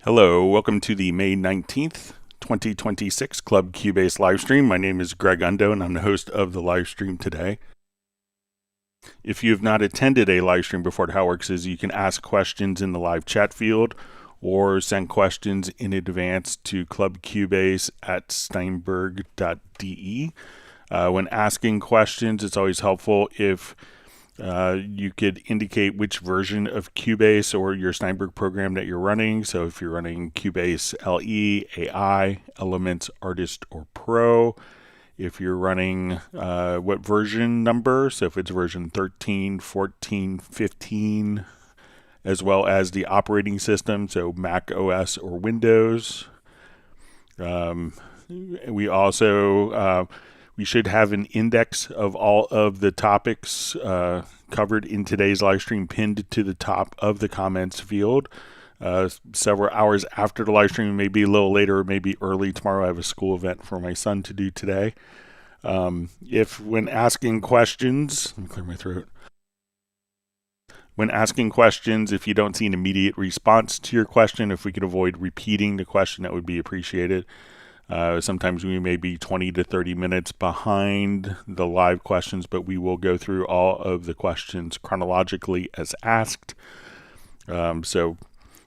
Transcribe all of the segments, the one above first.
Hello, welcome to the May 19th, 2026 Club Cubase livestream. My name is Greg Undo and I'm the host of the livestream today. If you have not attended a livestream before, how it works is you can ask questions in the live chat field or send questions in advance to clubcubase@steinberg.de. When asking questions, it's always helpful if you could indicate which version of Cubase or your Steinberg program that you're running. So if you're running Cubase LE, AI, Elements, Artist, or Pro, if you're running what version number, so if it's version 13, 14, 15, as well as the operating system, so Mac OS or Windows. We should have an index of all of the topics covered in today's live stream pinned to the top of the comments field. Several hours after the live stream, maybe a little later, maybe early tomorrow. I have a school event for my son to do today. When asking questions, let me clear my throat. When asking questions, if you don't see an immediate response to your question, if we could avoid repeating the question, that would be appreciated. Sometimes we may be 20 to 30 minutes behind the live questions, but we will go through all of the questions chronologically as asked. So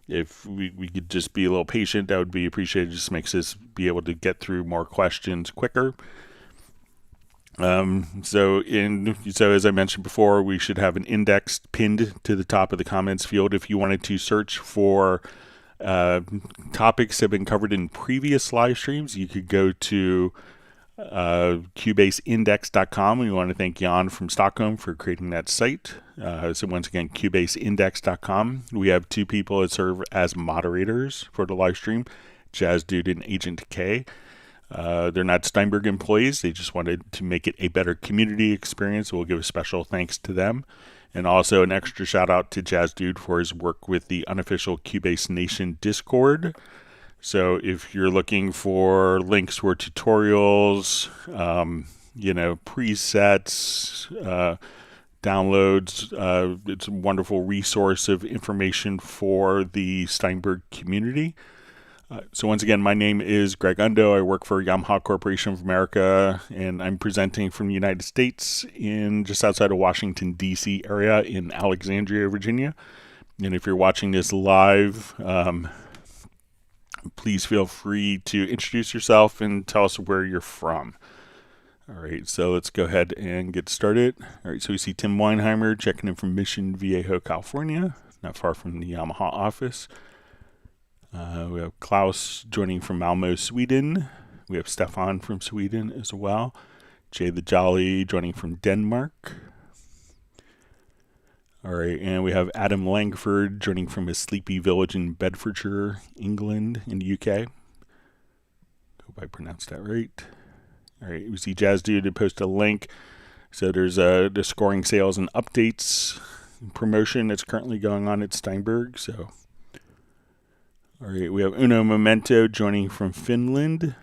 if we could just be a little patient, that would be appreciated. It just makes us be able to get through more questions quicker. So as I mentioned before, we should have an index pinned to the top of the comments field. If you wanted to search for topics that have been covered in previous live streams, you could go to cubaseindex.com. We want to thank Jan from Stockholm for creating that site. So once again, cubaseindex.com. We have two people that serve as moderators for the live stream, Jazz Dude and Agent K. They're not Steinberg employees. They just wanted to make it a better community experience. We'll give a special thanks to them. And also an extra shout out to Jazz Dude for his work with the unofficial Cubase Nation Discord. So if you're looking for links for tutorials, presets, downloads, it's a wonderful resource of information for the Steinberg community. So once again, my name is Greg Undo. I work for Yamaha Corporation of America, and I'm presenting from the United States in just outside of Washington, D.C. area in Alexandria, Virginia. And if you're watching this live, please feel free to introduce yourself and tell us where you're from. All right, so let's go ahead and get started. All right, so we see Tim Weinheimer checking in from Mission Viejo, California, not far from the Yamaha office. We have Klaus joining from Malmo, Sweden. We have Stefan from Sweden as well. Jay the Jolly joining from Denmark. All right, and we have Adam Langford joining from a sleepy village in Bedfordshire, England, in the UK. Hope I pronounced that right. All right, we see Jazz Dude post a link. So there's the scoring sales and updates promotion that's currently going on at Steinberg. So. All right, we have Uno Memento joining from Finland.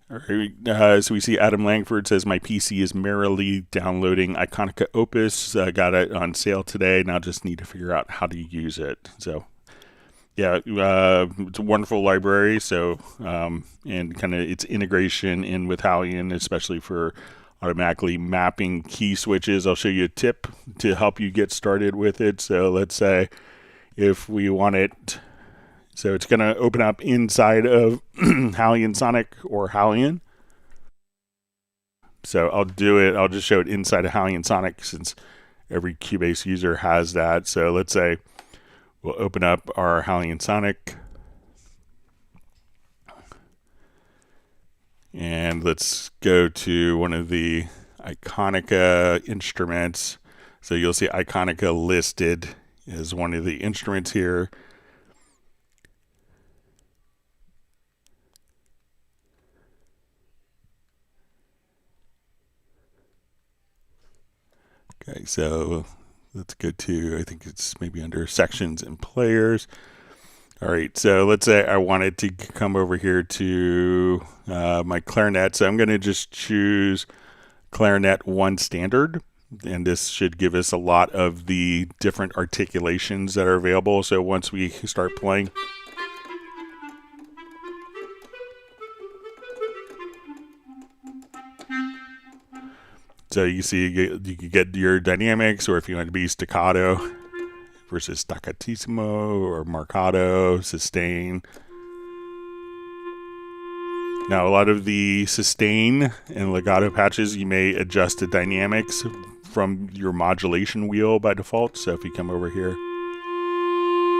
All right, so we see Adam Langford says, my PC is merrily downloading Iconica Opus. Got it on sale today. Now just need to figure out how to use it. So, yeah, it's a wonderful library. So, and kind of its integration in with Halion, especially for automatically mapping key switches. I'll show you a tip to help you get started with it. So let's say if we want it, so it's going to open up inside of Halion Sonic or Halion. So I'll just show it inside of Halion Sonic since every Cubase user has that. So let's say we'll open up our Halion Sonic. And let's go to one of the Iconica instruments. So you'll see Iconica listed as one of the instruments here. Okay, so let's go to, I think it's maybe under sections and players. All right, so let's say I wanted to come over here to my clarinet. So I'm going to just choose clarinet 1 standard. and this should give us a lot of the different articulations that are available. So once we start playing, so you see you can get your dynamics, or if you want to be staccato versus staccatissimo, or marcato, sustain. Now, a lot of the sustain and legato patches, you may adjust the dynamics from your modulation wheel by default. So if you come over here,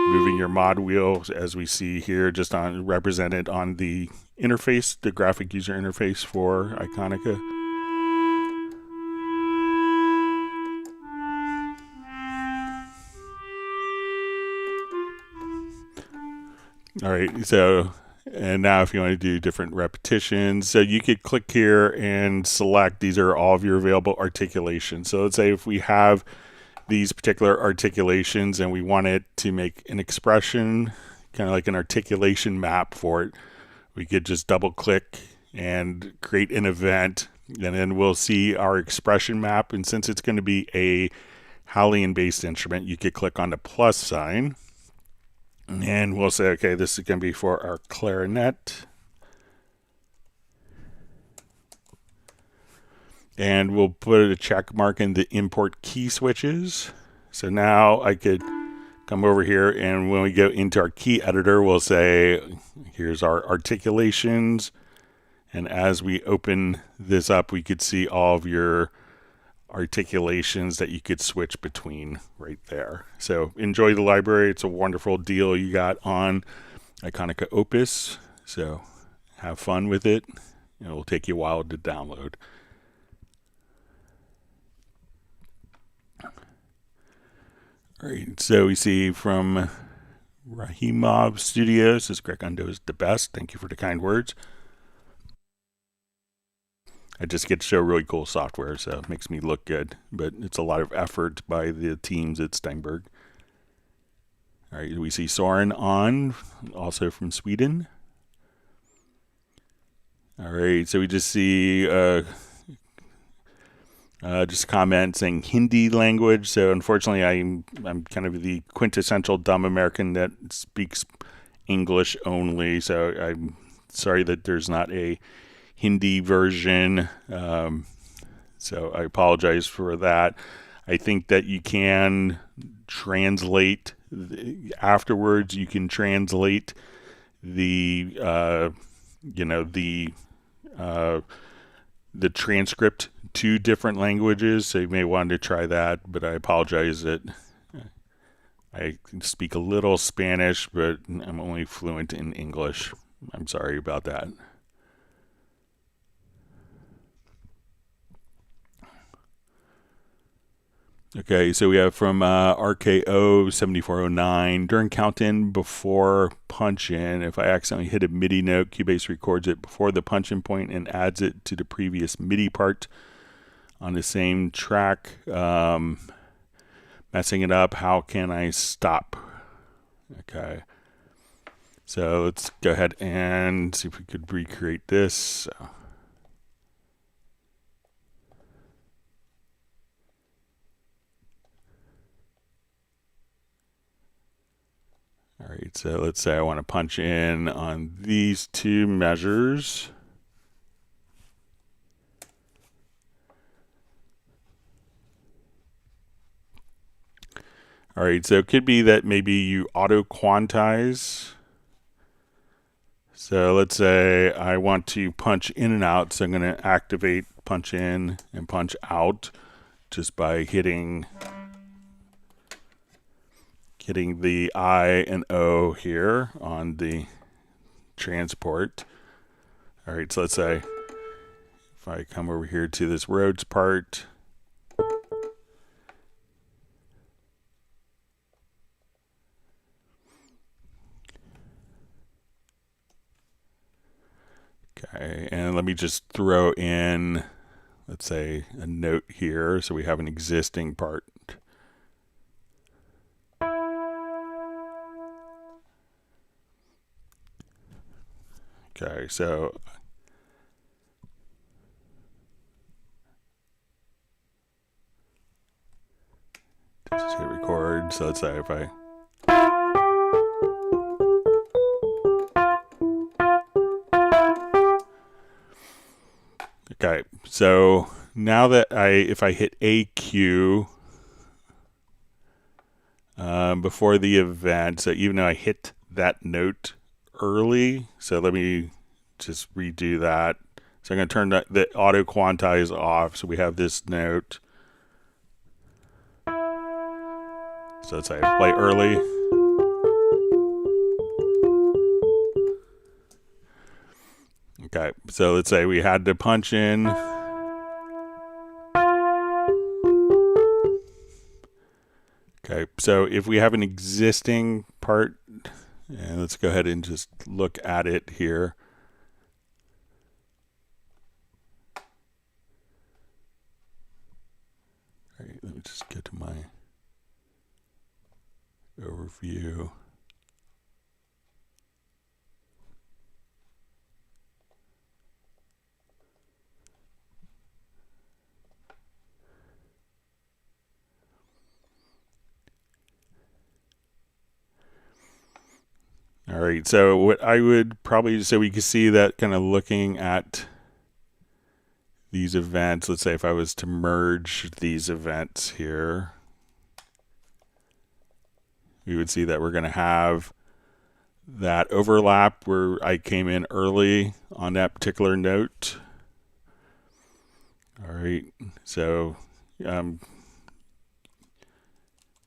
moving your mod wheel, as we see here, just on represented on the interface, the graphic user interface for Iconica. All right, so, and now if you want to do different repetitions, so you could click here and select, these are all of your available articulations. So let's say if we have these particular articulations and we want it to make an expression, kind of like an articulation map for it, we could just double click and create an event, and then we'll see our expression map. And since it's going to be a Hallian based instrument, you could click on the plus sign. And we'll say, okay, this is going to be for our clarinet. And we'll put a check mark in the import key switches. So now I could come over here, and when we go into our key editor, we'll say, here's our articulations. And as we open this up, we could see all of your articulations that you could switch between right there. So enjoy the library. It's a wonderful deal you got on Iconica Opus. So have fun with it. It will take you a while to download. All right, so we see from Rahimov Studios, this Greg Undo is the best. Thank you for the kind words. I just get to show really cool software, so it makes me look good. But it's a lot of effort by the teams at Steinberg. All right, we see Soren on, also from Sweden. All right, so we just see just a comment saying Hindi language. So unfortunately, I'm kind of the quintessential dumb American that speaks English only. So I'm sorry that there's not a Hindi version, so I apologize for that. I think that you can translate afterwards. You can translate the the transcript to different languages. So you may want to try that, but I apologize that I speak a little Spanish, but I'm only fluent in English. I'm sorry about that. Okay, so we have from RKO 7409, during count-in before punch-in, if I accidentally hit a MIDI note, Cubase records it before the punch-in point and adds it to the previous MIDI part on the same track. Messing it up, how can I stop? Okay, so let's go ahead and see if we could recreate this. So. All right, so let's say I want to punch in on these two measures. All right, so it could be that maybe you auto-quantize. So let's say I want to punch in and out, so I'm going to activate punch in and punch out just by hitting the I and O here on the transport. All right, so let's say if I come over here to this Rhodes part, okay, and let me just throw in, let's say, a note here, so we have an existing part. Okay, so Just hit record. So let's say if I okay, so now that if I hit AQ before the event, so even though I hit that note early, so let me just redo that. So I'm going to turn the auto quantize off. So we have this note. So let's say I play early. Okay, so let's say we had to punch in. Okay, so if we have an existing part, and let's go ahead and just look at it here. All right, let me just get to my overview. All right, so what I would probably, so we can see that kind of looking at these events, let's say if I was to merge these events here, we would see that we're going to have that overlap where I came in early on that particular note. All right, so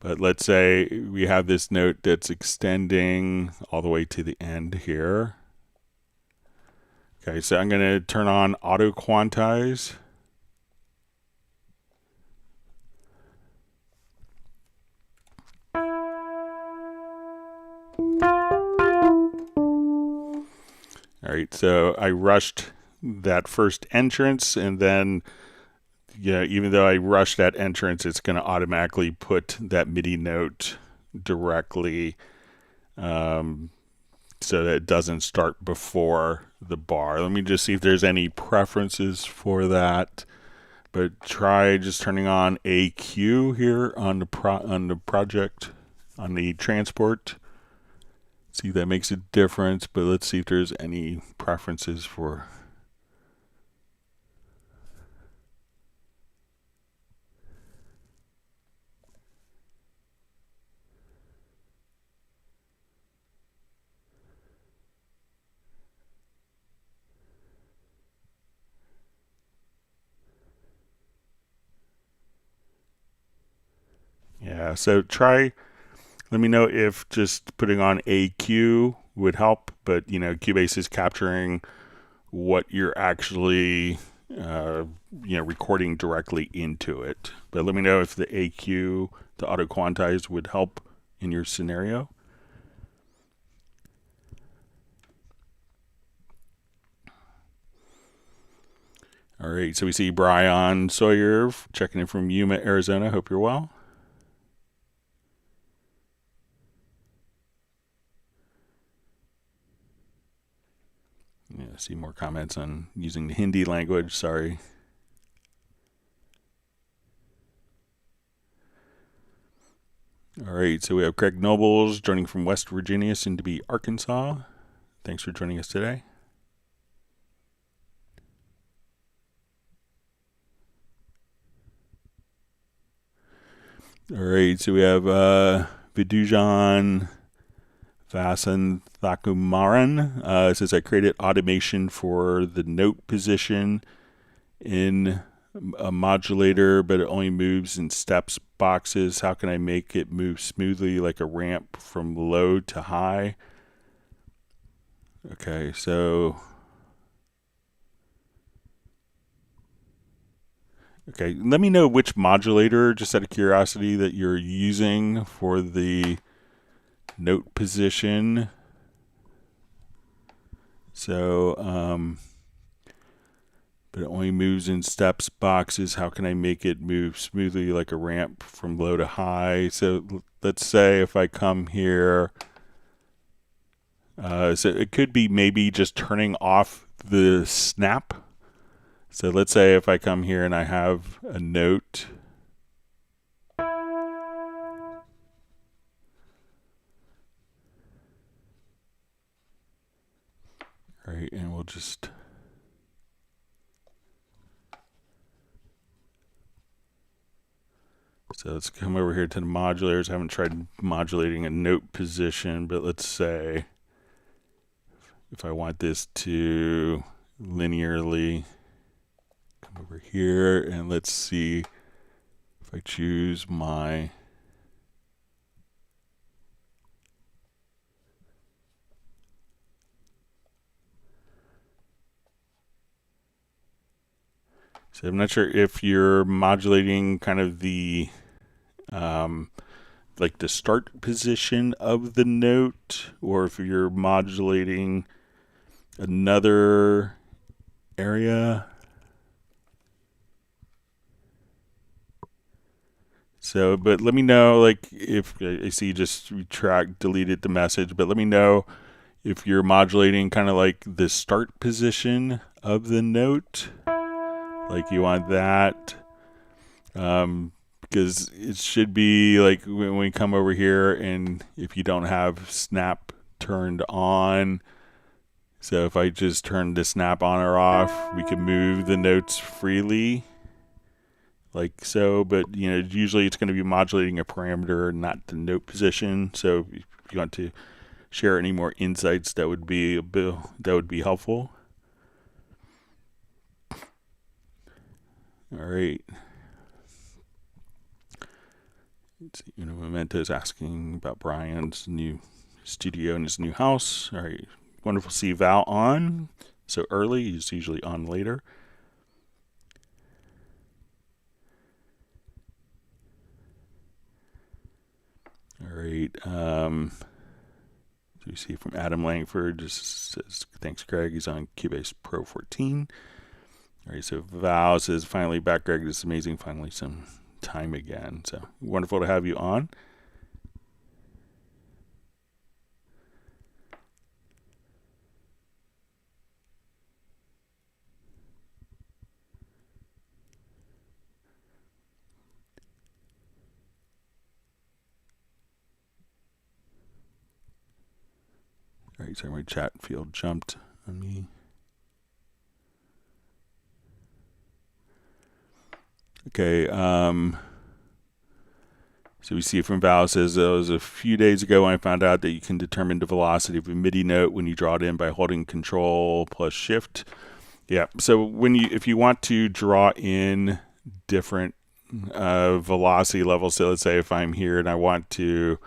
but let's say we have this note that's extending all the way to the end here. Okay, so I'm going to turn on auto quantize. All right, so I rushed that first entrance, and then even though I rushed that entrance, it's going to automatically put that MIDI note directly so that it doesn't start before the bar. Let me just see if there's any preferences for that. But try just turning on AQ here on the project, on the transport. See if that makes a difference, but let's see if there's any preferences for. Yeah, so let me know if just putting on AQ would help, but Cubase is capturing what you're actually recording directly into it. But let me know if the AQ, the auto quantize, would help in your scenario. All right, so we see Brian Sawyer checking in from Yuma, Arizona. Hope you're well. Yeah, see more comments on using the Hindi language. Sorry. All right, so we have Craig Nobles joining from West Virginia, soon to be Arkansas. Thanks for joining us today. All right, so we have Vidujan Vasanthakumaran. Says I created automation for the note position in a modulator, but it only moves in steps boxes. How can I make it move smoothly like a ramp from low to high? Okay, so okay, let me know which modulator, just out of curiosity, that you're using for the note position. So but it only moves in steps boxes. How can I make it move smoothly like a ramp from low to high? So let's say if I come here, so it could be maybe just turning off the snap. So let's say if I come here and I have a note, we'll just... So let's come over here to the modulators. I haven't tried modulating a note position, but let's say if I want this to linearly come over here, and let's see if I choose my so I'm not sure if you're modulating kind of the like the start position of the note, or if you're modulating another area. So, but let me know, like, if I see you just deleted the message, but let me know if you're modulating kind of like the start position of the note, like you want that, because it should be like when we come over here, and if you don't have snap turned on, so if I just turn the snap on or off, we can move the notes freely, like so. But you know, usually it's going to be modulating a parameter, not the note position. So if you want to share any more insights, that would be helpful. All right. Let's see, you know, Memento's asking about Brian's new studio and his new house. All right. Wonderful to see Val on so early. He's usually on later. All right. So you see from Adam Langford, just says, thanks, Greg. He's on Cubase Pro 14. All right, so Val says, finally back, Greg. This is amazing. Finally some time again. So wonderful to have you on. All right, so my chat field jumped on me. Okay, so we see from Val says, it was a few days ago when I found out that you can determine the velocity of a MIDI note when you draw it in by holding Control plus Shift. Yeah, so if you want to draw in different velocity levels, so let's say if I'm here and I want to,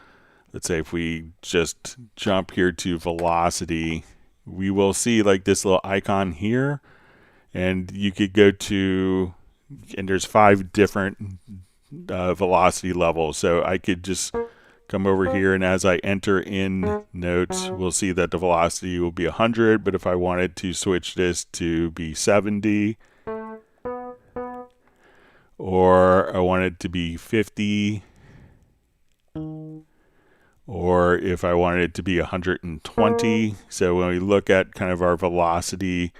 let's say if we just jump here to velocity, we will see like this little icon here, and you could go to, and there's 5 different velocity levels. So I could just come over here, and as I enter in notes, we'll see that the velocity will be 100. But if I wanted to switch this to be 70, or I want it to be 50, or if I wanted it to be 120. So when we look at kind of our velocity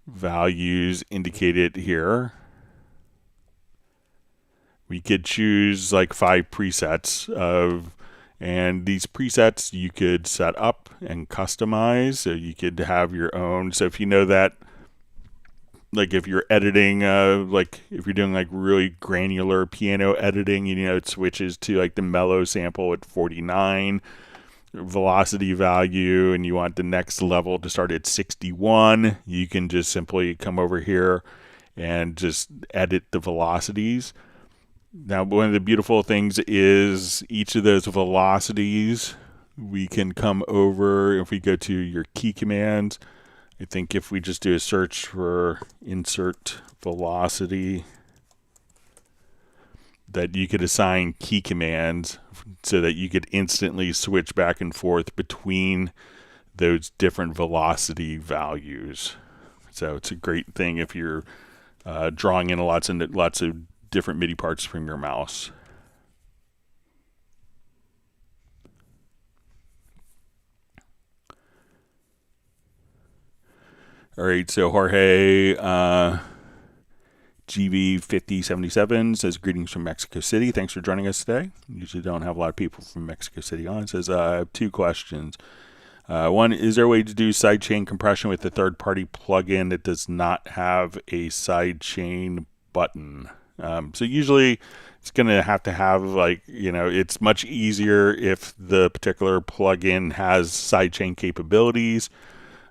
values indicated here, we could choose like 5 presets and these presets you could set up and customize, so you could have your own. So if you know that, like if you're editing, like if you're doing like really granular piano editing, you know, it switches to like the mellow sample at 49 velocity value, and you want the next level to start at 61, you can just simply come over here and just edit the velocities. Now, one of the beautiful things is each of those velocities, we can come over, if we go to your key commands, I think if we just do a search for insert velocity, that you could assign key commands so that you could instantly switch back and forth between those different velocity values. So it's a great thing if you're drawing in lots of different MIDI parts from your mouse. All right, so Jorge GV5077 says, greetings from Mexico City. Thanks for joining us today. Usually don't have a lot of people from Mexico City on. It says, I have 2 questions. One, is there a way to do sidechain compression with a third-party plugin that does not have a sidechain button? So usually it's going to have like, it's much easier if the particular plugin has sidechain capabilities.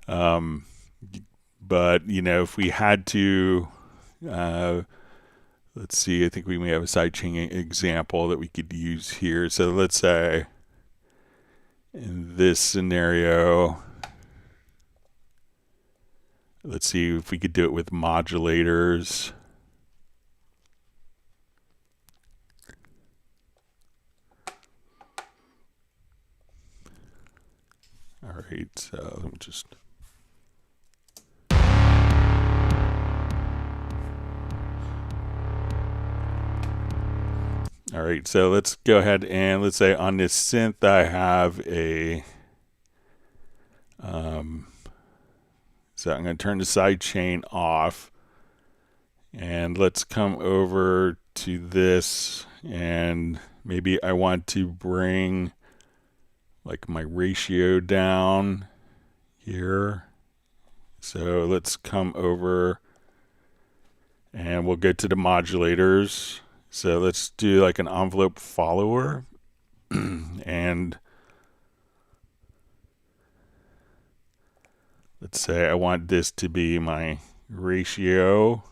But, if we had to, let's see, I think we may have a sidechain example that we could use here. So let's say in this scenario, let's see if we could do it with modulators. All right, so let me just... All right, so let's go ahead and let's say on this synth I have a, so I'm going to turn the sidechain off, and let's come over to this, and maybe I want to bring like my ratio down here. So let's come over and we'll go to the modulators. So let's do like an envelope follower and let's say I want this to be my ratio.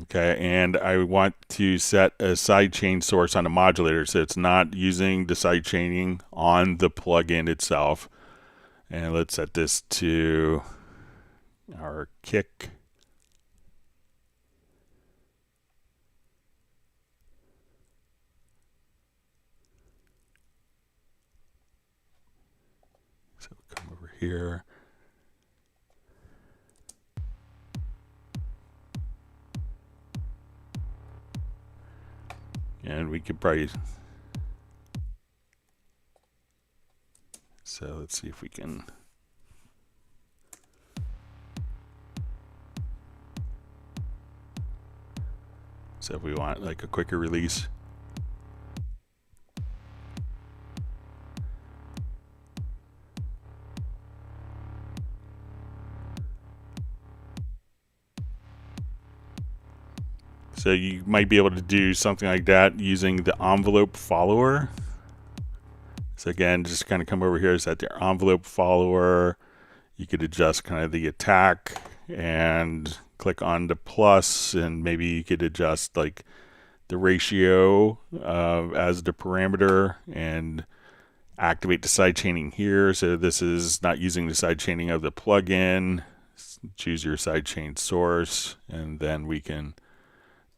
Okay, and I want to set a sidechain source on the modulator, so it's not using the sidechaining on the plugin itself. And let's set this to our kick. So come over here. And we could probably, so let's see if we can, so if we want like a quicker release. So you might be able to do something like that using the envelope follower. So again, just kind of come over here, set the envelope follower. You could adjust kind of the attack and click on the plus, and maybe you could adjust like the ratio as the parameter and activate the sidechaining here. So this is not using the sidechaining of the plugin. Choose your sidechain source, and then we can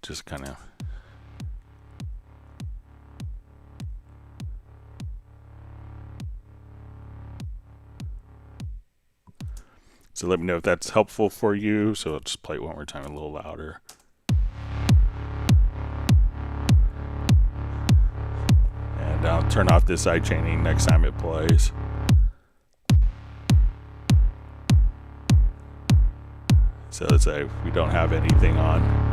just kind of so let me know if that's helpful for you. So let's play it one more time a little louder. And I'll turn off this sidechaining next time it plays. So let's say we don't have anything on.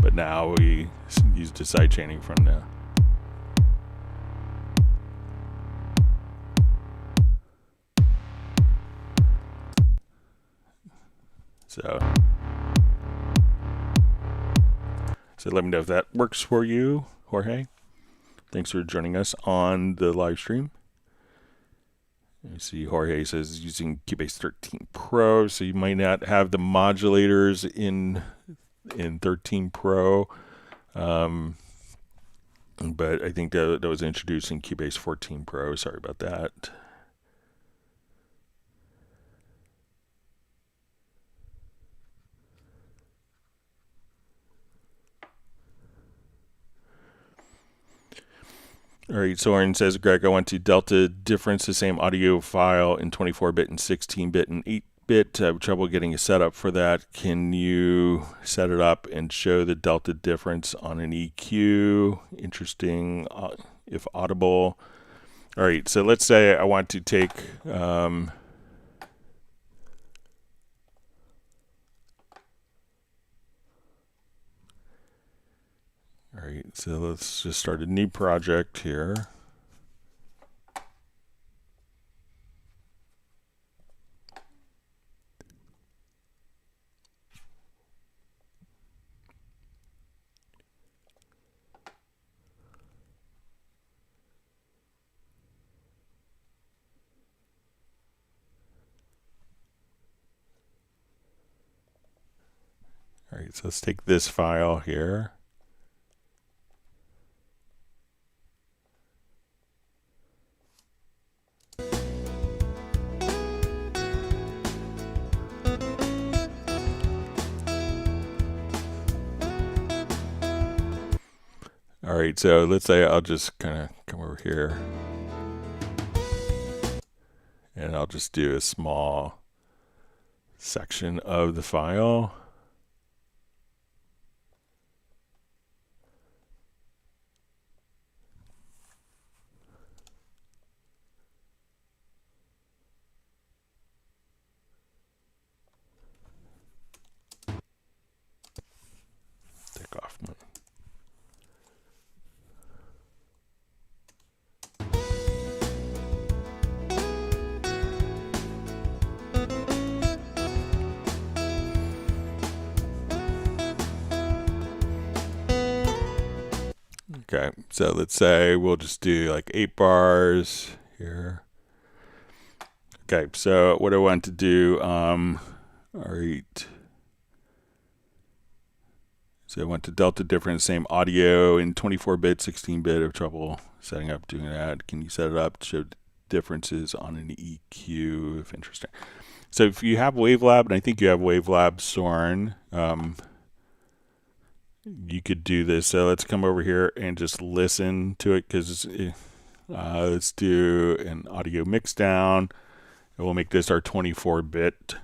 But now we use the sidechaining from the so let me know if that works for you, Jorge. Thanks for joining us on the live stream. You see Jorge says using Cubase 13 Pro, so you might not have the modulators in 13 Pro, but I think that was introduced in Cubase 14 Pro. Sorry about that. All right, Soren says, Greg, I want to delta difference the same audio file in 24-bit and 16-bit and 8-bit. I have trouble getting a setup for that. Can you set it up and show the delta difference on an EQ? Interesting, if audible. All right, so let's say I want to take... all right, so let's just start a new project here. All right, so let's take this file here. All right, so let's say I'll just kind of come over here and I'll just do a small section of the file. Take off my Okay, so let's say we'll just do like 8 bars here. Okay, so what I want to do, all right. So I want to delta difference, same audio in 24-bit, 16-bit of trouble setting up doing that. Can you set it up to show differences on an EQ if interesting? So if you have WaveLab, and I think you have WaveLab Soren, you could do this. So let's come over here and just listen to it, because let's do an audio mix down, and we'll make this our 24-bit.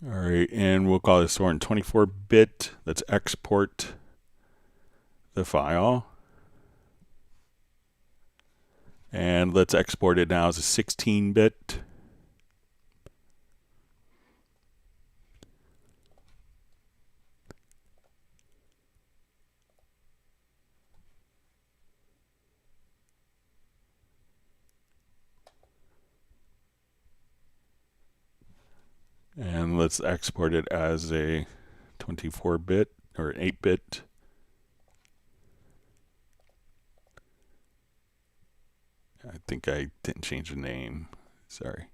All right, and we'll call this Soren 24-bit. Let's export the file. And let's export it now as a 16-bit. And let's export it as a 24-bit or an 8-bit. I think I didn't change the name. Sorry.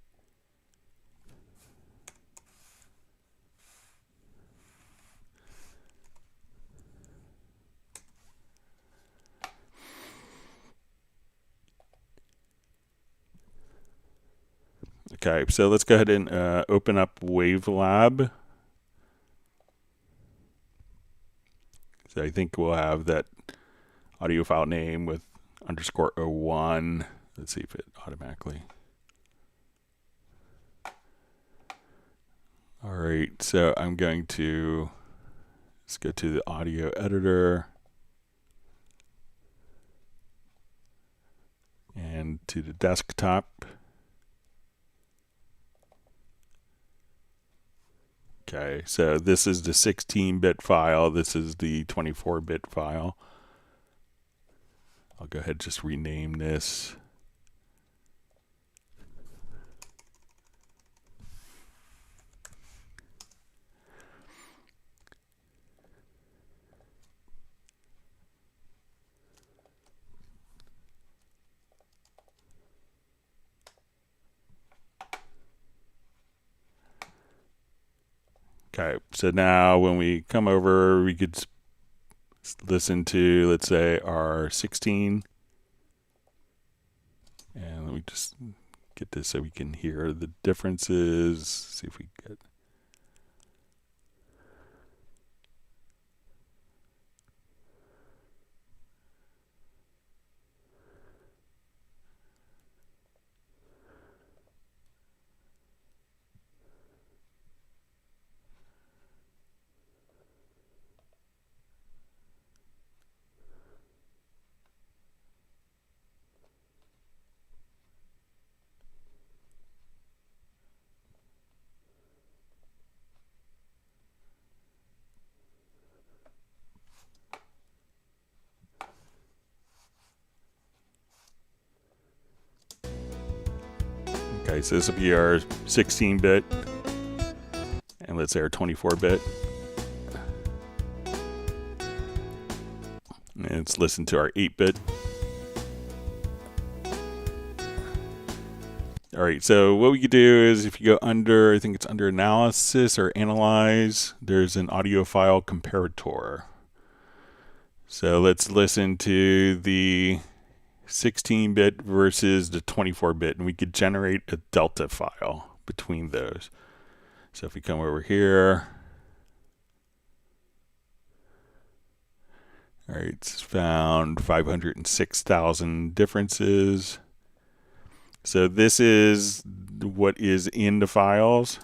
Okay, so let's go ahead and open up WaveLab. So I think we'll have that audio file name with _01. Let's see if it automatically. All right, so I'm going to, let's go to the audio editor and to the desktop. Okay, so this is the 16-bit file. This is the 24-bit file. I'll go ahead and just rename this. Okay, so now when we come over, we could listen to, let's say, our 16. And let me just get this so we can hear the differences. See if we get. Okay, so this will be our 16-bit, and let's say our 24-bit. And let's listen to our 8-bit. All right, so what we could do is if you go under, I think it's under Analysis or Analyze, there's an audio file comparator. So let's listen to the 16-bit versus the 24-bit, and we could generate a delta file between those. So if we come over here, all right, it's found 506,000 differences. So this is what is in the files.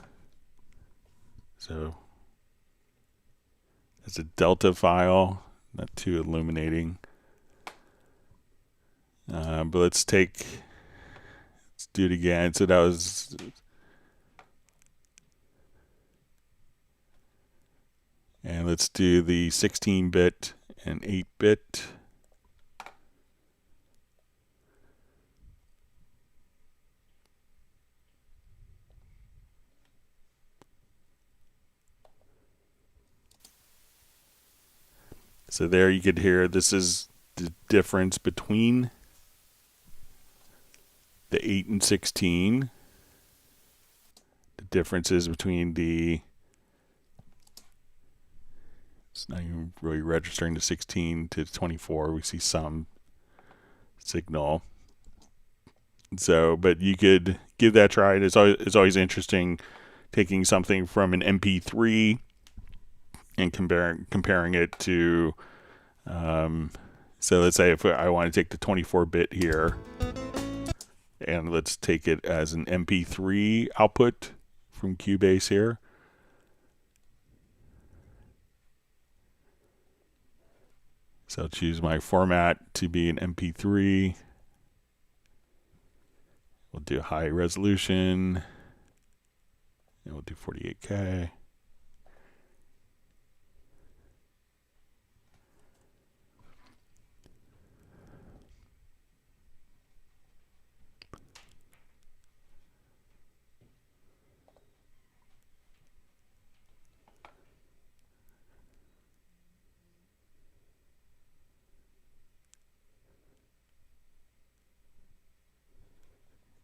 So it's a delta file, not too illuminating. But let's do it again. So that was, and let's do the 16-bit and 8-bit. So there you could hear, this is the difference between the 8 and 16. The differences between it's not even really registering the 16 to 24. We see some signal. So, but you could give that a try. It's always interesting taking something from an MP3 and comparing it to, so let's say if I want to take the 24-bit here, and let's take it as an MP3 output from Cubase here. So I'll choose my format to be an MP3. We'll do high resolution, and we'll do 48K.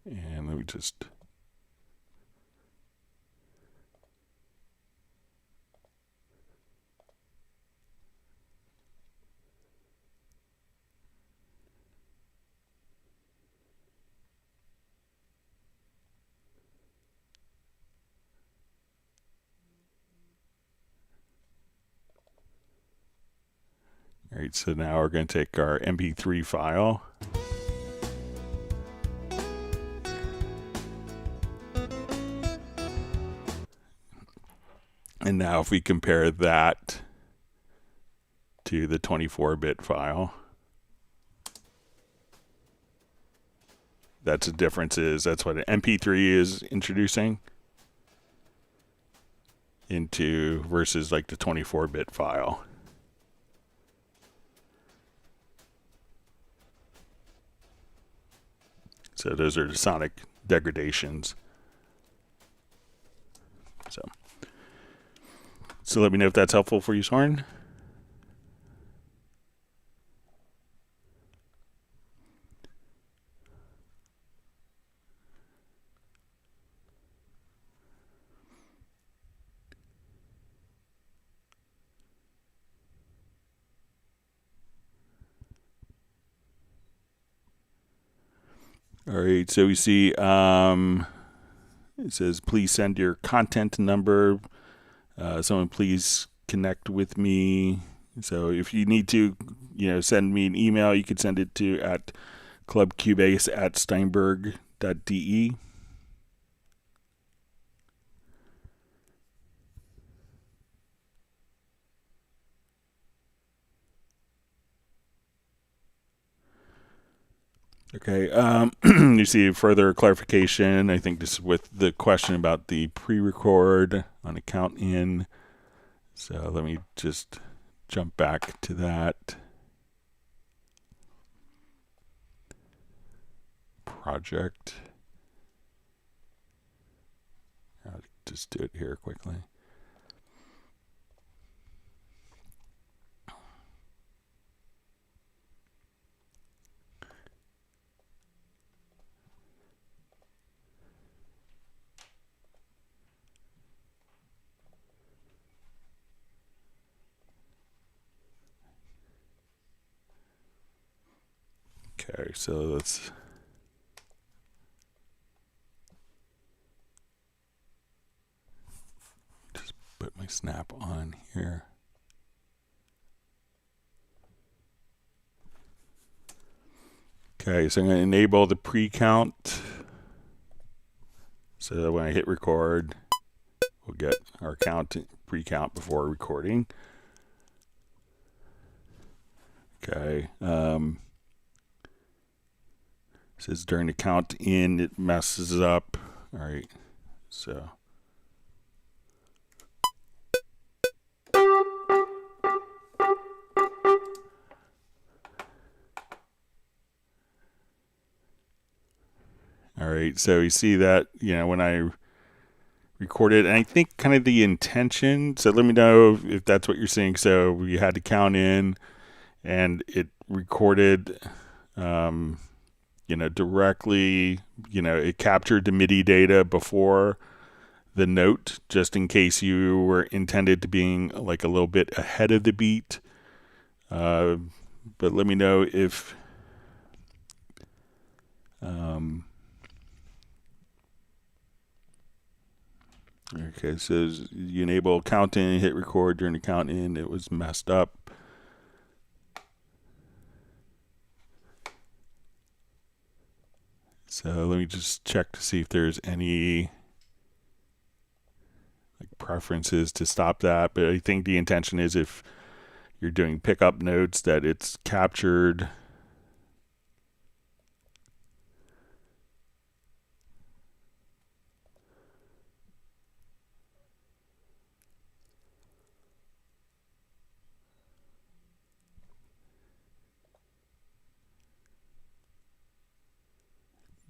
And let me just all right, so now we're going to take our MP3 file. And now if we compare that to the 24-bit file, that's the differences. That's what an MP3 is introducing into versus like the 24-bit file. So those are the sonic degradations. So let me know if that's helpful for you, Soren. All right, so we see it says, please send your content number. Someone please connect with me. So if you need to, send me an email, you could send it to at clubcubase@steinberg.de. Okay, you see further clarification. I think this is with the question about the pre-record on account in. So let me just jump back to that project. just do it here quickly. Okay, so let's just put my snap on here. Okay, so I'm going to enable the pre-count. So that when I hit record, we'll get our pre-count before recording. Okay. Says during the count in, it messes up. All right. So. All right. So you see that, when I recorded, and I think kind of the intention. So let me know if that's what you're seeing. So we had to count in, and it recorded, directly, it captured the MIDI data before the note, just in case you were intended to being like a little bit ahead of the beat. But let me know if, okay, so you enable count in, hit record during the count in, it was messed up. So let me just check to see if there's any preferences to stop that. But I think the intention is if you're doing pickup notes that it's captured.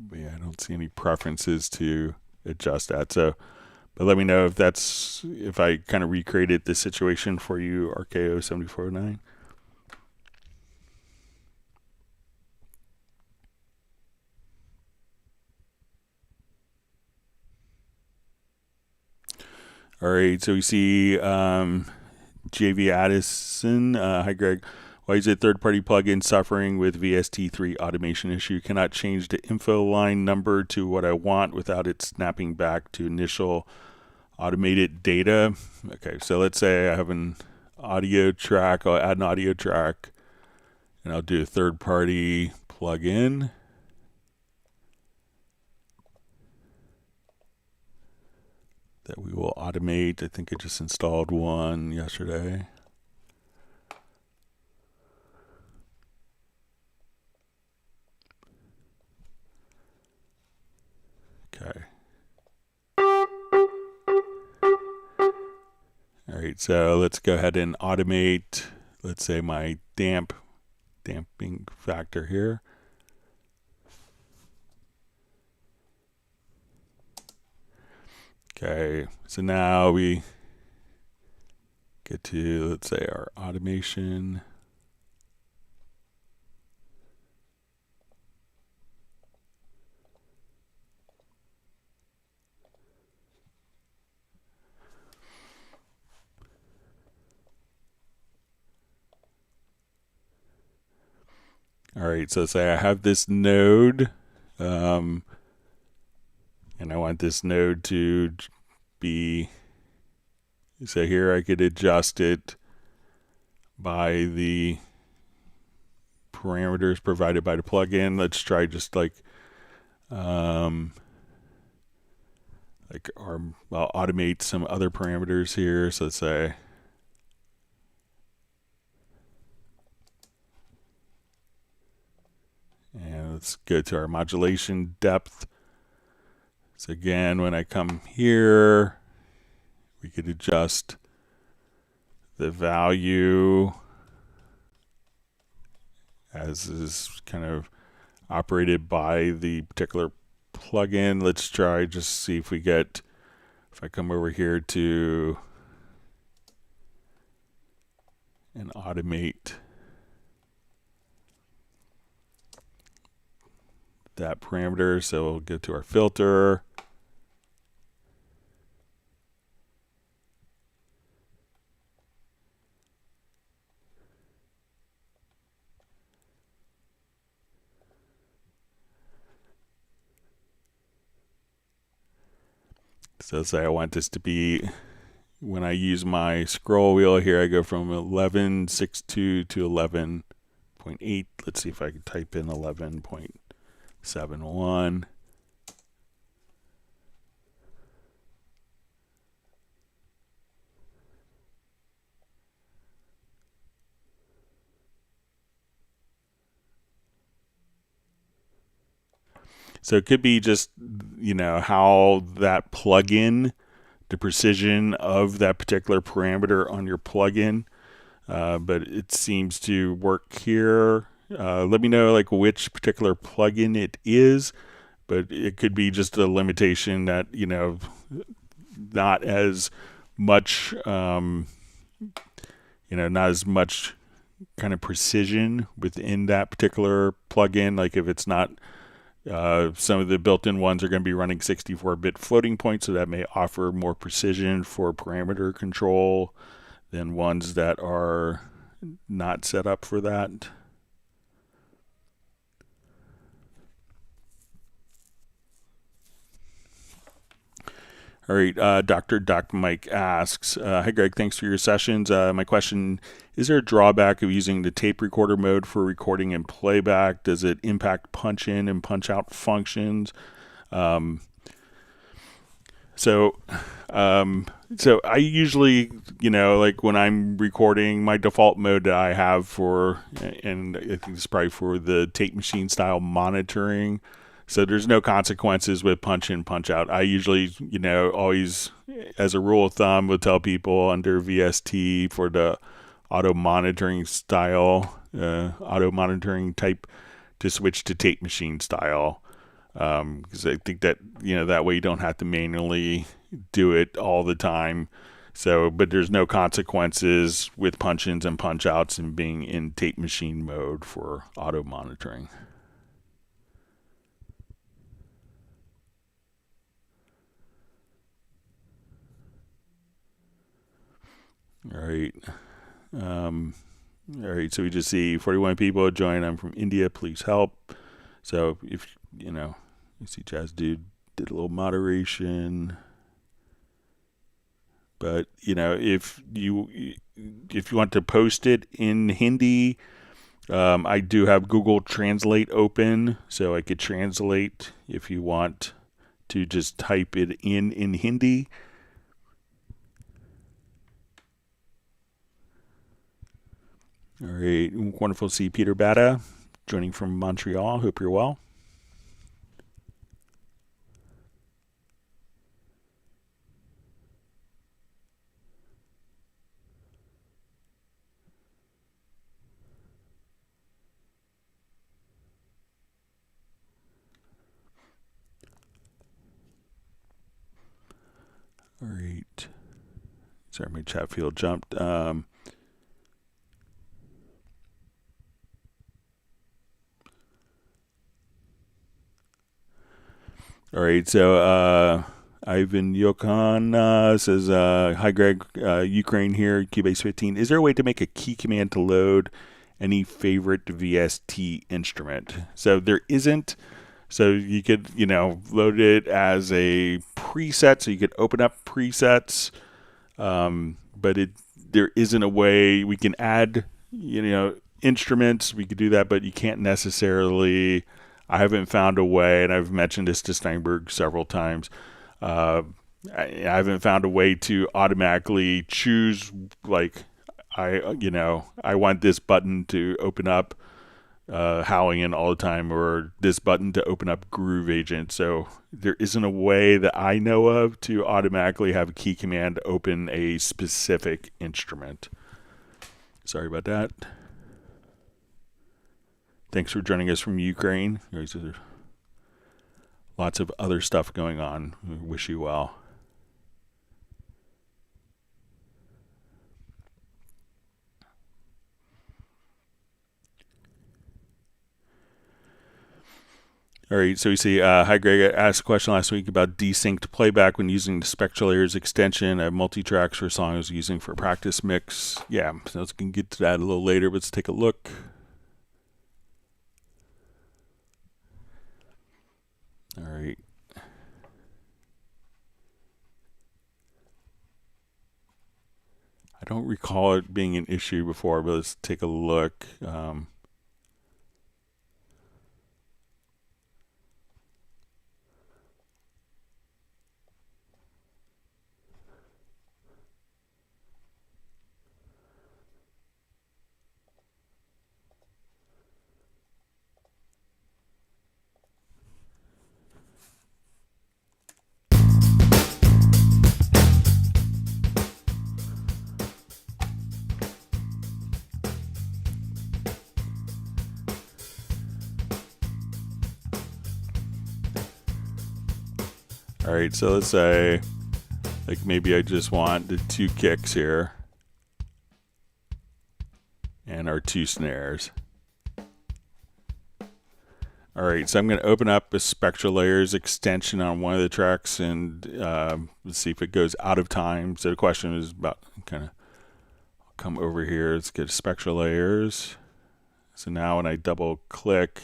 But yeah, I don't see any preferences to adjust that. So, but let me know if I kind of recreated this situation for you, RKO 7409. All right, so we see JV Addison. Hi, Greg. Why is a third-party plugin suffering with VST3 automation issue? Cannot change the info line number to what I want without it snapping back to initial automated data. Okay, so let's say I have an audio track. I'll add an audio track, and I'll do a third-party plugin. That we will automate. I think I just installed one yesterday. Okay. All right, so let's go ahead and automate, let's say my damping factor here. Okay, so now we get to, let's say, our automation. All right, so say I have this node, and I want this node to be, so here I could adjust it by the parameters provided by the plugin. Let's try just I'll automate some other parameters here. So let's say, and let's go to our modulation depth. So again, when I come here, we could adjust the value as is kind of operated by the particular plugin. Let's try just see if we get If I come over here to and automate that parameter, so we'll go to our filter. So say I want this to be, when I use my scroll wheel here, I go from 11.62 to 11.8. Let's see if I can type in 11.71. So it could be just, you know, how that plugin, the precision of that particular parameter on your plugin, but it seems to work here. Let me know like which particular plugin it is, but it could be just a limitation that, you know, not as much, you know, not as much kind of precision within that particular plugin. Like if it's not, some of the built-in ones are going to be running 64-bit floating points, so that may offer more precision for parameter control than ones that are not set up for that. All right, Dr. Mike asks, hi Greg, thanks for your sessions. My question, is there a drawback of using the tape recorder mode for recording and playback? Does it impact punch in and punch out functions? So I usually, you know, like when I'm recording, my default mode that I have for, and I think it's probably for the tape machine style monitoring, so there's no consequences with punch in, punch out. I usually, you know, always, as a rule of thumb, would tell people under VST for the auto monitoring style, auto monitoring type, to switch to tape machine style. Because I think that, you know, that way you don't have to manually do it all the time. So, but there's no consequences with punch ins and punch outs and being in tape machine mode for auto monitoring. All right. All right. So we just see 41 people join. I'm from India. Please help. So if, you know, you see Jazz Dude did a little moderation. But, you know, if you want to post it in Hindi, I do have Google Translate open, so I could translate if you want to just type it in Hindi. All right, wonderful to see Peter Bada joining from Montreal. Hope you're well. All right. Sorry, my chat field jumped. All right, so Ivan Yokon says, hi Greg, Ukraine here, Cubase 15. Is there a way to make a key command to load any favorite VST instrument? So there isn't. So you could, you know, load it as a preset, so you could open up presets, but there isn't a way we can add, you know, instruments. We could do that, but you can't necessarily. I haven't found a way, and I've mentioned this to Steinberg several times. I haven't found a way to automatically choose, like, I want this button to open up Howling In all the time, or this button to open up Groove Agent. So there isn't a way that I know of to automatically have a key command open a specific instrument. Sorry about that. Thanks for joining us from Ukraine. There's lots of other stuff going on. We wish you well. All right, so we see, hi Greg, I asked a question last week about desynced playback when using the Spectral Layers extension. I have multi-tracks for a song I was using for practice mix. Yeah, so we can get to that a little later, but let's take a look. All right. I don't recall it being an issue before, but let's take a look. All right, so let's say, like maybe I just want the 2 kicks here and our 2 snares. All right, so I'm going to open up a Spectral Layers extension on one of the tracks and let's see if it goes out of time. So the question is about kind of, I'll come over here, let's get Spectral Layers. So now when I double click,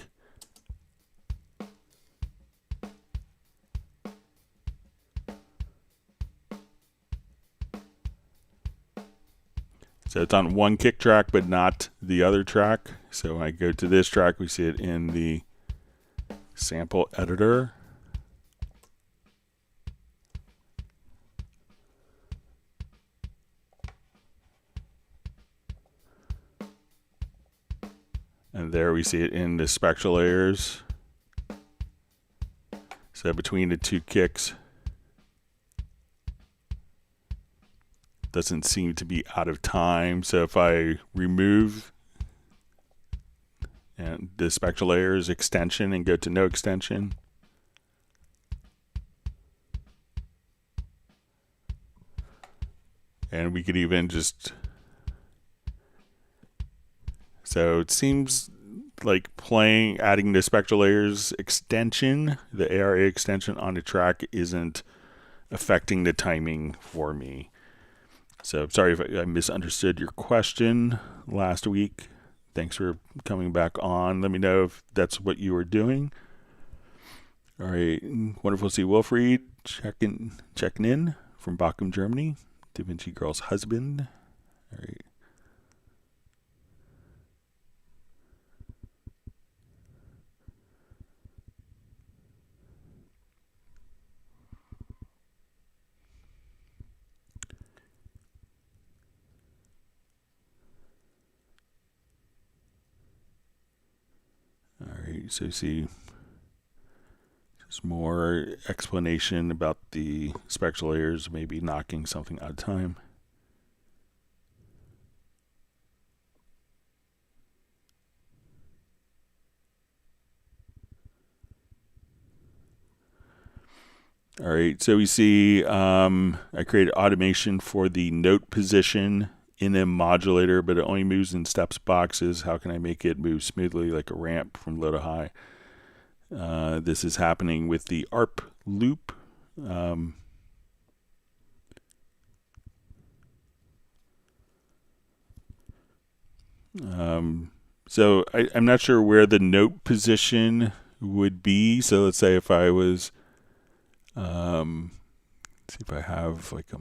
so it's on one kick track, but not the other track. So when I go to this track, we see it in the sample editor. And there we see it in the Spectral Layers. So between the 2 kicks, doesn't seem to be out of time. So if I remove and the Spectral Layers extension and go to no extension, and we could even just, so it seems like adding the Spectral Layers extension, the ARA extension on the track isn't affecting the timing for me. So sorry if I misunderstood your question last week. Thanks for coming back on. Let me know if that's what you were doing. All right, wonderful to see Wilfried checking in from Bochum, Germany. Da Vinci Girl's husband. All right. Alright, so you see just more explanation about the Spectral Layers maybe knocking something out of time. Alright, so we see I created automation for the note position in a modulator, but it only moves in steps boxes. How can I make it move smoothly like a ramp from low to high? This is happening with the ARP loop. So I'm not sure where the note position would be. So let's say if I was, let's see if I have like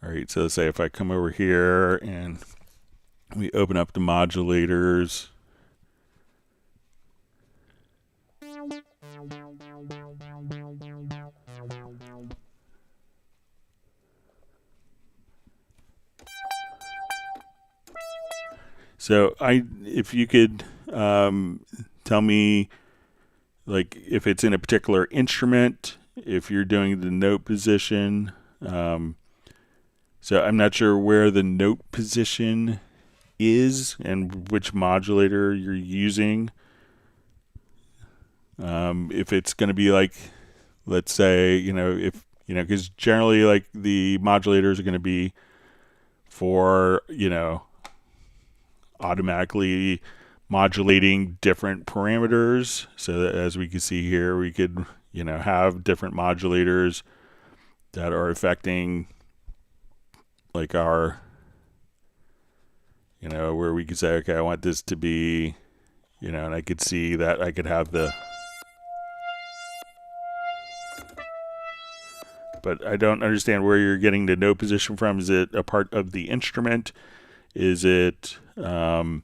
all right, so let's say if I come over here and we open up the modulators. So if you could tell me, like if it's in a particular instrument, if you're doing the note position. So I'm not sure where the note position is and which modulator you're using. If it's going to be like let's say, if, because generally like the modulators are going to be for, automatically modulating different parameters. So that, as we can see here, we could, have different modulators that are affecting like our, where we could say, okay, I want this to be, and I could see that I could have but I don't understand where you're getting the note position from. Is it a part of the instrument? Is it the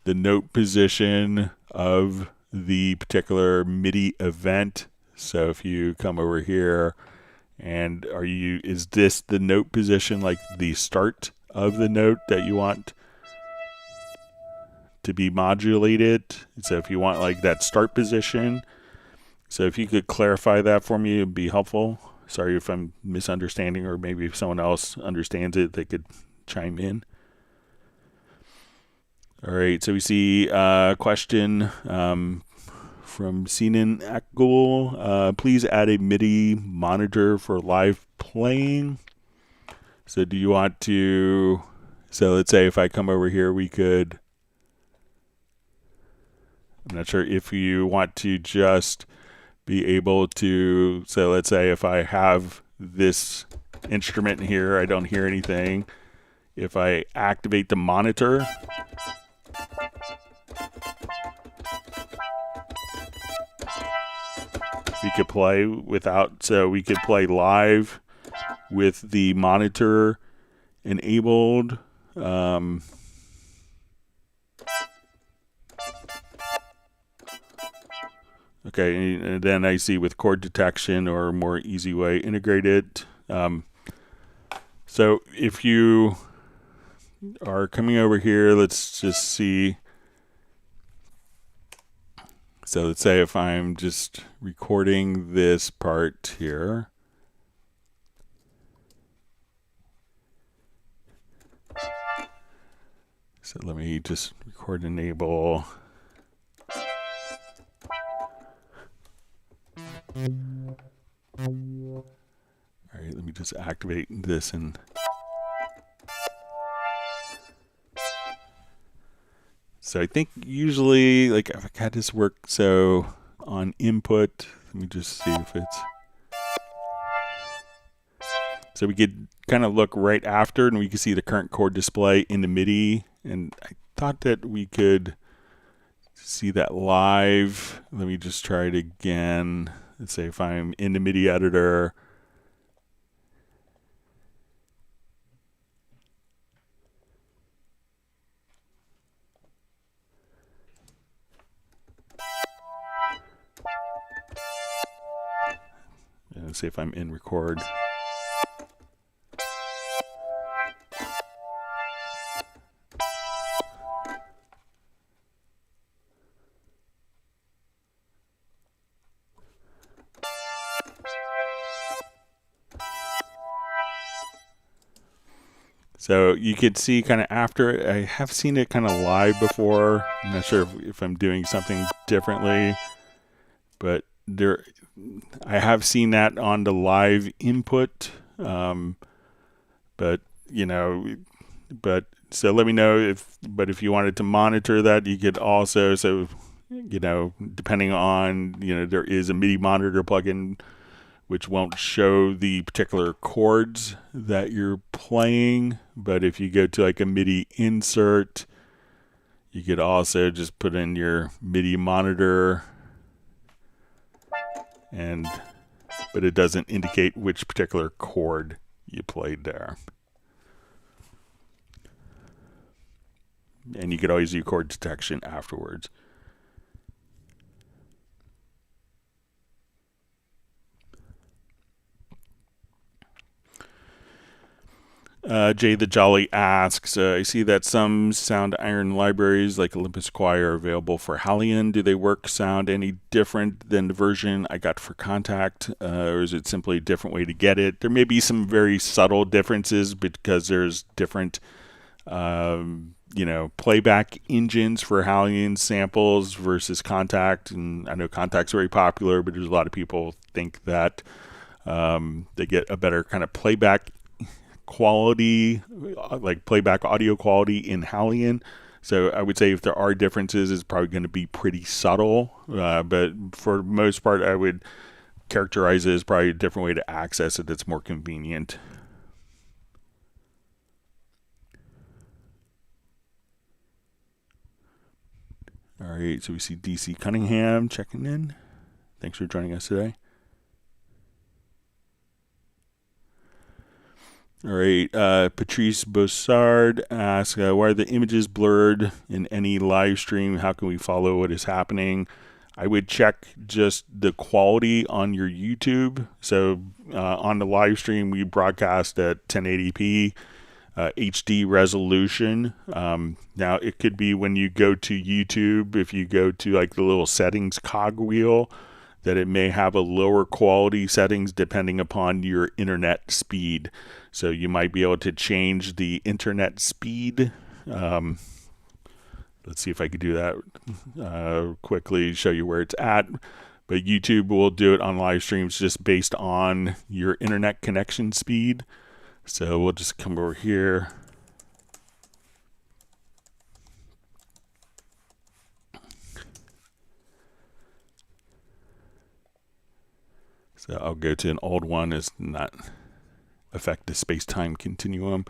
note position of the particular MIDI event? So if you come over here, and is this the note position, like the start of the note that you want to be modulated? So if you want like that start position, so if you could clarify that for me, it'd be helpful. Sorry if I'm misunderstanding, or maybe if someone else understands it, they could chime in. All right, so we see a question from Sinan Akgul. Please add a MIDI monitor for live playing. So do you want to, so let's say if I come over here, we could, I'm not sure if you want to just be able to, so let's say if I have this instrument here, I don't hear anything. If I activate the monitor, we could play without, so we could play live with the monitor enabled. Okay, and then I see with chord detection or more easy way integrated. So if you are coming over here, let's just see. So let's say if I'm just recording this part here. So let me just record enable. All right, let me just activate this and so I think usually, like I've had this work, so on input, let me just see if it's, so we could kind of look right after and we can see the current chord display in the MIDI, and I thought that we could see that live. Let me just try it again. Let's say if I'm in the MIDI editor, and let's see if I'm in record. So you could see kind of after, I have seen it kind of live before. I'm not sure if I'm doing something differently, but I have seen that on the live input. But so let me know if you wanted to monitor that, you could also, so, depending on, there is a MIDI monitor plugin which won't show the particular chords that you're playing. But if you go to like a MIDI insert, you could also just put in your MIDI monitor, but it doesn't indicate which particular chord you played there. And you could always do chord detection afterwards. Jay the Jolly asks, I see that some sound iron libraries like Olympus Choir are available for Halion. Do they sound any different than the version I got for Contact? Or is it simply a different way to get it? There may be some very subtle differences because there's different playback engines for Hallian samples versus Contact. And I know Contact's very popular, but there's a lot of people think that they get a better kind of playback quality, like playback audio quality in Hallian. So I would say if there are differences, it's probably going to be pretty subtle. But for the most part, I would characterize it as probably a different way to access it that's more convenient. All right, so we see DC Cunningham checking in. Thanks for joining us today. All right, Patrice Bossard asks, why are the images blurred in any live stream? How can we follow what is happening? I would check just the quality on your YouTube. So on the live stream, we broadcast at 1080p. HD resolution. Now it could be when you go to YouTube, if you go to like the little settings cogwheel, that it may have a lower quality settings depending upon your internet speed. So you might be able to change the internet speed. Let's see if I could do that quickly, show you where it's at. But YouTube will do it on live streams just based on your internet connection speed. So we'll just come over here. So I'll go to an old one, is not affect the space-time continuum.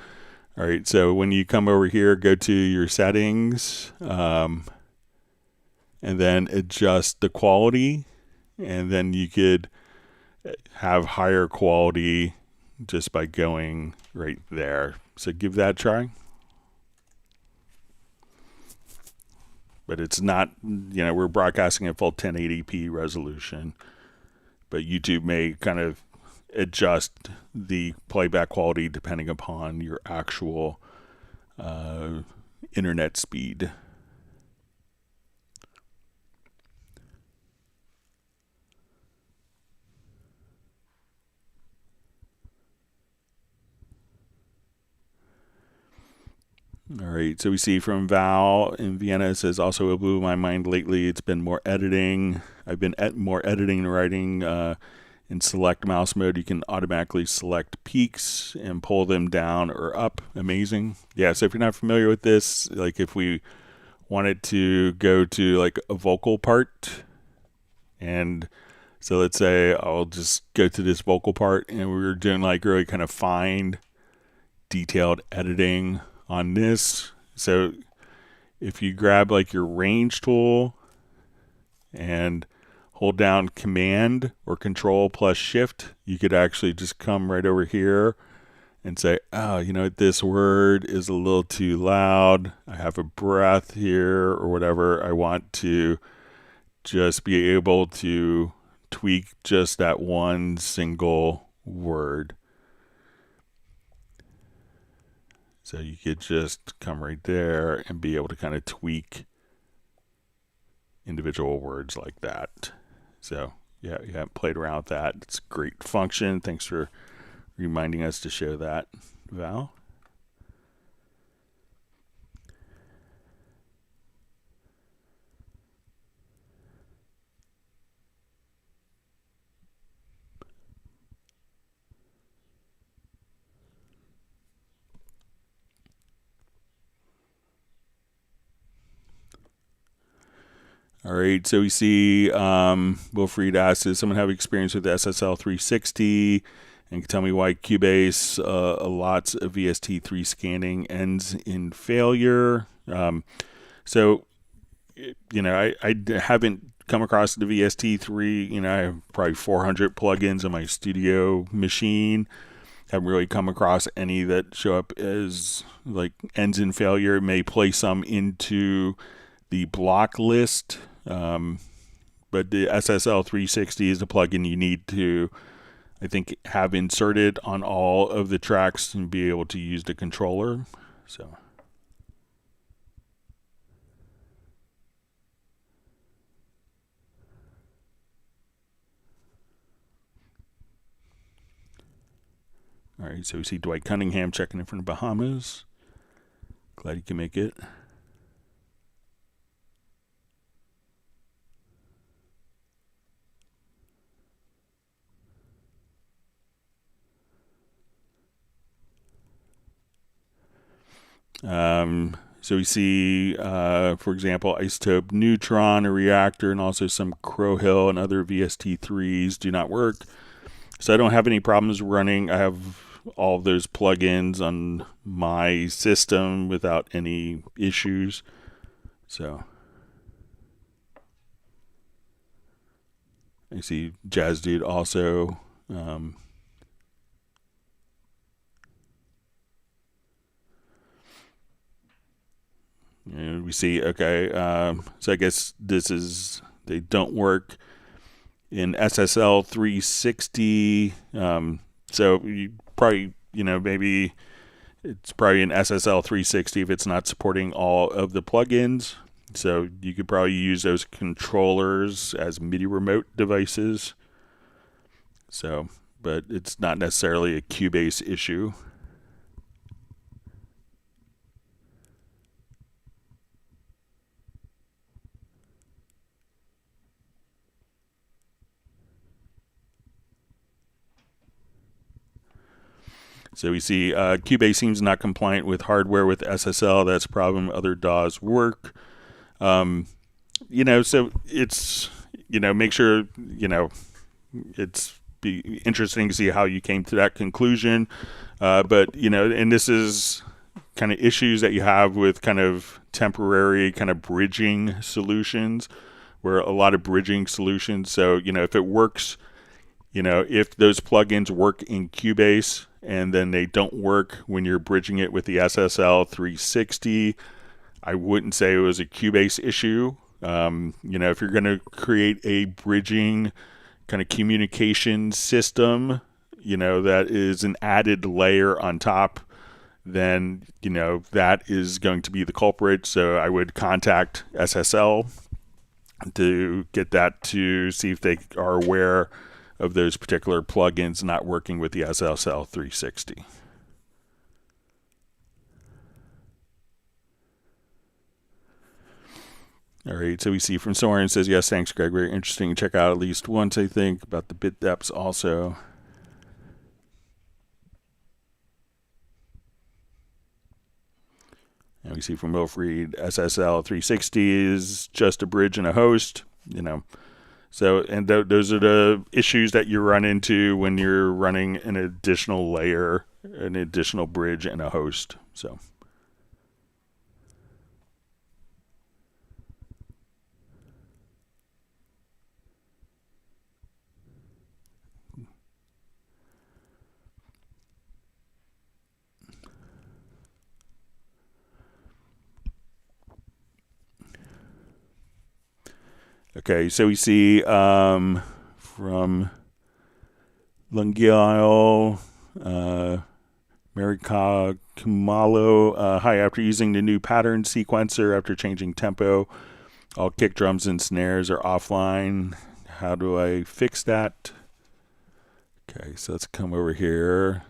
All right, so when you come over here, go to your settings, and then adjust the quality, and then you could have higher quality just by going right there. So give that a try. But it's not, we're broadcasting at full 1080p resolution. But YouTube may kind of adjust the playback quality depending upon your actual internet speed. All right, so we see from Val in Vienna, it says, also it blew my mind lately. It's been more editing. I've been more editing and writing in select mouse mode. You can automatically select peaks and pull them down or up. Amazing. Yeah, so if you're not familiar with this, like if we wanted to go to like a vocal part, and so let's say I'll just go to this vocal part, and we're doing like really kind of fine, detailed editing on this. So if you grab like your range tool and hold down Command or Control plus Shift, you could actually just come right over here and say, oh, this word is a little too loud. I have a breath here or whatever. I want to just be able to tweak just that one single word. So you could just come right there and be able to kind of tweak individual words like that. So yeah, you haven't played around with that. It's a great function. Thanks for reminding us to show that, Val. All right, so we see Wilfried asks, does someone have experience with the SSL 360 and can tell me why Cubase lots of VST 3 scanning ends in failure? So, I haven't come across the VST 3. I have probably 400 plugins on my studio machine. Haven't really come across any that show up as like ends in failure. It may play some into the block list, but the SSL 360 is a plugin you need to, I think, have inserted on all of the tracks and be able to use the controller. So all right, so we see Dwight Cunningham checking in from the Bahamas. Glad you can make it. So we see, for example, Isotope Neutron, a reactor, and also some Crow Hill and other VST3s do not work. So I don't have any problems running. I have all of those plugins on my system without any issues. So I see Jazz Dude also. And we see, okay, so I guess they don't work in SSL 360. So you probably, maybe it's probably in SSL 360 if it's not supporting all of the plugins. So you could probably use those controllers as MIDI remote devices. So, but it's not necessarily a Cubase issue. So we see Cubase seems not compliant with hardware with SSL. That's a problem. Other DAWs work. So it's, make sure, it's be interesting to see how you came to that conclusion. But, and this is kind of issues that you have with kind of temporary kind of bridging solutions, where a lot of bridging solutions. So, if it works, if those plugins work in Cubase and then they don't work when you're bridging it with the SSL 360, I wouldn't say it was a Cubase issue. If you're going to create a bridging kind of communication system, that is an added layer on top, then, that is going to be the culprit. So I would contact SSL to get that, to see if they are aware of those particular plugins not working with the SSL 360. All right, so we see from Soren says, yes, thanks, Greg. Very interesting. Check out at least once, I think, about the bit depths also. And we see from Wilfried, SSL 360 is just a bridge and a host, So, and those are the issues that you run into when you're running an additional layer, an additional bridge, and a host. So, okay, so we see from Lungial, Marika Kumalo, hi, after using the new pattern sequencer, after changing tempo, all kick drums and snares are offline. How do I fix that? Okay, so let's come over here.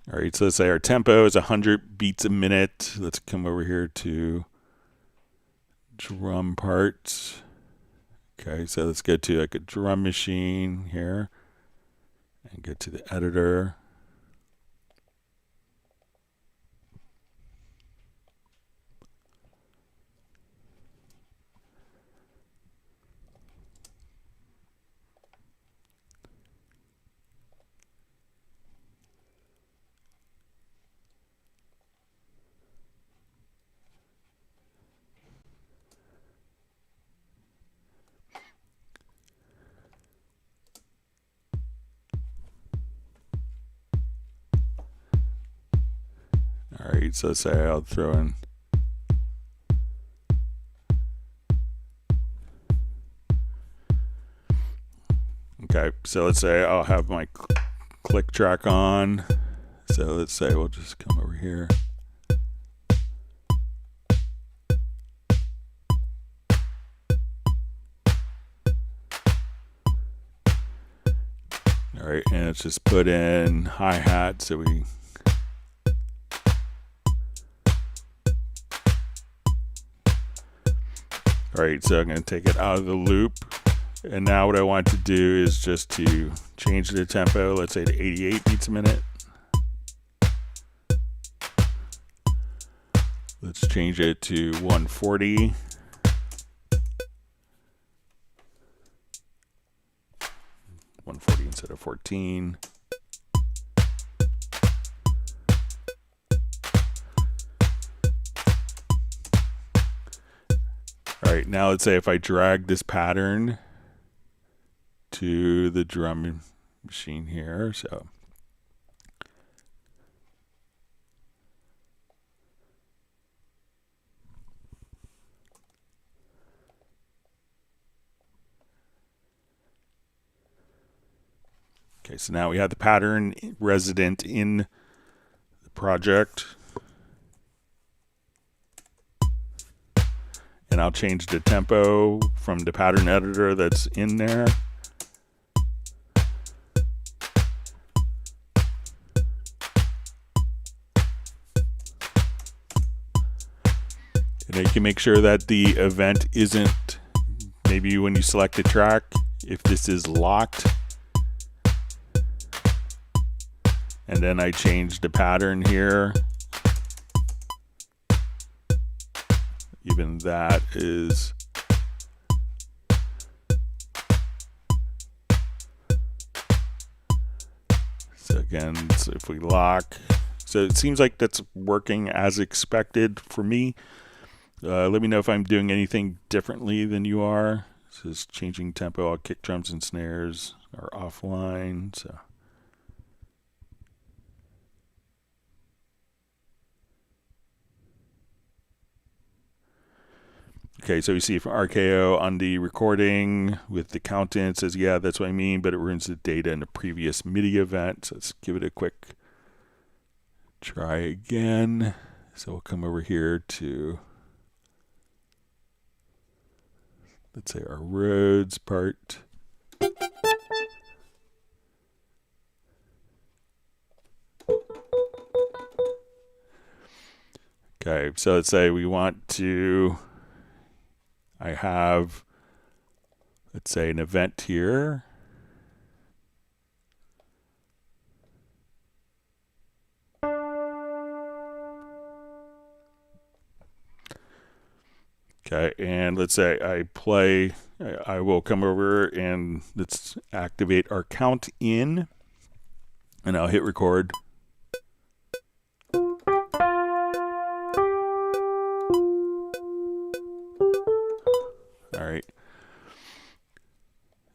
All right, so let's say our tempo is 100 beats a minute. Let's come over here to drum parts. Okay, so let's go to like a drum machine here and get to the editor. All right, so let's say I'll throw in. Okay, so let's say I'll have my click track on. So let's say we'll just come over here. All right, and let's just put in hi-hat so we... All right, so I'm going to take it out of the loop. And now what I want to do is just to change the tempo, let's say to 88 beats a minute. Let's change it to 140. Instead of 14. All right, now let's say if I drag this pattern to the drum machine here, so okay, so now we have the pattern resident in the project. And I'll change the tempo from the pattern editor that's in there. And you can make sure that the event isn't, maybe when you select a track, if this is locked, and then I change the pattern here. Even that is so again, so if we lock, so it seems like that's working as expected for me. Let me know if I'm doing anything differently than you are. This is changing tempo. All kick drums and snares are offline, so okay, so you see from RKO on the recording with the count in, it says, yeah, that's what I mean, but it ruins the data in the previous MIDI event. So let's give it a quick try again. So we'll come over here to, let's say, our Rhodes part. Okay, so let's say we want to, I have, let's say, an event here. Okay, and let's say I play, I will come over and let's activate our count in, and I'll hit record. All right.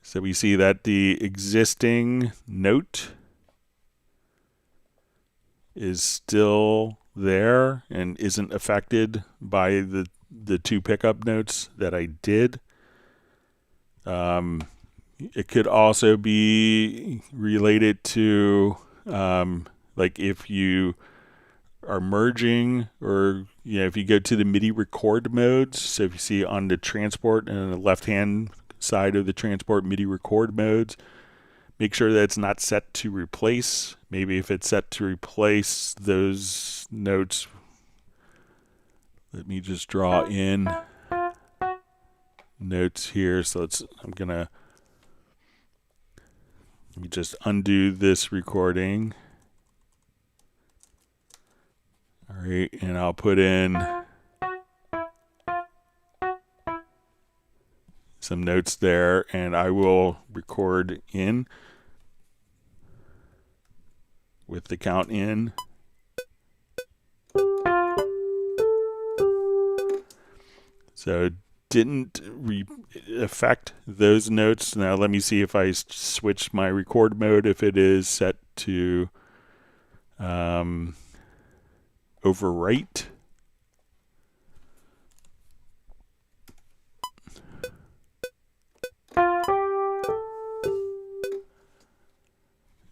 So we see that the existing note is still there and isn't affected by the two pickup notes that I did. It could also be related to like if you are merging, or if you go to the MIDI record modes. So if you see on the transport and on the left hand side of the transport MIDI record modes, make sure that it's not set to replace. Maybe if it's set to replace those notes, let me just draw in notes here. So let me just undo this recording. All right, and I'll put in some notes there, and I will record in with the count in. So it didn't affect those notes. Now let me see if I switch my record mode, if it is set to overwrite.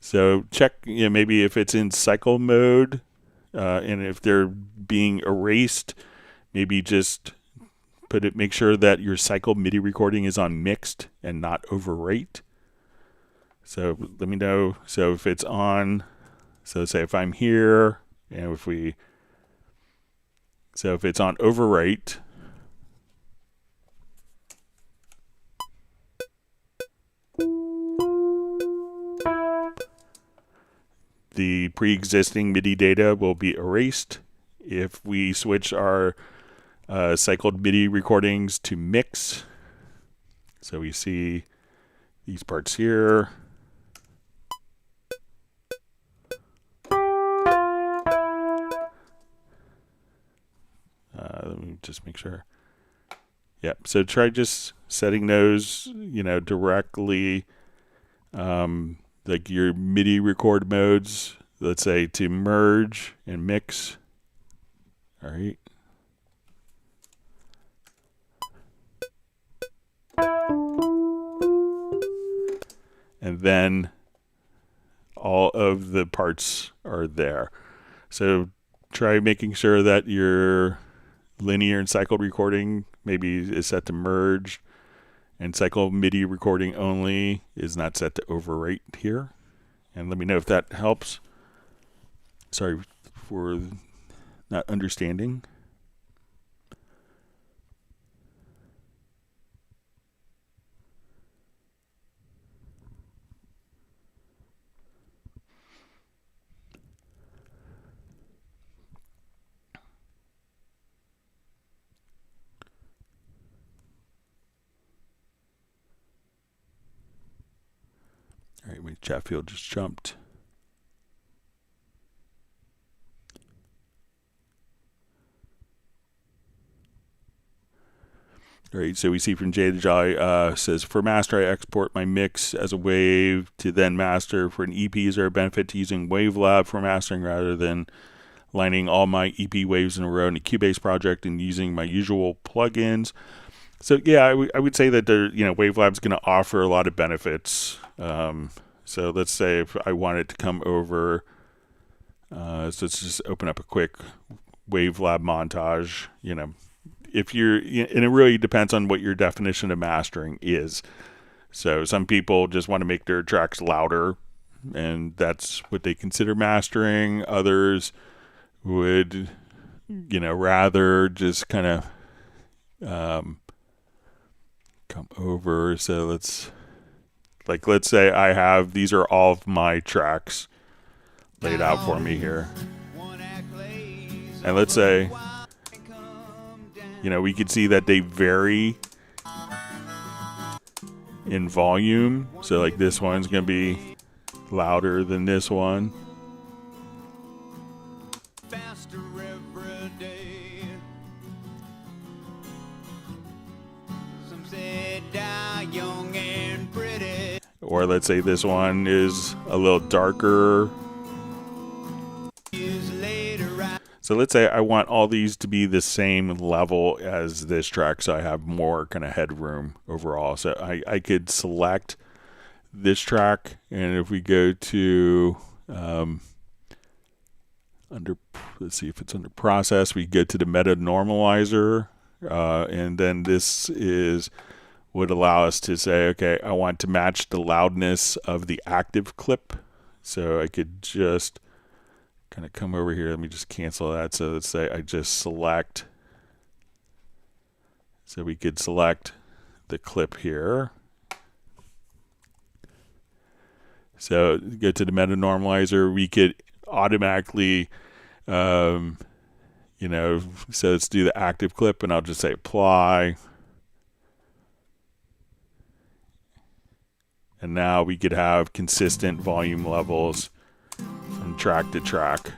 So check, maybe if it's in cycle mode, and if they're being erased, maybe just make sure that your cycle MIDI recording is on mixed and not overwrite. So let me know. So if it's on, so say if I'm here, and if it's on overwrite, the pre-existing MIDI data will be erased. If we switch our cycled MIDI recordings to mix, so we see these parts here. Let me just make sure. Yep. So try just setting those, directly, like your MIDI record modes. Let's say to merge and mix. All right. And then all of the parts are there. So try making sure that your linear and cycled recording maybe is set to merge, and cycled MIDI recording only is not set to overwrite here. And let me know if that helps. Sorry for not understanding. All right, my chat field just jumped. All right, so we see from Jay the Jolly says, for master, I export my mix as a wave to then master. For an EP, is there a benefit to using WaveLab for mastering rather than lining all my EP waves in a row in a Cubase project and using my usual plugins? So yeah, I would say that WaveLab's going to offer a lot of benefits. So let's say if I wanted to come over, so let's just open up a quick WaveLab montage. If you're, and it really depends on what your definition of mastering is. So some people just want to make their tracks louder, and that's what they consider mastering. Others would, rather just kind of come over. So let's say I have, these are all of my tracks laid out for me here. And let's say, we could see that they vary in volume. So like this one's going to be louder than this one. Or let's say this one is a little darker. So let's say I want all these to be the same level as this track, so I have more kind of headroom overall. So I could select this track, and if we go to let's see if it's under process, we go to the meta normalizer, and then this would allow us to say, okay, I want to match the loudness of the active clip. So I could just kind of come over here. Let me just cancel that. So let's say I just select. So we could select the clip here. So go to the meta normalizer. We could automatically, so let's do the active clip, and I'll just say apply. And now we could have consistent volume levels from track to track.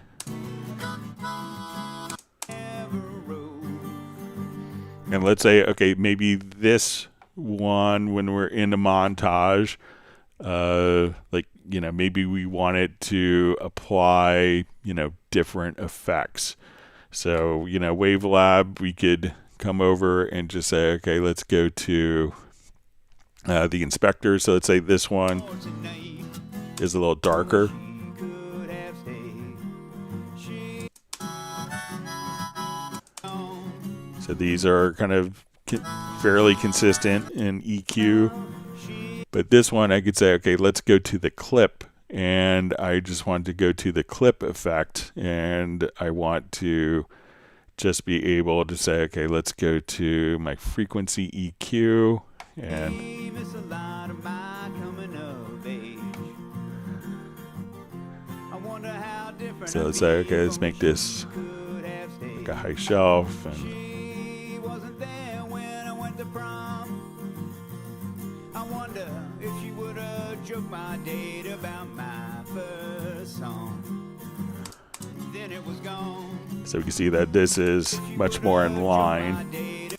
And let's say, okay, maybe this one, when we're in a montage, maybe we wanted to apply, different effects. So, WaveLab, we could come over and just say, okay, let's go to the inspector. So let's say this one is a little darker. So these are kind of fairly consistent in EQ. But this one, I could say, okay, let's go to the clip, and I just want to go to the clip effect, and I want to just be able to say, okay, let's go to my frequency EQ, and so let's say, okay, let's make this like a high shelf, and my date about my first song. Then it was gone. So we can see that this is much more in line.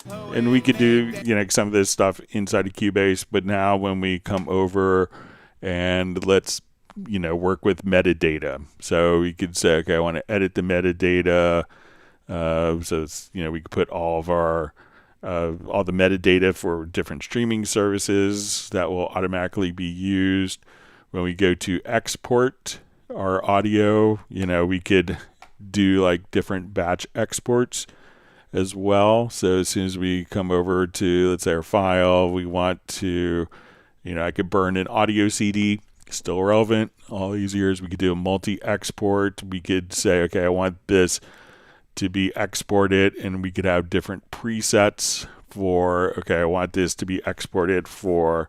And we could do, you know, some of this stuff inside of Cubase, but now when we come over and let's, you know, work with metadata. So we could say, okay, I want to edit the metadata. So it's, you know, we could put all of our all the metadata for different streaming services that will automatically be used. When we go to export our audio, you know, we could do like different batch exports as well. So as soon as we come over to, let's say, our file, we want to, you know, I could burn an audio CD, still relevant. All these years, we could do a multi-export. We could say, okay, I want this to be exported, and we could have different presets for, okay, I want this to be exported for,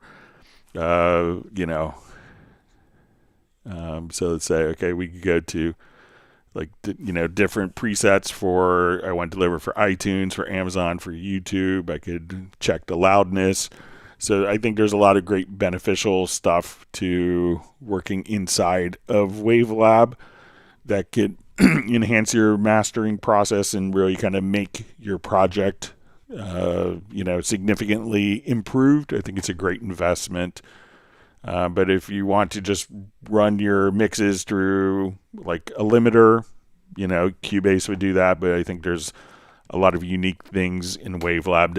you know, so let's say, okay, we could go to like, you know, different presets for, I want to deliver for iTunes, for Amazon, for YouTube. I could check the loudness. So I think there's a lot of great beneficial stuff to working inside of WaveLab that could enhance your mastering process and really kind of make your project, you know, significantly improved. I think it's a great investment. But if you want to just run your mixes through like a limiter, you know, Cubase would do that. But I think there's a lot of unique things in WaveLab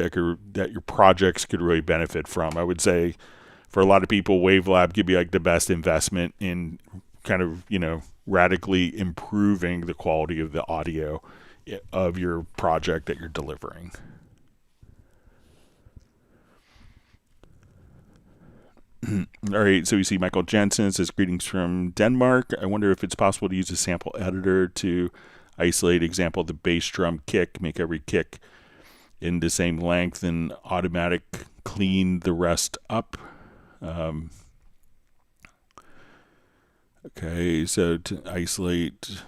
that your projects could really benefit from. I would say for a lot of people, WaveLab could be like the best investment in kind of, you know, radically improving the quality of the audio of your project that you're delivering. All right, so we see Michael Jensen says, greetings from Denmark. I wonder if it's possible to use a sample editor to isolate, example, the bass drum kick, make every kick in the same length and automatic clean the rest up. Okay, so to isolate,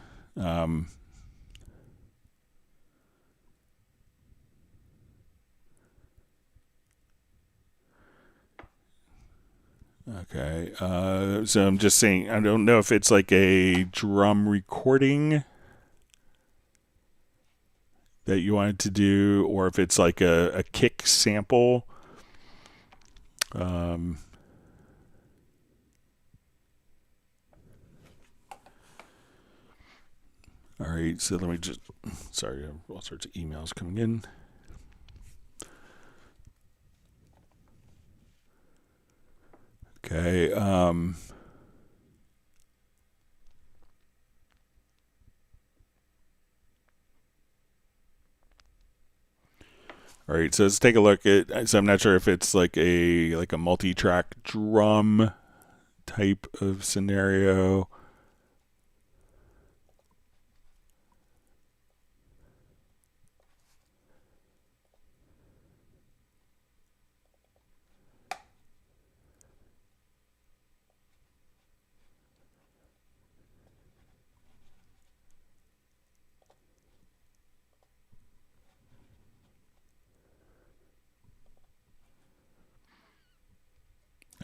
okay, so I'm just saying, I don't know if it's like a drum recording that you wanted to do, or if it's like a kick sample. All right, so let me just, sorry, all sorts of emails coming in. Okay, all right, so let's take a look at, so I'm not sure if it's like a multi-track drum type of scenario.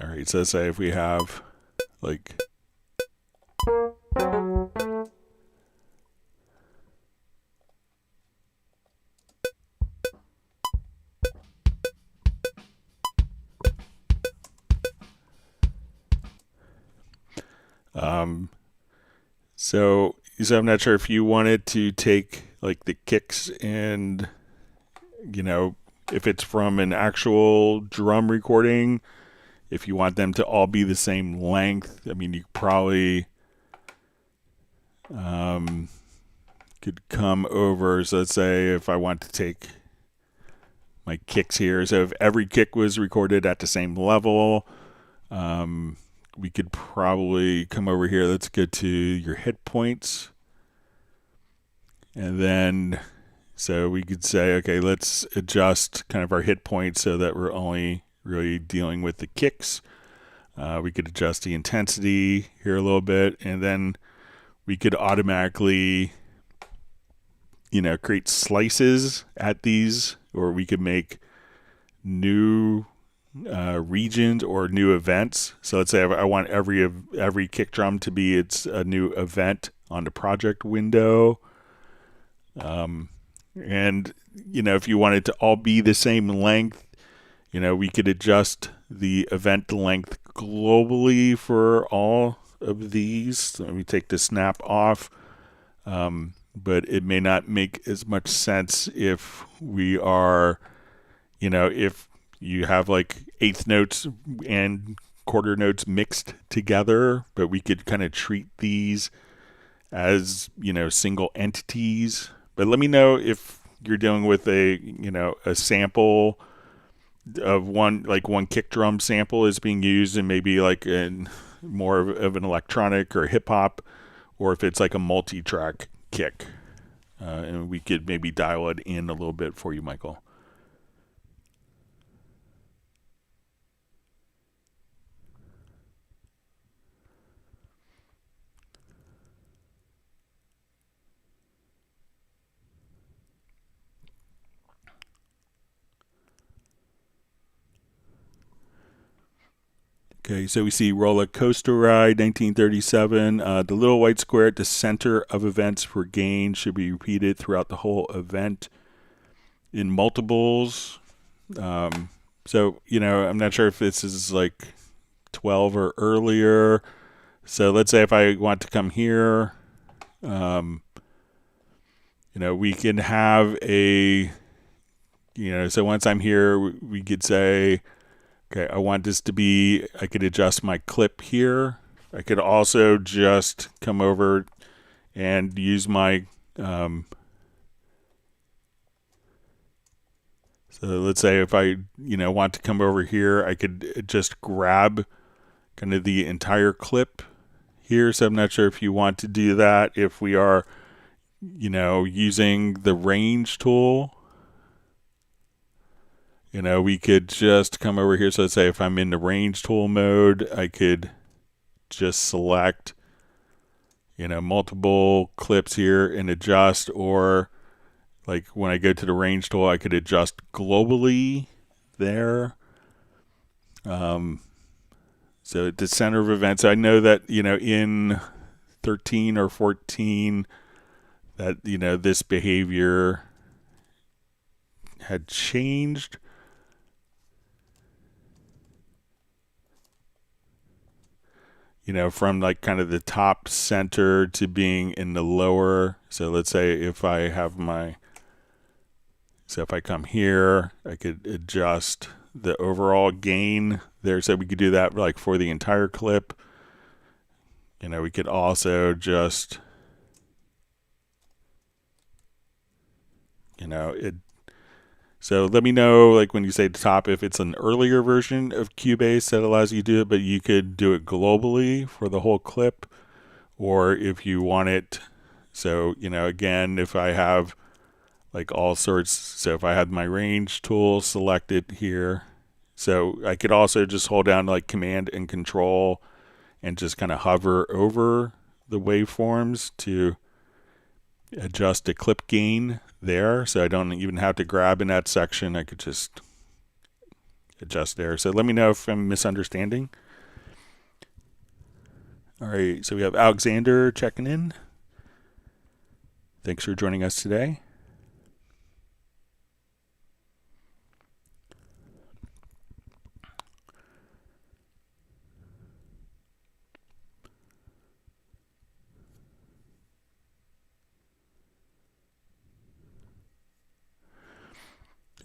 All right, so let's say if we have like, so I'm not sure if you wanted to take like the kicks and, you know, if it's from an actual drum recording, if you want them to all be the same length. I mean, you probably could come over. So let's say if I want to take my kicks here. So if every kick was recorded at the same level, we could probably come over here. Let's go to your hit points. And then, so we could say, okay, let's adjust kind of our hit points so that we're only really dealing with the kicks. We could adjust the intensity here a little bit, and then we could automatically, create slices at these, or we could make new regions or new events. So let's say I want every kick drum to be a new event on the project window. And if you want it to all be the same length, we could adjust the event length globally for all of these. So let me take the snap off. But it may not make as much sense if we are, if you have like eighth notes and quarter notes mixed together, but we could kind of treat these as, single entities. But let me know if you're dealing with a sample of one kick drum sample is being used and maybe like more of an electronic or hip hop, or if it's like a multi-track kick. And we could maybe dial it in a little bit for you, Michael. Okay, so we see Roller Coaster Ride, 1937. The little white square at the center of events for gain should be repeated throughout the whole event in multiples. So, I'm not sure if this is like 12 or earlier. So let's say if I want to come here, we can have so once I'm here, we could say, okay, I want this to be, I could adjust my clip here. I could also just come over and use my, so let's say if I, want to come over here, I could just grab kind of the entire clip here. So I'm not sure if you want to do that if we are, using the range tool. We could just come over here. So let's say if I'm in the range tool mode, I could just select, multiple clips here and adjust, or like when I go to the range tool, I could adjust globally there. So at the center of events, I know that, in 13 or 14, that, this behavior had changed. From like kind of the top center to being in the lower. So let's say if I have so if I come here, I could adjust the overall gain there. So we could do that like for the entire clip. We could also just, so let me know, like when you say the top, if it's an earlier version of Cubase that allows you to do it, but you could do it globally for the whole clip, or if you want it. So, again, if I have like all sorts, so if I have my range tool selected here, so I could also just hold down like Command and Control and just kind of hover over the waveforms to adjust the clip gain there. So I don't even have to grab in that section. I could just adjust there. So let me know if I'm misunderstanding. All right, so we have Alexander checking in. Thanks for joining us today.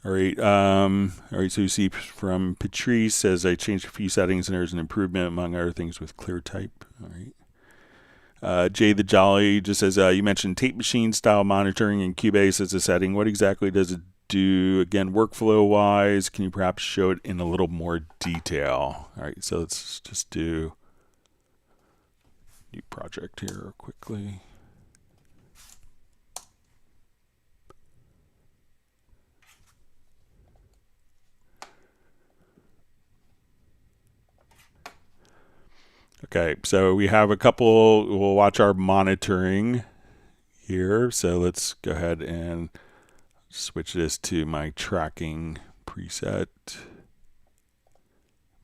All right, so you see from Patrice says, I changed a few settings and there's an improvement among other things with clear type. All right. Jay the Jolly just says, you mentioned tape machine style monitoring in Cubase as a setting. What exactly does it do, again, workflow wise, can you perhaps show it in a little more detail? All right, so let's just do new project here quickly. Okay, so we have a couple, we'll watch our monitoring here. So let's go ahead and switch this to my tracking preset,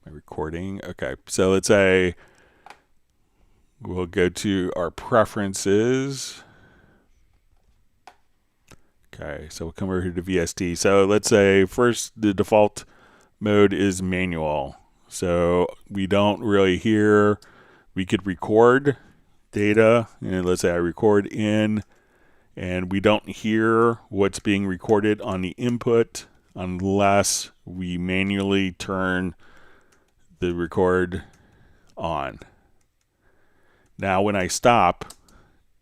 my recording. Okay, so let's say we'll go to our preferences. Okay, so we'll come over here to VST. So let's say first the default mode is manual. So we don't really hear, we could record data, and let's say I record in, and we don't hear what's being recorded on the input unless we manually turn the record on. Now when I stop,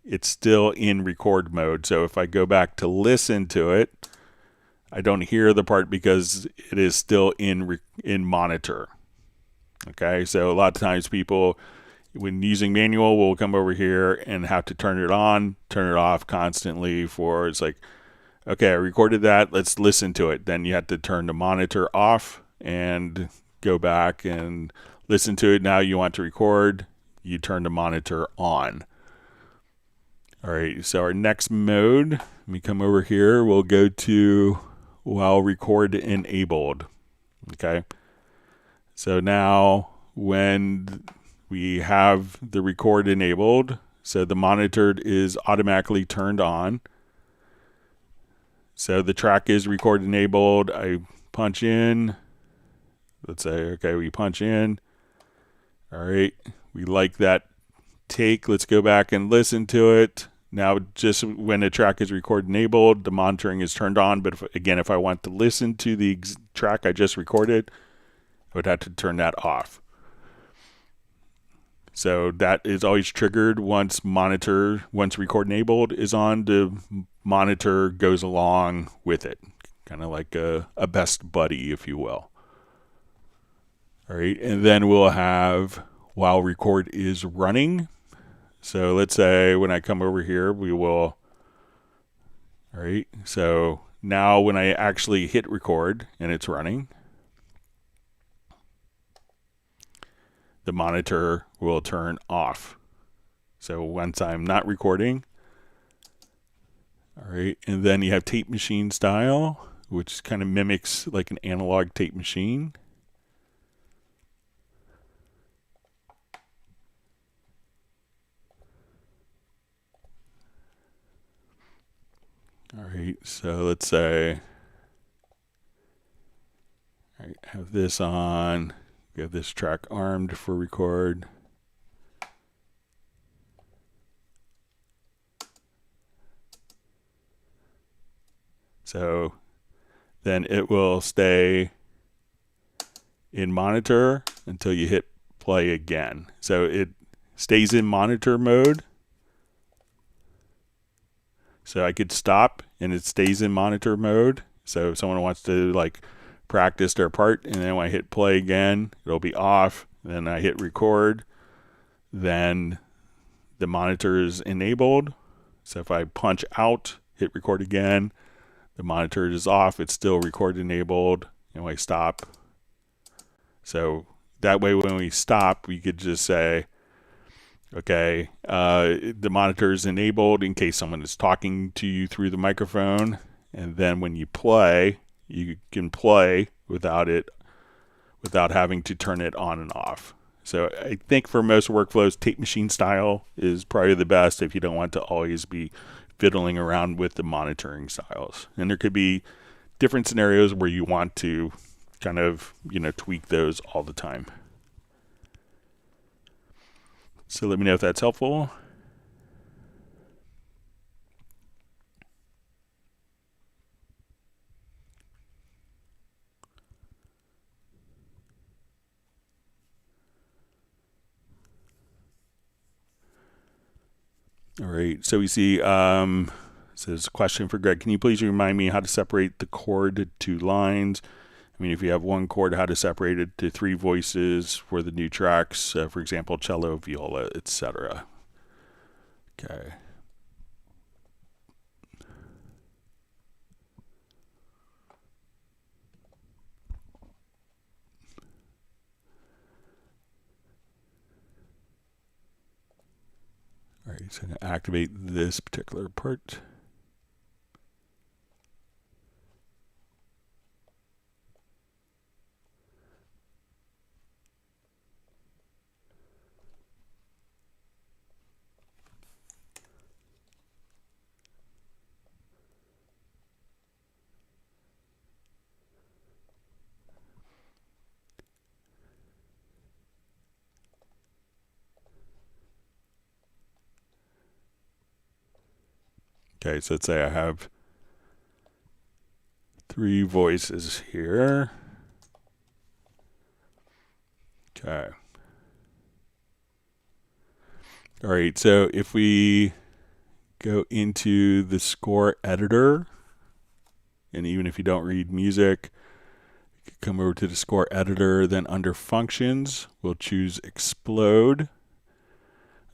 it's still in record mode. So if I go back to listen to it, I don't hear the part because it is still in monitor. Okay, so a lot of times people, when using manual, will come over here and have to turn it on, turn it off constantly for, it's like, okay, I recorded that, let's listen to it. Then you have to turn the monitor off and go back and listen to it. Now you want to record, you turn the monitor on. All right, so our next mode, let me come over here, we'll go to while record enabled. Okay, so now when we have the record enabled, so the monitor is automatically turned on. So the track is record enabled. I punch in. Let's say, okay, we punch in. All right, we like that take. Let's go back and listen to it. Now, just when the track is record enabled, the monitoring is turned on. But if I want to listen to the track I just recorded, I would have to turn that off. So that is always triggered once record enabled is on, the monitor goes along with it. Kind of like a best buddy, if you will. All right, and then we'll have while record is running. So let's say when I come over here, we will, all right, so now when I actually hit record and it's running, the monitor will turn off. So once I'm not recording, all right, and then you have tape machine style, which kind of mimics like an analog tape machine. All right, so let's say I have this on. We have this track armed for record. So then it will stay in monitor until you hit play again. So it stays in monitor mode. So I could stop and it stays in monitor mode. So if someone wants to like practice their part, and then when I hit play again, it'll be off. Then I hit record, then the monitor is enabled. So if I punch out, hit record again, the monitor is off, it's still record enabled, and when I stop. So that way when we stop, we could just say, okay, the monitor is enabled in case someone is talking to you through the microphone, and then when you play, you can play without having to turn it on and off. So I think for most workflows, tape machine style is probably the best if you don't want to always be fiddling around with the monitoring styles. And there could be different scenarios where you want to kind of, tweak those all the time. So let me know if that's helpful. All right, so we see So this is a question for Greg. Can you please remind me how to separate the chord to lines? I mean, if you have one chord, how to separate it to 3 voices for the new tracks, for example, cello, viola, etc. Okay. All right, so I'm going to activate this particular part. Okay, so let's say I have 3 voices here. Okay. All right, so if we go into the score editor, and even if you don't read music, you can come over to the score editor, then under functions, we'll choose explode.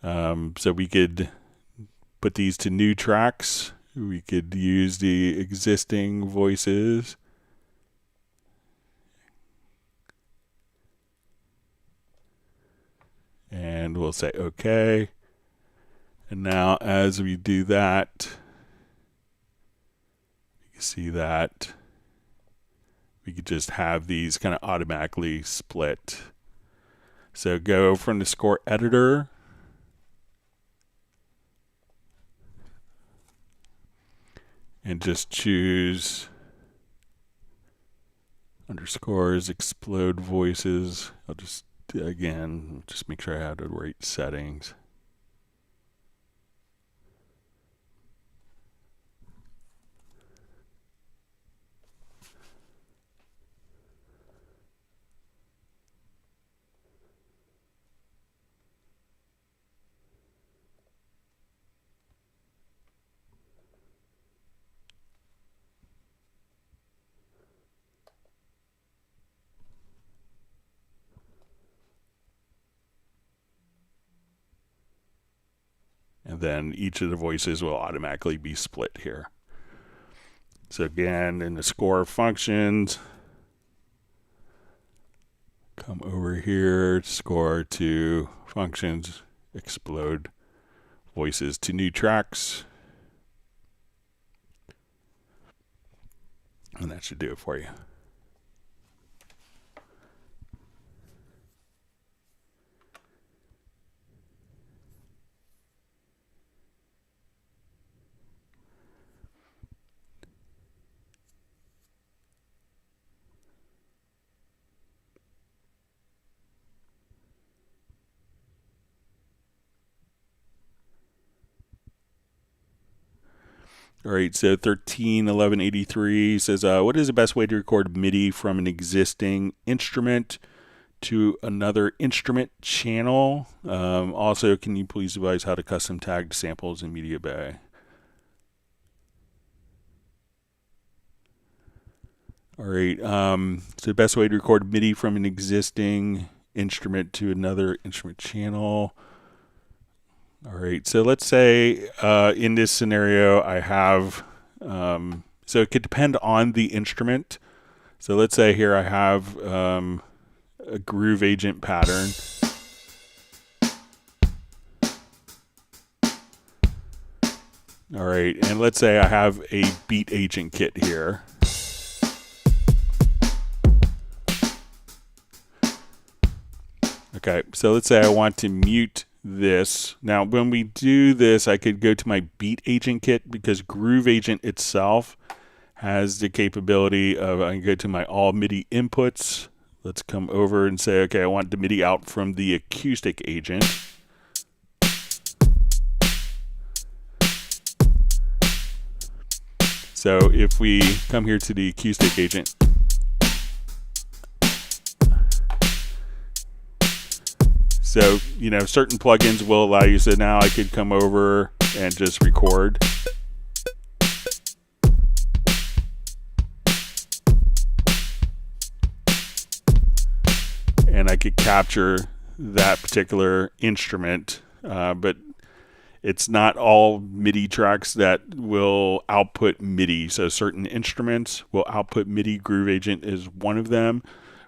So we could put these to new tracks. We could use the existing voices. And we'll say OK. And now as we do that, you can see that we could just have these kind of automatically split. So go from the score editor, and just choose underscores, explode voices. I'll just, again, just make sure I have the right settings. And then each of the voices will automatically be split here. So again, in the score functions, come over here, score to functions, explode voices to new tracks. And that should do it for you. All right, so 131183 says, what is the best way to record MIDI from an existing instrument to another instrument channel? Also, can you please advise how to custom tag samples in MediaBay? All right, so the best way to record MIDI from an existing instrument to another instrument channel. All right, so let's say in this scenario I have, so it could depend on the instrument. So let's say here I have a groove agent pattern. All right, and let's say I have a beat agent kit here. Okay, so let's say I want to mute this. Now, when we do this, I could go to my beat agent kit because groove agent itself has the capability of, I can go to my all MIDI inputs. Let's come over and say, okay, I want the MIDI out from the acoustic agent. So if we come here to the acoustic agent, so, you know, certain plugins will allow you, so now I could come over and just record. and I could capture that particular instrument, but it's not all MIDI tracks that will output MIDI. So certain instruments will output MIDI. Groove Agent is one of them,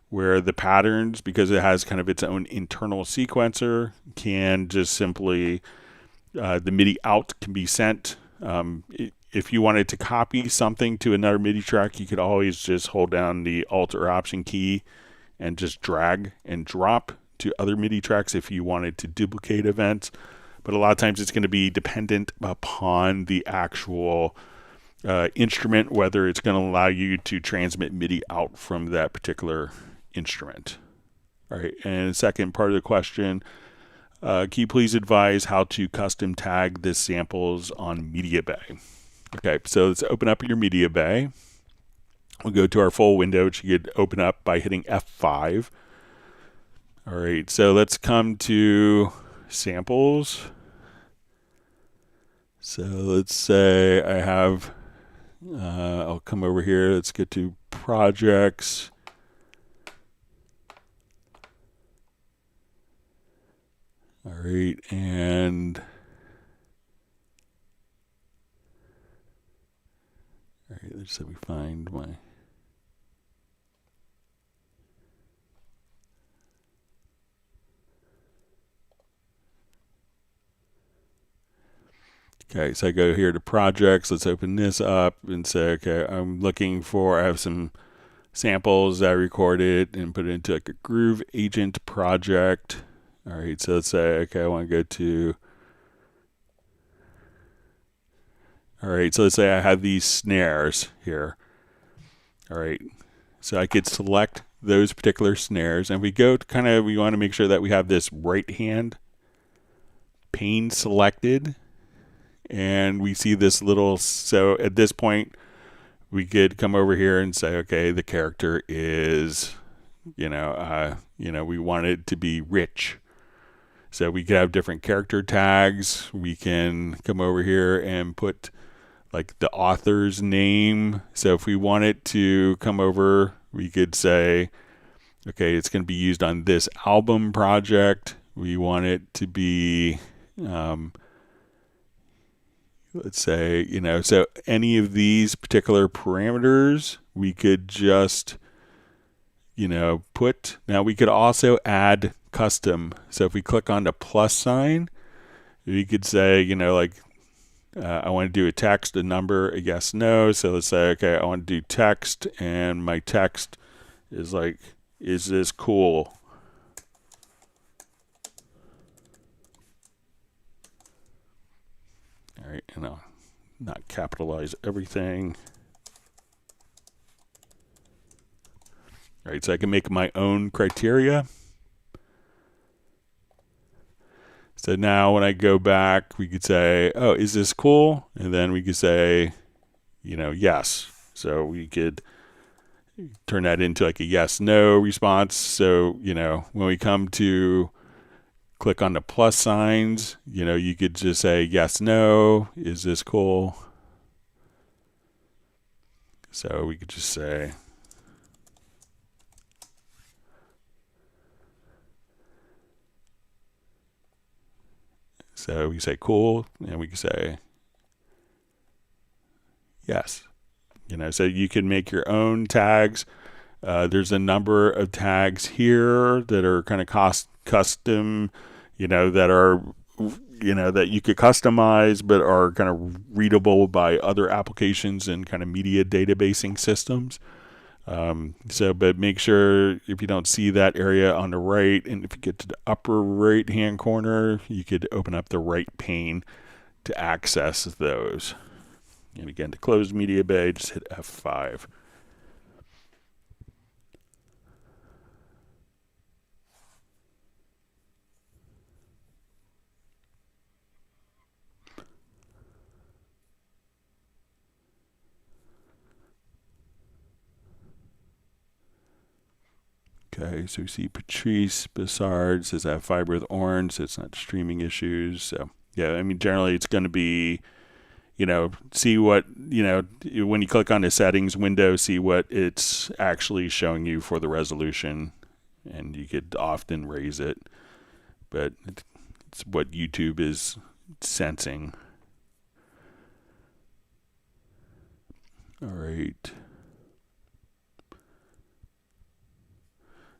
where the patterns, because it has kind of its own internal sequencer, can just simply, the MIDI out can be sent. If you wanted to copy something to another MIDI track, you could always just hold down the Alt or Option key and just drag and drop to other MIDI tracks if you wanted to duplicate events. But a lot of times it's going to be dependent upon the actual instrument, whether it's going to allow you to transmit MIDI out from that particular instrument. All right, and the second part of the question, can you please advise how to custom tag the samples on MediaBay? Okay, so let's open up your MediaBay. We'll go to our full window, which you could open up by hitting F5. All right, so let's come to samples. So let's say I have, I'll come over here, let's get to projects. All right, and all right, let's say we find my, okay, so I go here to projects. Let's open this up and say, okay, I'm looking for, I have some samples that I recorded and put it into like a Groove Agent project. All right, so let's say, okay, I want to go to, all right, so let's say I have these snares here. All right, so I could select those particular snares, and we go to kind of, we want to make sure that we have this right hand pane selected, and we see this little, so at this point, we could come over here and say, okay, the character is, we want it to be rich. So we could have different character tags. We can come over here and put like the author's name. So if we want it to come over, we could say, okay, it's going to be used on this album project. We want it to be, let's say, so any of these particular parameters, we could just, put. Now we could also add custom. So if we click on the plus sign, we could say, I want to do a text, a number, a yes, no. So let's say, okay, I want to do text, and my text is like, is this cool? All right, and I'll not capitalize everything. All right, so I can make my own criteria. So now when I go back, we could say, oh, is this cool? And then we could say, yes. So we could turn that into like a yes, no response. So, when we come to click on the plus signs, you could just say yes, no, is this cool? So we could just say, so we say cool, and we can say yes. So you can make your own tags. There's a number of tags here that are kind of custom, that are, that you could customize, but are kind of readable by other applications and kind of media databasing systems. But make sure if you don't see that area on the right, and if you get to the upper right hand corner, you could open up the right pane to access those. And again, to close MediaBay, just hit F5. Okay, so we see Patrice Bassard says I have fiber with orange, so it's not streaming issues. So yeah, I mean, generally it's going to be, see what, when you click on the settings window, see what it's actually showing you for the resolution. and you could often raise it, but it's what YouTube is sensing. All right.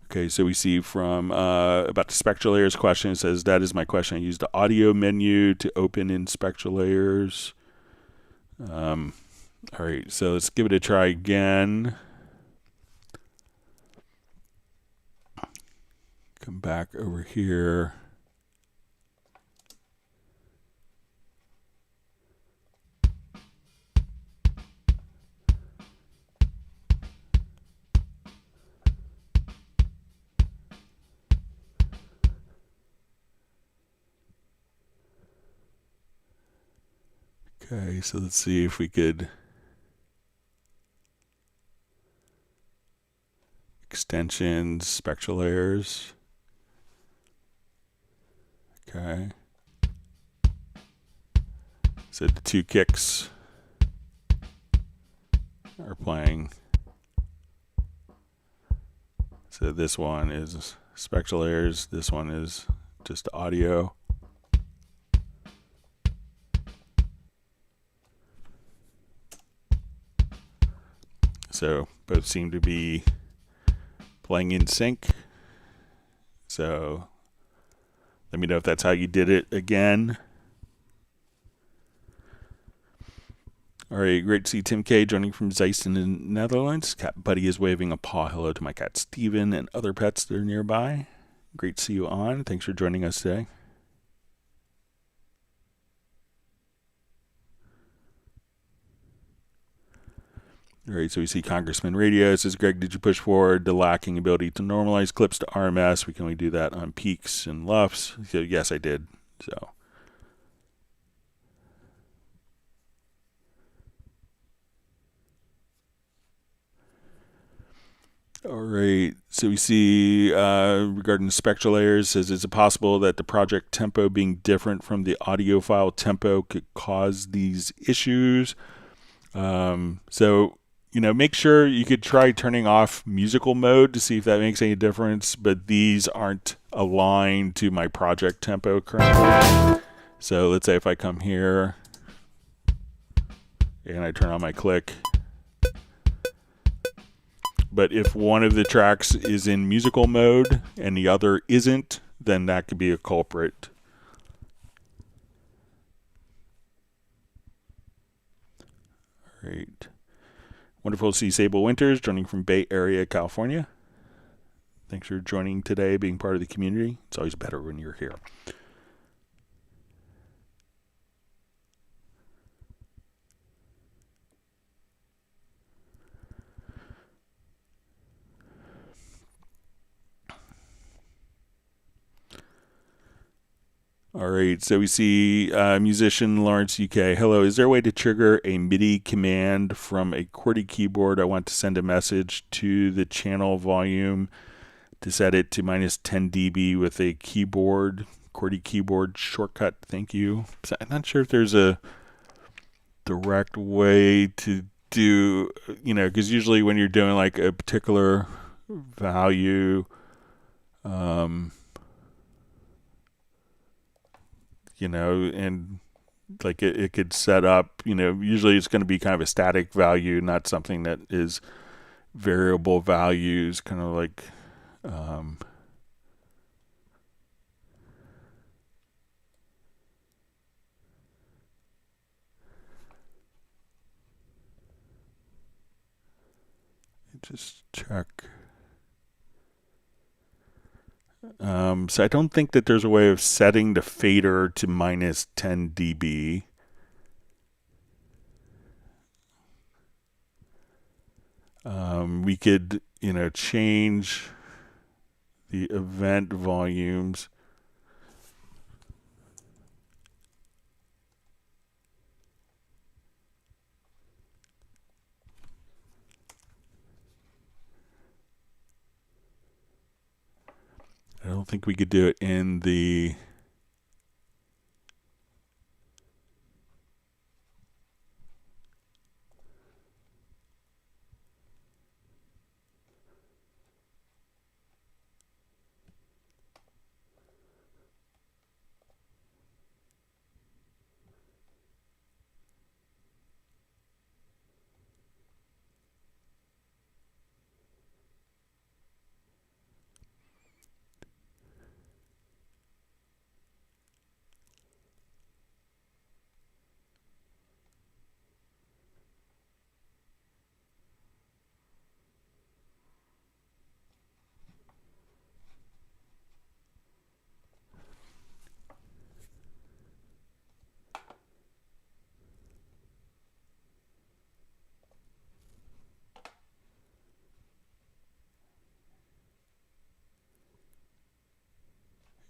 Okay, so we see from about the Spectral Layers question, it says, that is my question. I used the audio menu to open in Spectral Layers. All right, so let's give it a try again. Come back over here. Okay, so let's see if we could extensions, Spectral Layers. Okay. So the two kicks are playing. So this one is Spectral Layers, this one is just audio. So both seem to be playing in sync. So let me know if that's how you did it again. All right, great to see Tim K joining from Zeist in the Netherlands. Cat Buddy is waving a paw hello to my cat Steven and other pets that are nearby. Great to see you on. Thanks for joining us today. All right, so we see Congressman Radio. It says, Greg, did you push forward the lacking ability to normalize clips to RMS? We can only do that on peaks and luffs. So yes, I did. So. All right, so we see regarding the Spectral Layers, says, is it possible that the project tempo being different from the audio file tempo could cause these issues? So, you know, make sure you could try turning off musical mode to see if that makes any difference, but these aren't aligned to my project tempo currently. So let's say if I come here and I turn on my click, but if one of the tracks is in musical mode and the other isn't, then that could be a culprit. All right. Wonderful to see Sable Winters joining from Bay Area, California. Thanks for joining today, being part of the community. It's always better when you're here. All right, so we see musician Lawrence UK. Hello, is there a way to trigger a MIDI command from a QWERTY keyboard? I want to send a message to the channel volume to set it to minus 10 dB with a keyboard, QWERTY keyboard shortcut. Thank you. So I'm not sure if there's a direct way to do, you know, because usually when you're doing like a particular value, you know, and like it could set up, you know, usually it's going to be kind of a static value, not something that is variable values, kind of like, just check. So I don't think that there's a way of setting the fader to minus 10 dB. We could, you know, change the event volumes. I don't think we could do it in the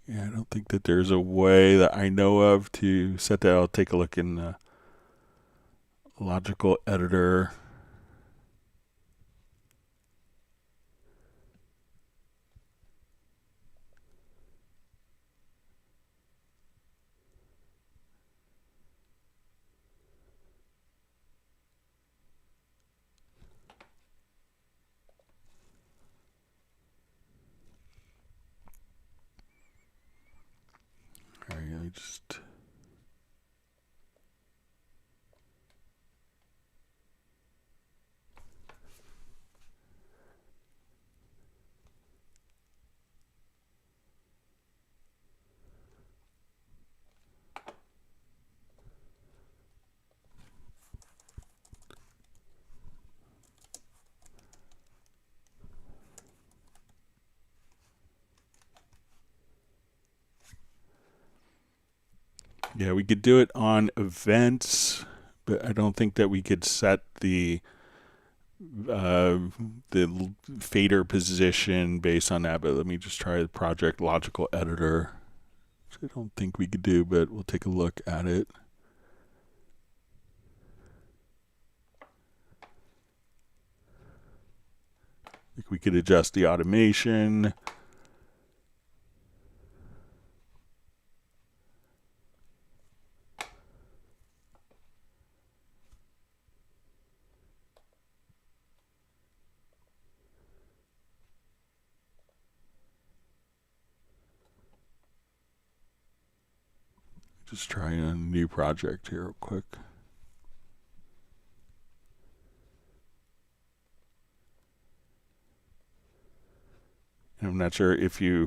Yeah, I don't think that there's a way that I know of to set that. I'll take a look in the logical editor. All right, let me just... Yeah, we could do it on events, but I don't think that we could set the fader position based on that. But let me just try the project logical editor, which I don't think we could do, but we'll take a look at it. Like we could adjust the automation. Just trying a new project here real quick. And I'm not sure if you...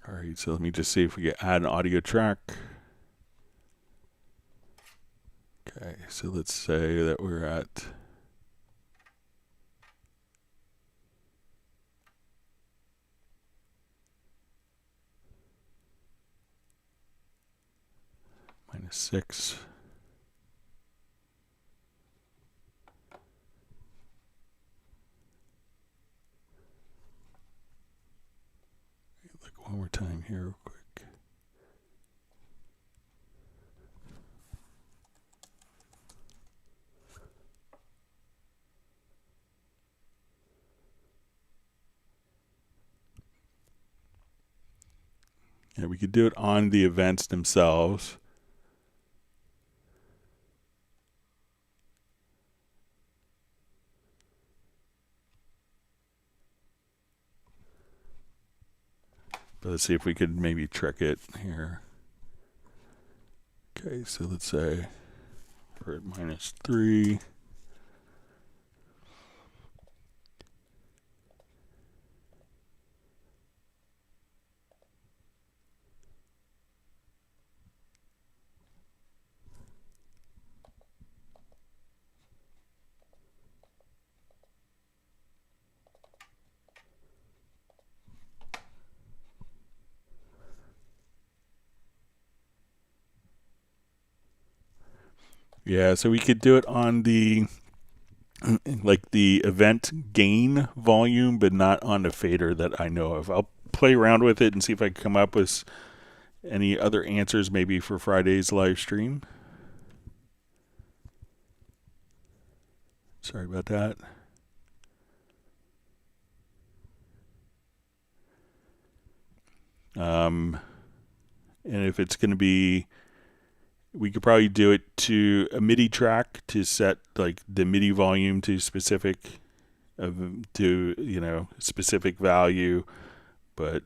All right, so let me just see if we can add an audio track. Okay, so let's say that we're at -6. Look one more time here real quick. Yeah, we could do it on the events themselves. But let's see if we could maybe trick it here. Okay, so let's say we're at -3. Yeah, so we could do it on the like the event gain volume, but not on the fader that I know of. I'll play around with it and see if I can come up with any other answers maybe for Friday's live stream. Sorry about that. And if it's going to be, we could probably do it to a MIDI track to set like the MIDI volume to specific, to, you know, specific value, but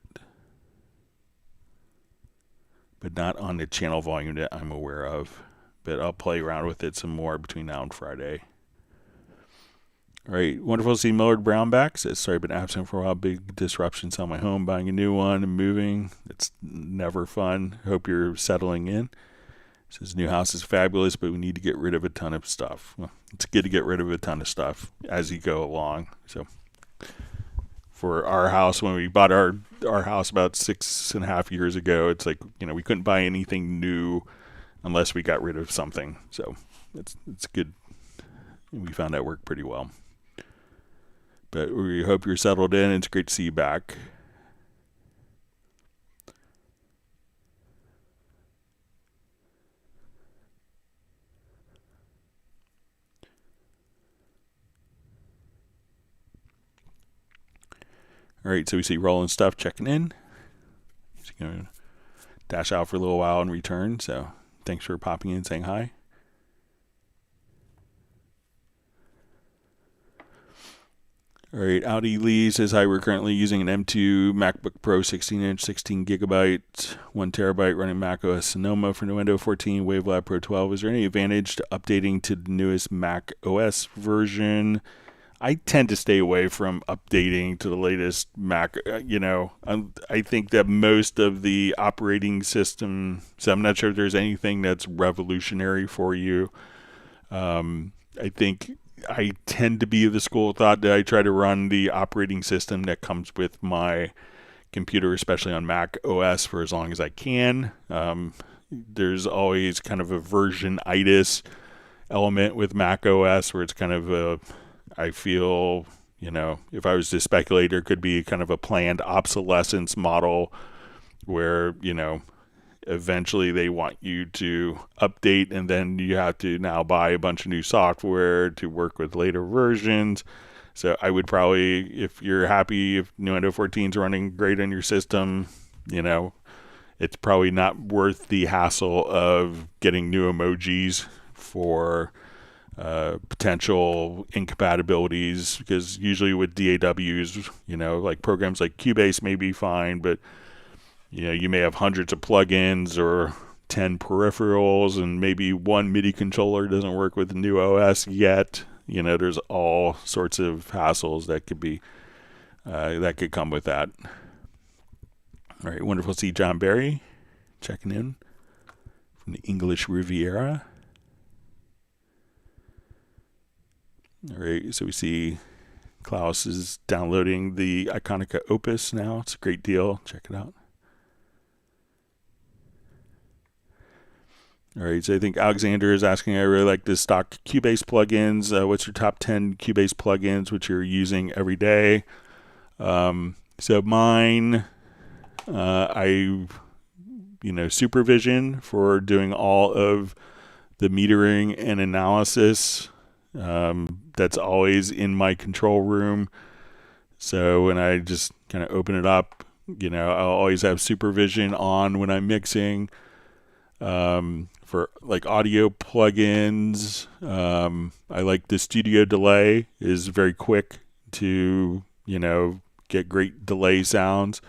not on the channel volume that I'm aware of. But I'll play around with it some more between now and Friday. All right, wonderful to see Millard Brownback. Says, sorry, been absent for a while. Big disruptions on my home, buying a new one and moving. It's never fun. Hope you're settling in. Says, new house is fabulous, but we need to get rid of a ton of stuff. Well, it's good to get rid of a ton of stuff as you go along. So for our house when we bought our house about 6.5 years ago. It's like, we couldn't buy anything new unless we got rid of something. So it's good. We found that worked pretty well. But we hope you're settled in. It's great to see you back. All right, so we see Roland Stuff checking in. He's going to dash out for a little while and return. So thanks for popping in and saying hi. All right, Audi Lee says, hi, we're currently using an M2 MacBook Pro 16-inch, 16 gigabyte, 1 terabyte running Mac OS Sonoma for Windows 14, WaveLab Pro 12. Is there any advantage to updating to the newest Mac OS version? I tend to stay away from updating to the latest Mac. I think that most of the operating system, so I'm not sure if there's anything that's revolutionary for you. I think I tend to be of the school of thought that I try to run the operating system that comes with my computer, especially on Mac OS, for as long as I can. There's always kind of a version-itis element with Mac OS where it's kind of I feel, if I was to speculate, there could be kind of a planned obsolescence model where, eventually they want you to update and then you have to now buy a bunch of new software to work with later versions. So I would probably, if you're happy, if Windows 14 is running great on your system, it's probably not worth the hassle of getting new emojis for potential incompatibilities, because usually with DAWs, like programs like Cubase may be fine, but you may have hundreds of plugins or 10 peripherals and maybe one MIDI controller doesn't work with the new OS yet. There's all sorts of hassles that could be that could come with that. All right, wonderful to see John Barry checking in from the English Riviera. All right, so we see Klaus is downloading the Iconica Opus now. It's a great deal. Check it out. All right, so I think Alexander is asking, I really like the stock Cubase plugins. What's your top 10 Cubase plugins which you're using every day? So mine, Supervision for doing all of the metering and analysis. That's always in my control room. So when I just kind of open it up, I'll always have Supervision on when I'm mixing. For like audio plugins, I like the Studio Delay. Is very quick to, get great delay sounds.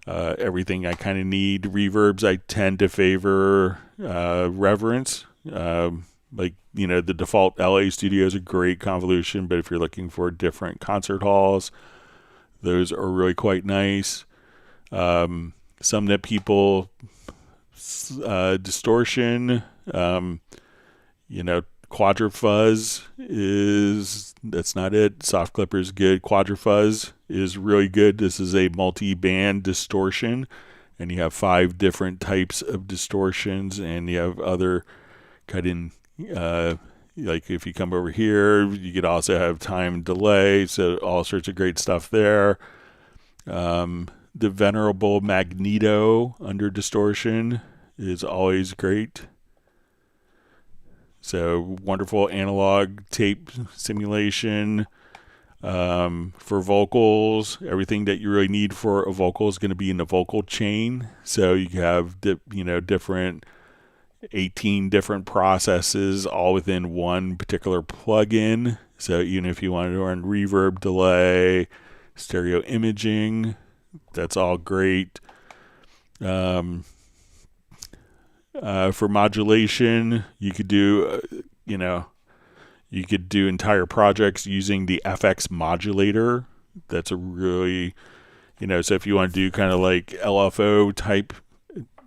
Everything I kind of need. Reverbs, I tend to favor Reverence. The default LA Studio is a great convolution, but if you're looking for different concert halls, those are really quite nice. Some that people, distortion, Quadrafuzz that's not it. Soft Clipper is good. Quadrafuzz is really good. This is a multi-band distortion, and you have 5 different types of distortions, and you have other cut in. Like if you come over here, you could also have time delay, so all sorts of great stuff there. The venerable Magneto under distortion is always great. So wonderful analog tape simulation. For vocals, everything that you really need for a vocal is going to be in the vocal chain. So you have different 18 different processes all within one particular plugin. So even if you wanted to run reverb, delay, stereo imaging, that's all great. For modulation, you could do entire projects using the FX modulator. That's a really, so if you want to do kind of like LFO type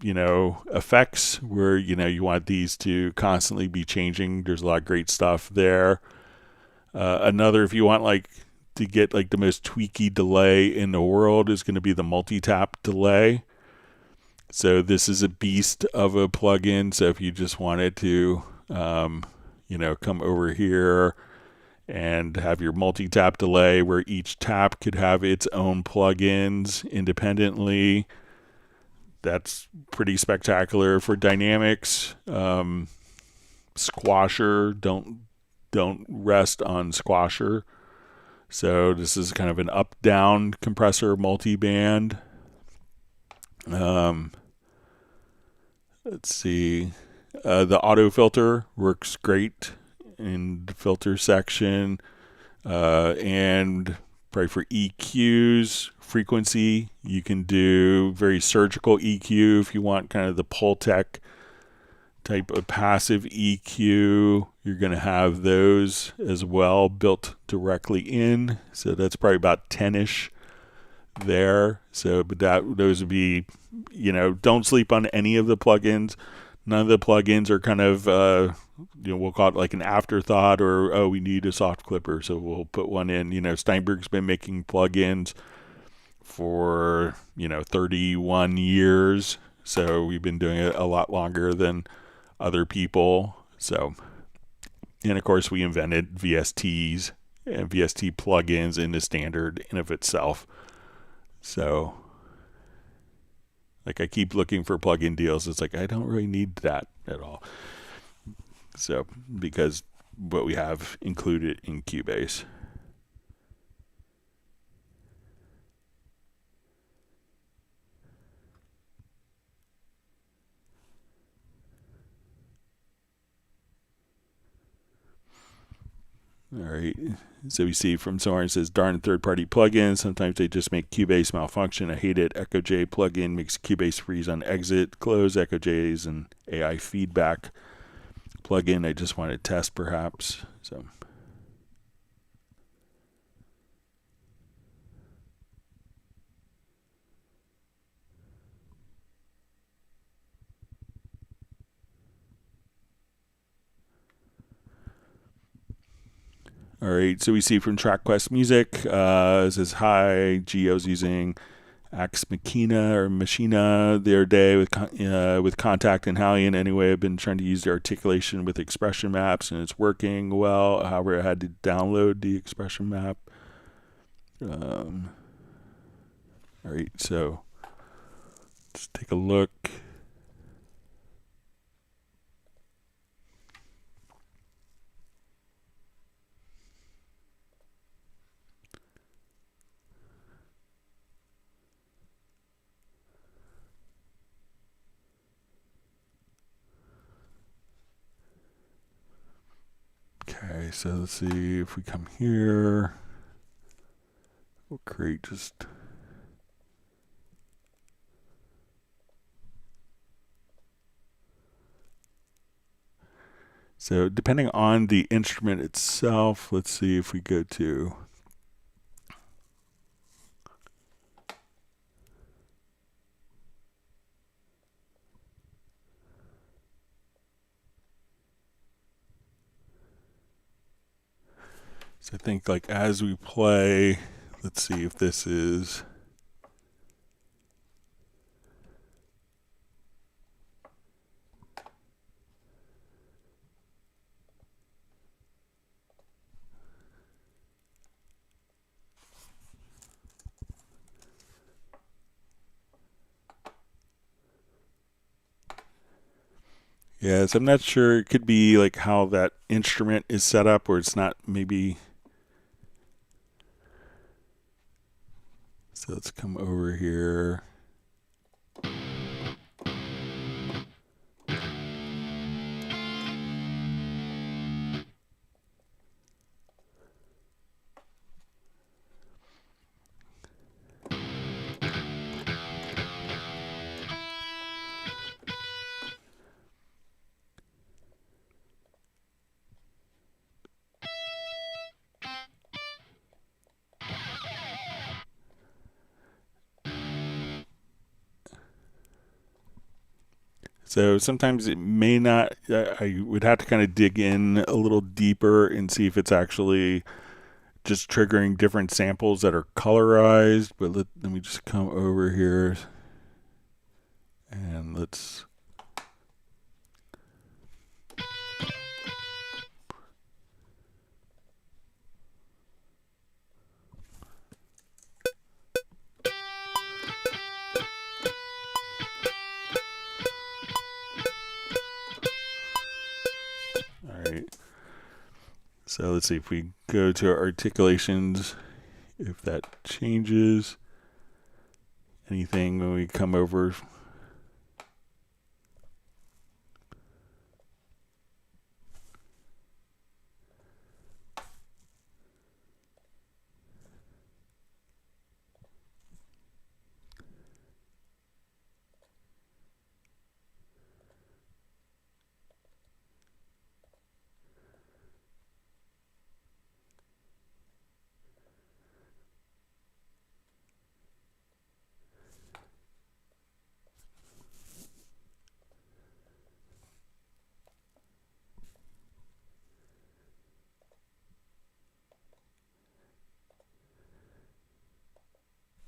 effects where you want these to constantly be changing, there's a lot of great stuff there. Another, if you want like to get like the most tweaky delay in the world is going to be the multi-tap delay. So this is a beast of a plugin. So if you just wanted to, come over here and have your multi-tap delay where each tap could have its own plugins independently, that's pretty spectacular. For dynamics, Squasher, don't rest on Squasher. So this is kind of an up-down compressor multi-band. Let's see. The auto filter works great in the filter section. And probably for EQs, frequency, you can do very surgical EQ if you want kind of the Pultec type of passive EQ. You're going to have those as well built directly in. So that's probably about 10-ish there. So, but those would be, don't sleep on any of the plugins. None of the plugins are kind of, we'll call it like an afterthought, or, oh, we need a soft clipper, so we'll put one in. Steinberg's been making plugins for, 31 years. So we've been doing it a lot longer than other people. So, and of course we invented VSTs and VST plugins in the standard in of itself. So, like, I keep looking for plugin deals. It's like, I don't really need that at all. So, because what we have included in Cubase. All right, so we see from somewhere it says, darn third-party plugins. Sometimes they just make Cubase malfunction. I hate it. Echo J plugin makes Cubase freeze on exit, close. Echo J's and AI feedback plugin. I just want to test perhaps. So. All right, so we see from TrackQuest Music, it says, hi, Gio's using Axe Machina the other day with Contact and Hallion. Anyway, I've been trying to use the articulation with expression maps, and it's working well. However, I had to download the expression map. All right, so let's take a look. Okay, so let's see if we come here. We'll create just. So depending on the instrument itself, let's see if we go to. So I think like as we play, let's see if this is. Yes, I'm not sure. It could be like how that instrument is set up, or it's not maybe. So let's come over here. So sometimes it may not, I would have to kind of dig in a little deeper and see if it's actually just triggering different samples that are colorized. But let me just come over here and let's So let's see if we go to our articulations, if that changes anything when we come over.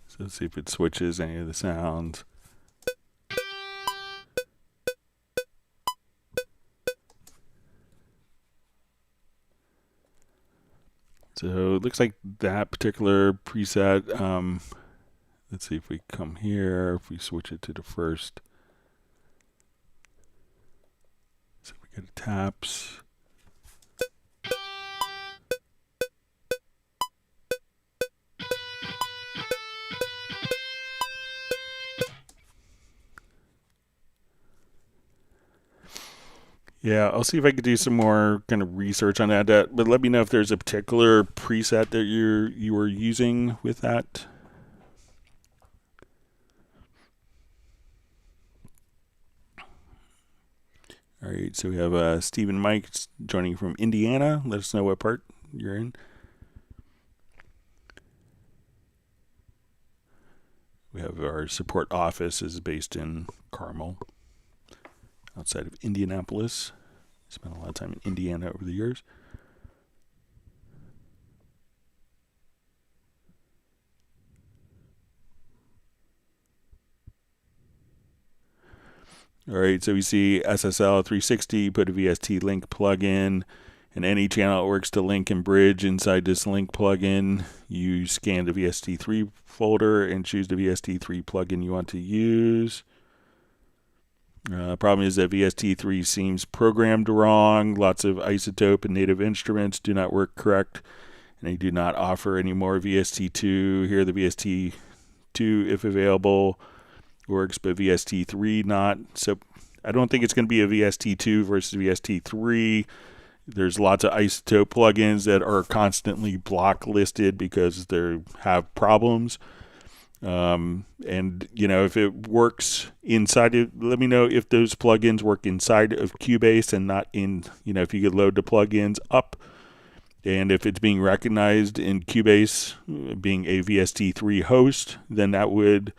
So let's see if it switches any of the sounds. So it looks like that particular preset, let's see if we come here, if we switch it to the first. So we go to taps. Yeah, I'll see if I could do some more kind of research on that. But let me know if there's a particular preset that you were using with that. All right, so we have Stephen Mike joining from Indiana. Let us know what part you're in. We have our support office is based in Carmel, outside of Indianapolis. Spent a lot of time in Indiana over the years. All right, so we see SSL 360, put a VST link plugin, and any channel that works to link and bridge inside this link plugin. You scan the VST3 folder and choose the VST3 plugin you want to use. Problem is that VST3 seems programmed wrong. Lots of isotope and native instruments do not work correct, and they do not offer any more VST2. Here, the VST2, if available, works, but VST3 not. So I don't think it's going to be a VST2 versus VST3. There's lots of isotope plugins that are constantly blocklisted because they have problems. And you know, if it works inside of, let me know if those plugins work inside of Cubase and not in, you know, if you could load the plugins up, and if it's being recognized in Cubase being a VST3 host, then that would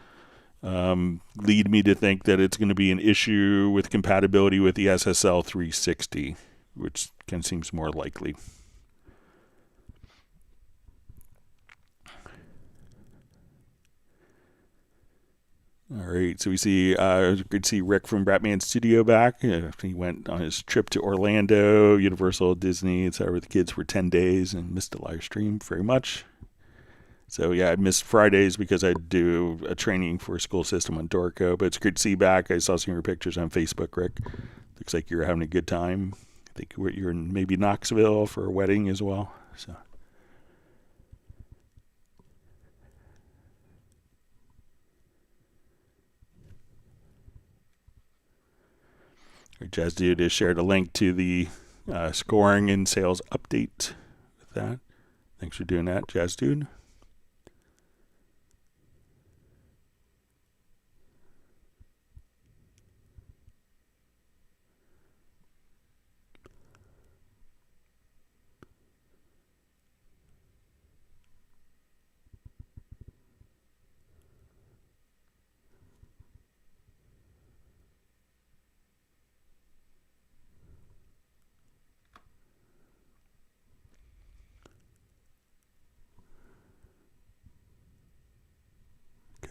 lead me to think that it's going to be an issue with compatibility with the SSL 360, which seems more likely. All right, so we see, good to see Rick from Batman Studio back. He went on his trip to Orlando, Universal, Disney, etc. with the kids for 10 days and missed the live stream very much. So yeah, I missed Fridays because I do a training for a school system on Dorico, but it's good to see you back. I saw some of your pictures on Facebook, Rick. Looks like you're having a good time. I think you're in maybe Knoxville for a wedding as well. So. Jazz Dude has shared a link to the scoring and sales update with that. Thanks for doing that, Jazz Dude.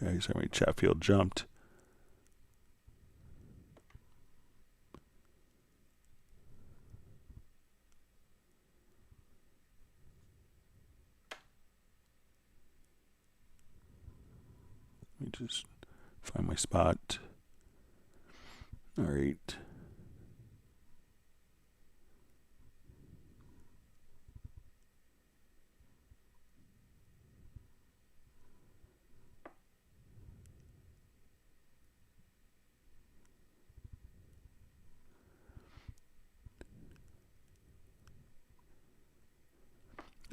Okay, so my chat field jumped. Let me just find my spot. All right.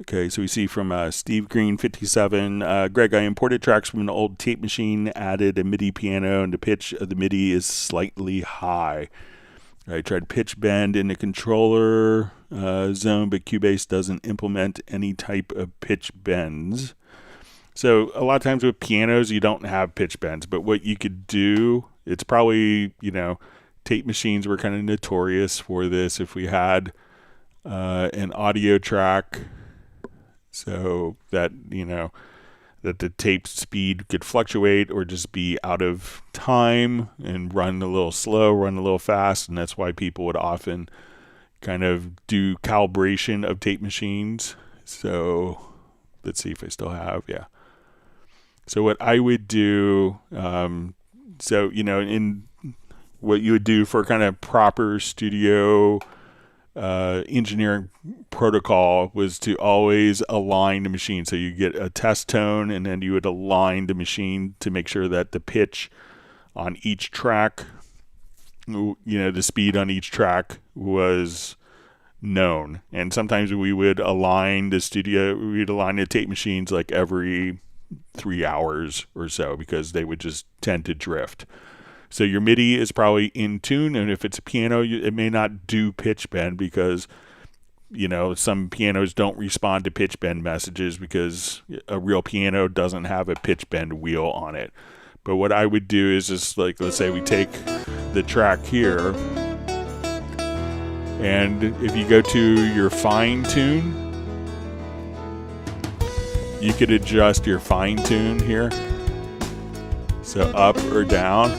Okay, so we see from Steve Green 57, Greg, I imported tracks from an old tape machine, added a MIDI piano, and the pitch of the MIDI is slightly high. I tried pitch bend in the controller zone, but Cubase doesn't implement any type of pitch bends. So a lot of times with pianos, you don't have pitch bends, but what you could do, it's probably, tape machines were kind of notorious for this. If we had an audio track, so that, that the tape speed could fluctuate or just be out of time and run a little slow, run a little fast. And that's why people would often kind of do calibration of tape machines. So let's see if I still have, yeah. So what I would do, in what you would do for kind of proper studio engineering protocol was to always align the machine. So you get a test tone and then you would align the machine to make sure that the pitch on each track, the speed on each track was known. And sometimes we would align the tape machines like every 3 hours or so because they would just tend to drift. So your MIDI is probably in tune, and if it's a piano, it may not do pitch bend because, some pianos don't respond to pitch bend messages because a real piano doesn't have a pitch bend wheel on it. But what I would do is just like, let's say we take the track here, and if you go to your fine tune, you could adjust your fine tune here. So up or down.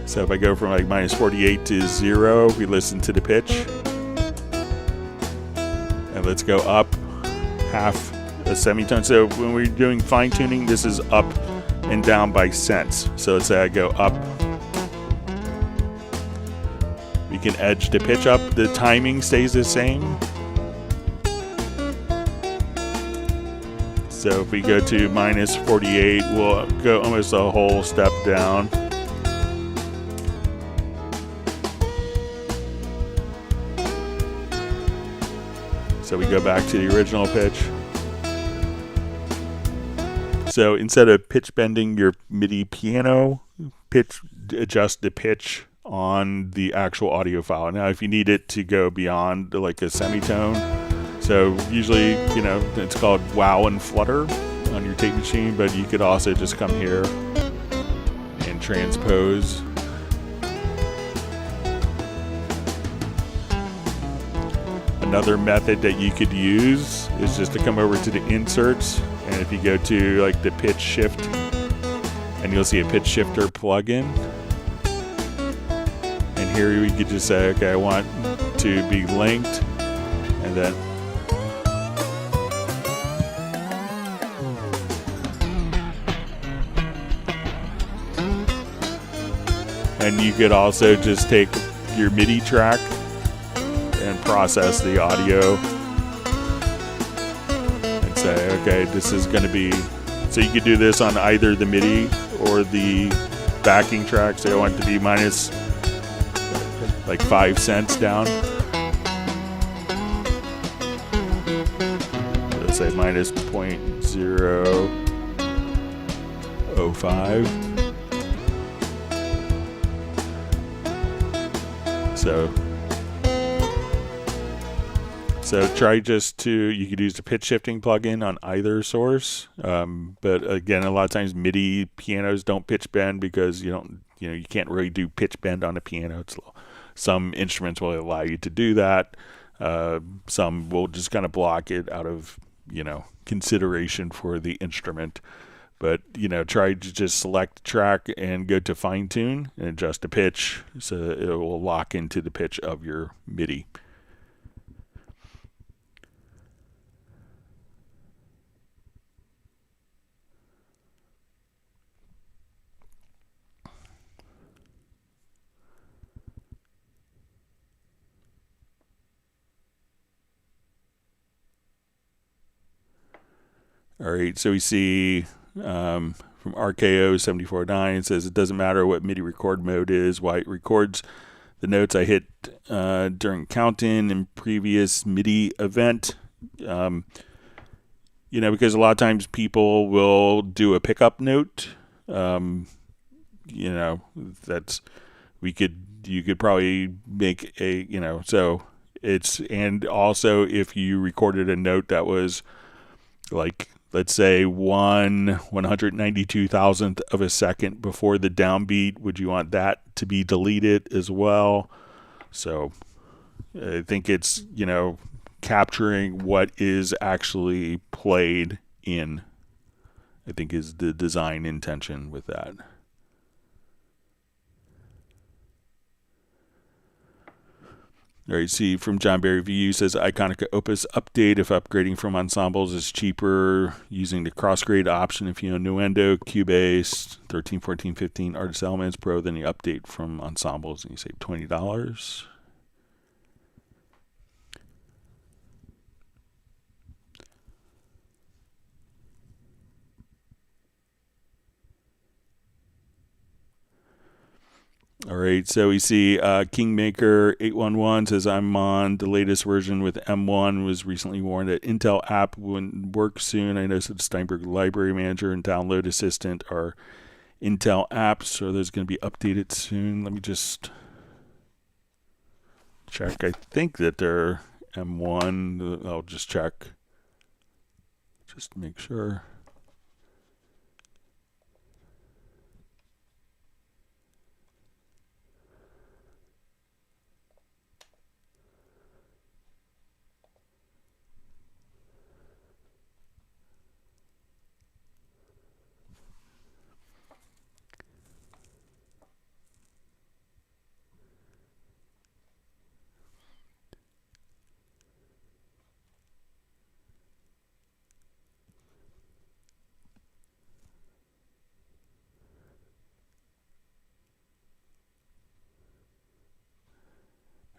So if I go from like minus 48 to 0, we listen to the pitch. And let's go up half a semitone. So when we're doing fine tuning, this is up and down by cents. So let's say I go up. We can edge the pitch up. The timing stays the same. So if we go to minus 48, we'll go almost a whole step down. So we go back to the original pitch. So instead of pitch bending your MIDI piano, adjust the pitch on the actual audio file. Now, if you need it to go beyond like a semitone, so usually, it's called wow and flutter on your tape machine, but you could also just come here and transpose. Another method that you could use is just to come over to the inserts, and if you go to like the pitch shift, and you'll see a pitch shifter plugin. And here we could just say, okay, I want to be linked, and then and you could also just take your MIDI track and process the audio and say, okay, this is going to be, so you could do this on either the MIDI or the backing track. So I want it to be minus like 5 cents down. So let's say minus 0.005. So try just to, you could use the pitch shifting plugin on either source. But again, a lot of times MIDI pianos don't pitch bend because you can't really do pitch bend on a piano. Some instruments will allow you to do that. Some will just kind of block it out of, consideration for the instrument. But, try to just select track and go to fine tune and adjust the pitch so it will lock into the pitch of your MIDI. All right, so we see from RKO 749, it says it doesn't matter what MIDI record mode is, why it records the notes I hit during count-in and previous MIDI event. Because a lot of times people will do a pickup note. That's you could probably make a so it's, and also if you recorded a note that was like, let's say 192,000th of a second before the downbeat, would you want that to be deleted as well? So I think it's, capturing what is actually played in, I think, is the design intention with that. All right, see from John Barry VU says Iconica Opus update if upgrading from ensembles is cheaper using the crossgrade option if you own Nuendo, Cubase, 13, 14, 15 Artist Elements Pro, then you update from ensembles and you save $20. All right, so we see Kingmaker 811 says I'm on the latest version with M1, was recently warned that Intel app wouldn't work soon. I noticed that Steinberg Library Manager and Download Assistant are Intel apps, so those going to be updated soon. Let me just check. I think that they're M1. I'll just check just to make sure.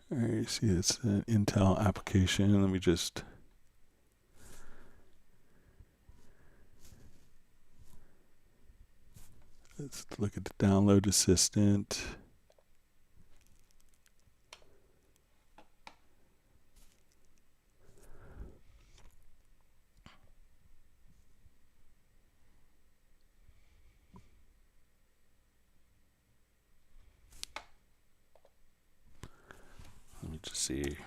All right, see, it's an Intel application. Let me just... Let's look at the Download Assistant. Let me just see.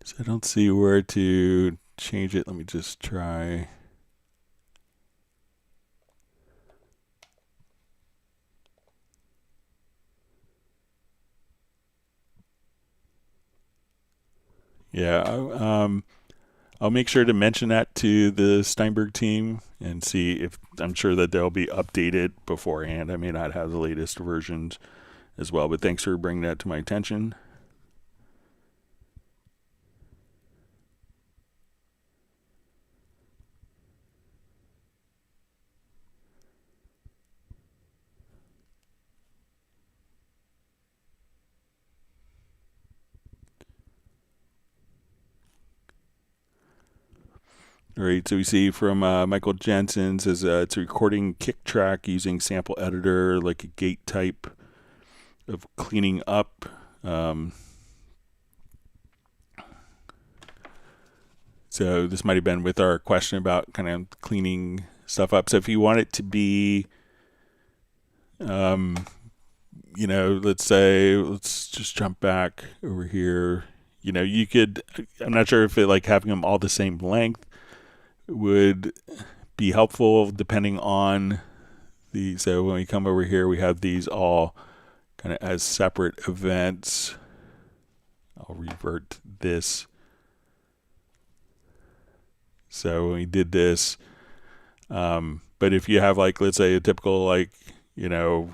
So I don't see where to change it. Let me just try. Yeah, I'll make sure to mention that to the Steinberg team and see if, I'm sure that they'll be updated beforehand. I may not have the latest versions as well, but thanks for bringing that to my attention. All right, so we see from Michael Jensen says it's a recording kick track using sample editor like a gate type of cleaning up. So this might have been with our question about kind of cleaning stuff up. So if you want it to be, you know, let's just jump back over here. You know, you could, I'm not sure if it, like having them all the same length would be helpful depending on so when we come over here, we have these all kind of as separate events. I'll revert this. So when we did this, but if you have like, let's say a typical like, you know,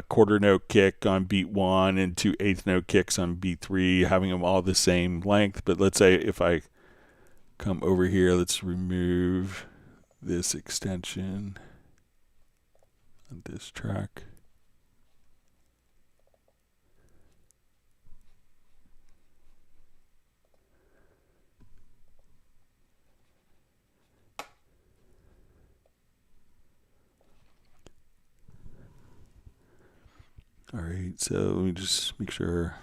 quarter note kick on beat 1 and 2 eighth note kicks on beat 3, having them all the same length. But let's say if I come over here, let's remove this extension on this track. All right, so let me just make sure.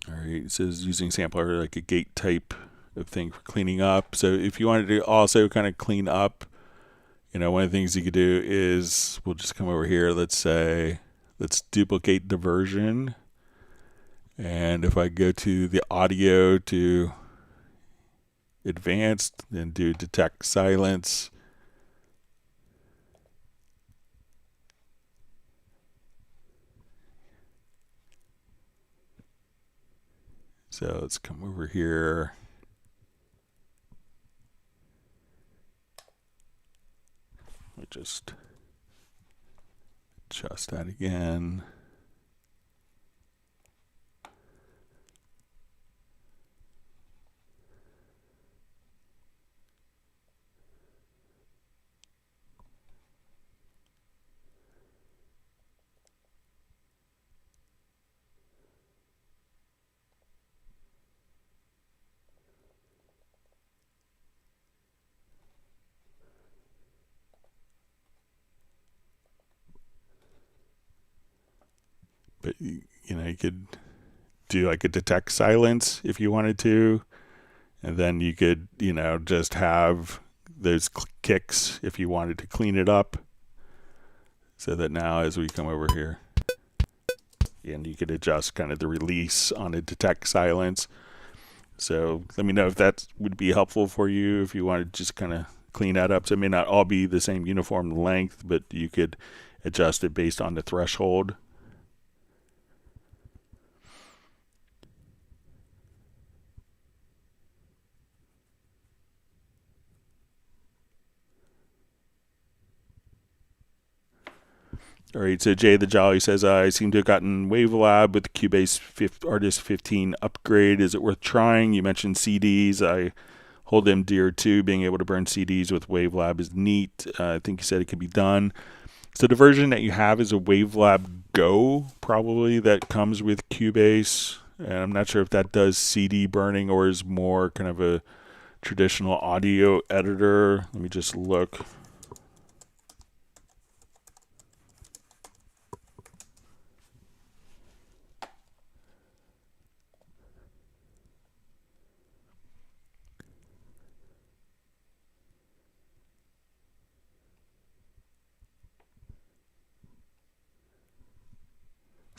All right, it says using sampler like a gate type of thing for cleaning up. So if you wanted to also kind of clean up, you know, one of the things you could do is we'll just come over here. Let's say, let's duplicate diversion. And if I go to the audio to advanced, then do detect silence. So let's come over here. We just adjust that again. But you know, you could do like a detect silence if you wanted to, and then you could, you know, just have those kicks if you wanted to clean it up, so that now as we come over here, and you could adjust kind of the release on a detect silence. So let me know if that would be helpful for you if you want to just kind of clean that up. So it may not all be the same uniform length, but you could adjust it based on the threshold. All right, so Jay the Jolly says, I seem to have gotten WaveLab with the Cubase Artist 15 upgrade. Is it worth trying? You mentioned CDs. I hold them dear too. Being able to burn CDs with WaveLab is neat. I think you said it could be done. So the version that you have is a WaveLab Go, probably, that comes with Cubase. And I'm not sure if that does CD burning or is more kind of a traditional audio editor. Let me just look.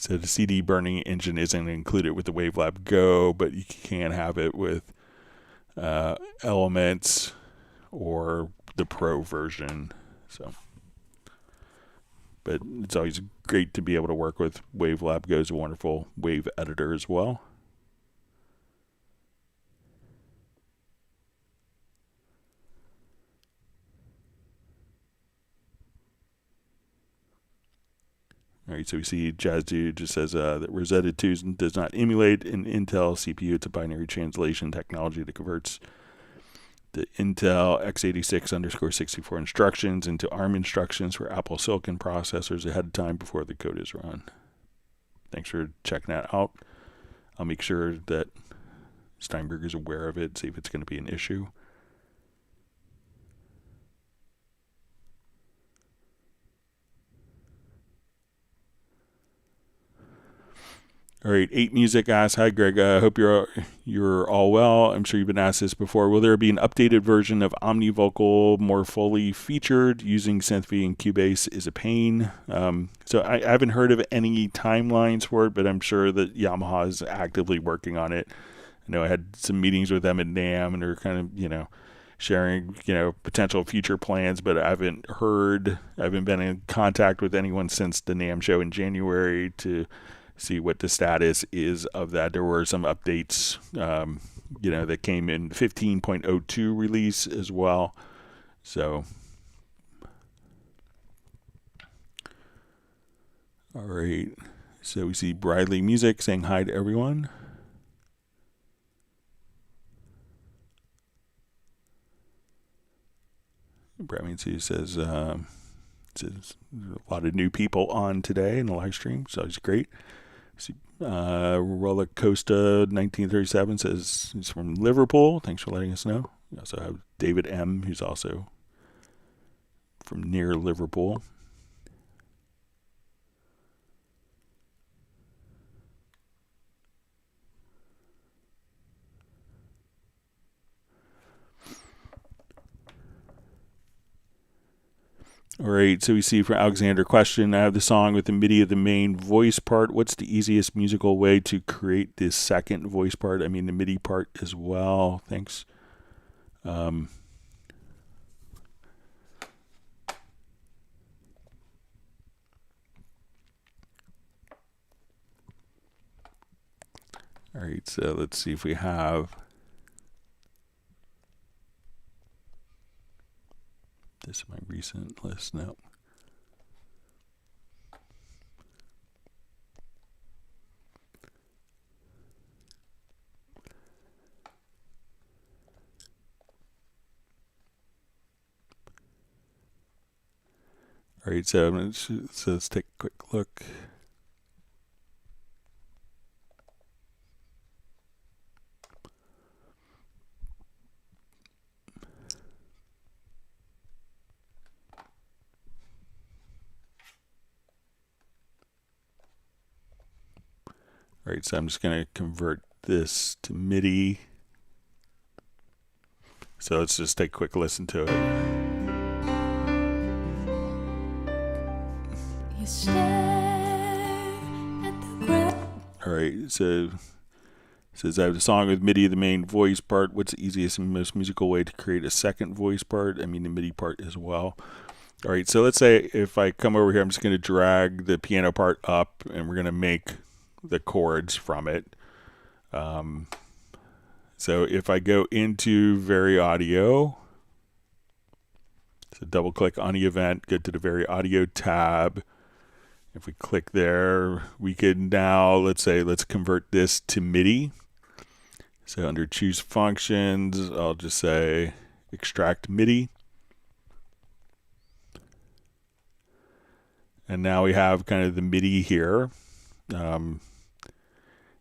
So the CD burning engine isn't included with the WaveLab Go, but you can have it with Elements or the Pro version. So, but it's always great to be able to work with WaveLab Go's a wonderful wave editor as well. All right, so we see Jazz Dude just says that Rosetta 2 does not emulate an Intel CPU. It's a binary translation technology that converts the Intel x86_64 instructions into ARM instructions for Apple Silicon processors ahead of time before the code is run. Thanks for checking that out. I'll make sure that Steinberg is aware of it, see if it's going to be an issue. All right, 8 Music asks, hi Greg, I hope you're all well. I'm sure you've been asked this before. Will there be an updated version of OmniVocal more fully featured? Using SynthV and Cubase is a pain. So I haven't heard of any timelines for it, but I'm sure that Yamaha is actively working on it. I know I had some meetings with them at NAMM, and they're kind of, sharing, potential future plans, but I haven't been in contact with anyone since the NAMM show in January to see what the status is of that. There were some updates, that came in 15.02 release as well. So, all right. So we see Briley Music saying hi to everyone. Brad Meansy says, a lot of new people on today in the live stream, so it's great. Roller Costa 1937 says he's from Liverpool. Thanks for letting us know. We also have David M, who's also from near Liverpool. All right, so we see from Alexander question, I have the song with the MIDI of the main voice part. What's the easiest musical way to create this second voice part? I mean, the MIDI part as well. Thanks. All right, so let's see if we have this in my recent list. No. All right, so let's take a quick look. All right, so I'm just going to convert this to MIDI. So let's just take a quick listen to it. You stare at the ground. All right, so it says I have the song with MIDI, the main voice part. What's the easiest and most musical way to create a second voice part? I mean, the MIDI part as well. All right, so let's say if I come over here, I'm just going to drag the piano part up, and we're going to make the chords from it. So if I go into Very Audio, so double click on the event, go to the Very Audio tab. If we click there, we can now, let's convert this to MIDI. So under choose functions, I'll just say extract MIDI. And now we have kind of the MIDI here.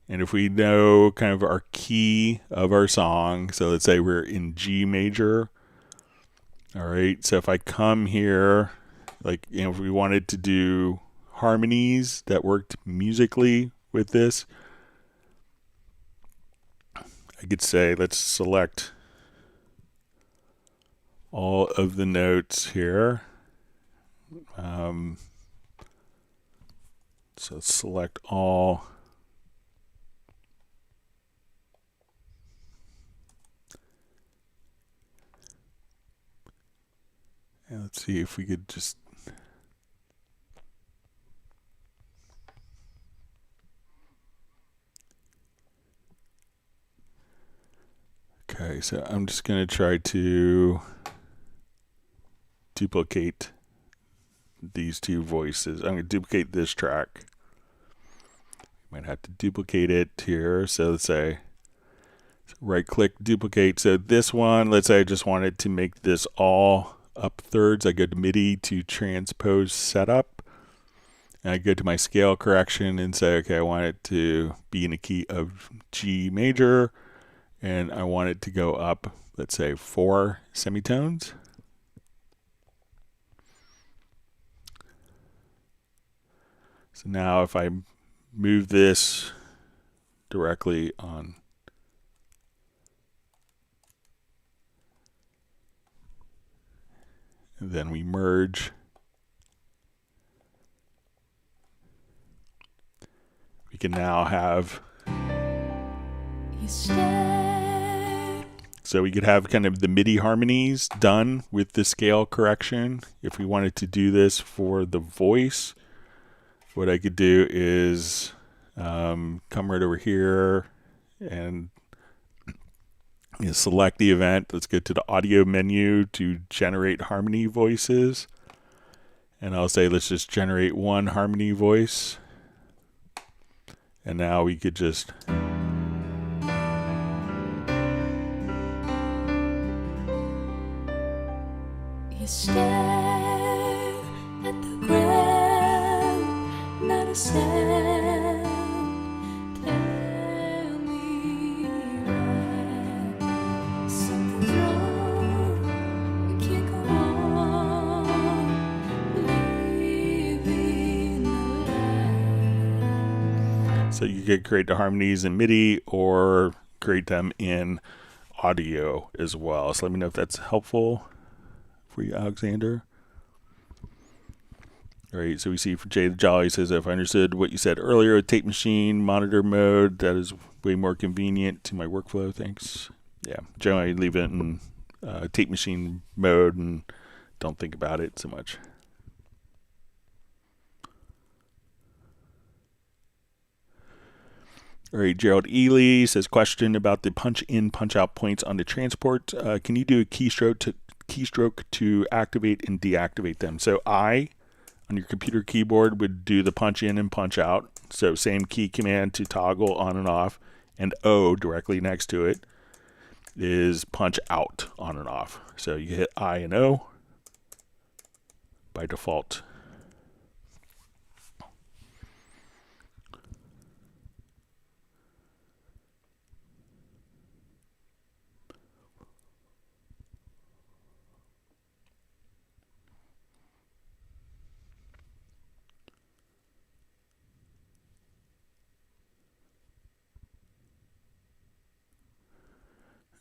And if we know kind of our key of our song, so let's say we're in G major. All right, so if I come here, if we wanted to do harmonies that worked musically with this, I could say, let's select all of the notes here. So let's select all. And let's see if we could just. Okay, so I'm just going to try to duplicate these two voices. I'm going to duplicate this track. Might have to duplicate it here. So let's say right click, duplicate. So this one, let's say I just wanted to make this all up thirds. I go to MIDI to transpose setup. And I go to my scale correction and say, okay, I want it to be in a key of G major. And I want it to go up, let's say 4 semitones. So now if I move this directly on. And then we merge. We can now have, so we could have kind of the MIDI harmonies done with the scale correction. If we wanted to do this for the voice, what I could do is come right over here and select the event. Let's go to the audio menu to generate harmony voices. And I'll say, let's just generate one harmony voice. And now we could just stare at the ground, not a sound. Tell me why something's wrong. We can't go on living the life. So you could create the harmonies in MIDI or create them in audio as well. So let me know if that's helpful for you, Alexander. All right, so we see for Jay the Jolly says, if I understood what you said earlier, tape machine monitor mode, that is way more convenient to my workflow. Thanks. Yeah, generally I leave it in tape machine mode and don't think about it so much. All right, Gerald Ely says, question about the punch in, punch out points on the transport. Can you do a keystroke to activate and deactivate them? So I, on your computer keyboard, would do the punch in and punch out. So same key command to toggle on and off, and O directly next to it is punch out on and off. So you hit I and O by default.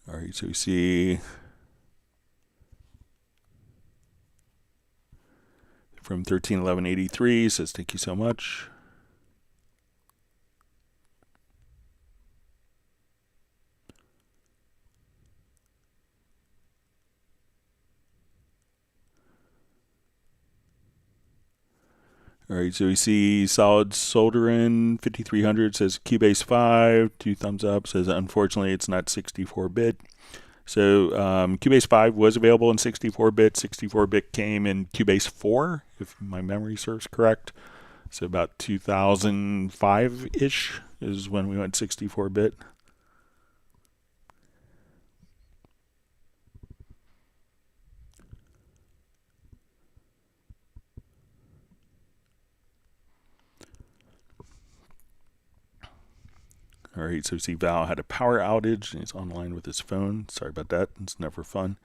All right, so we see from 131183 says, thank you so much. All right, so we see Solid Soldering 5300 says Cubase 5, 2 thumbs up, says unfortunately it's not 64-bit. So Cubase 5 was available in 64-bit. 64-bit came in Cubase 4, if my memory serves correct. So about 2005-ish is when we went 64-bit. All right, so we see Val had a power outage and he's online with his phone. Sorry about that. It's never fun.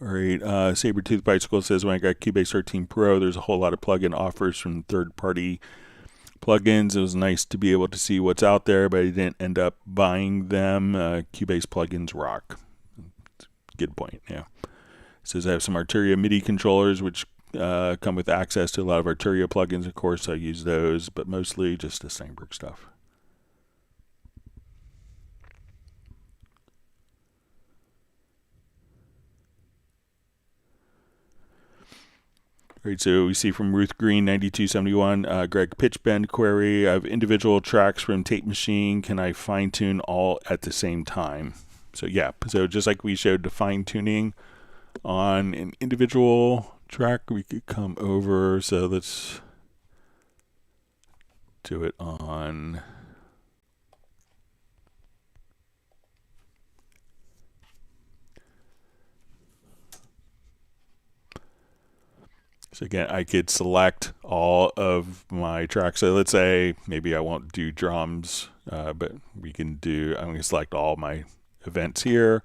All right, Sabertooth Bicycle says, when I got Cubase 13 Pro, there's a whole lot of plugin offers from third-party plugins. It was nice to be able to see what's out there, but I didn't end up buying them. Cubase plugins rock. Good point, yeah. It says I have some Arturia MIDI controllers, which come with access to a lot of Arturia plugins. Of course, I use those, but mostly just the Steinberg stuff. Right, so we see from Ruth Green 9271, Greg Pitchbend query. I have individual tracks from Tape Machine. Can I fine tune all at the same time? So yeah, so just like we showed the fine tuning on an individual track, we could come over. So let's do it on. So again, I could select all of my tracks. So let's say maybe I won't do drums, but we can do, I'm going to select all my events here.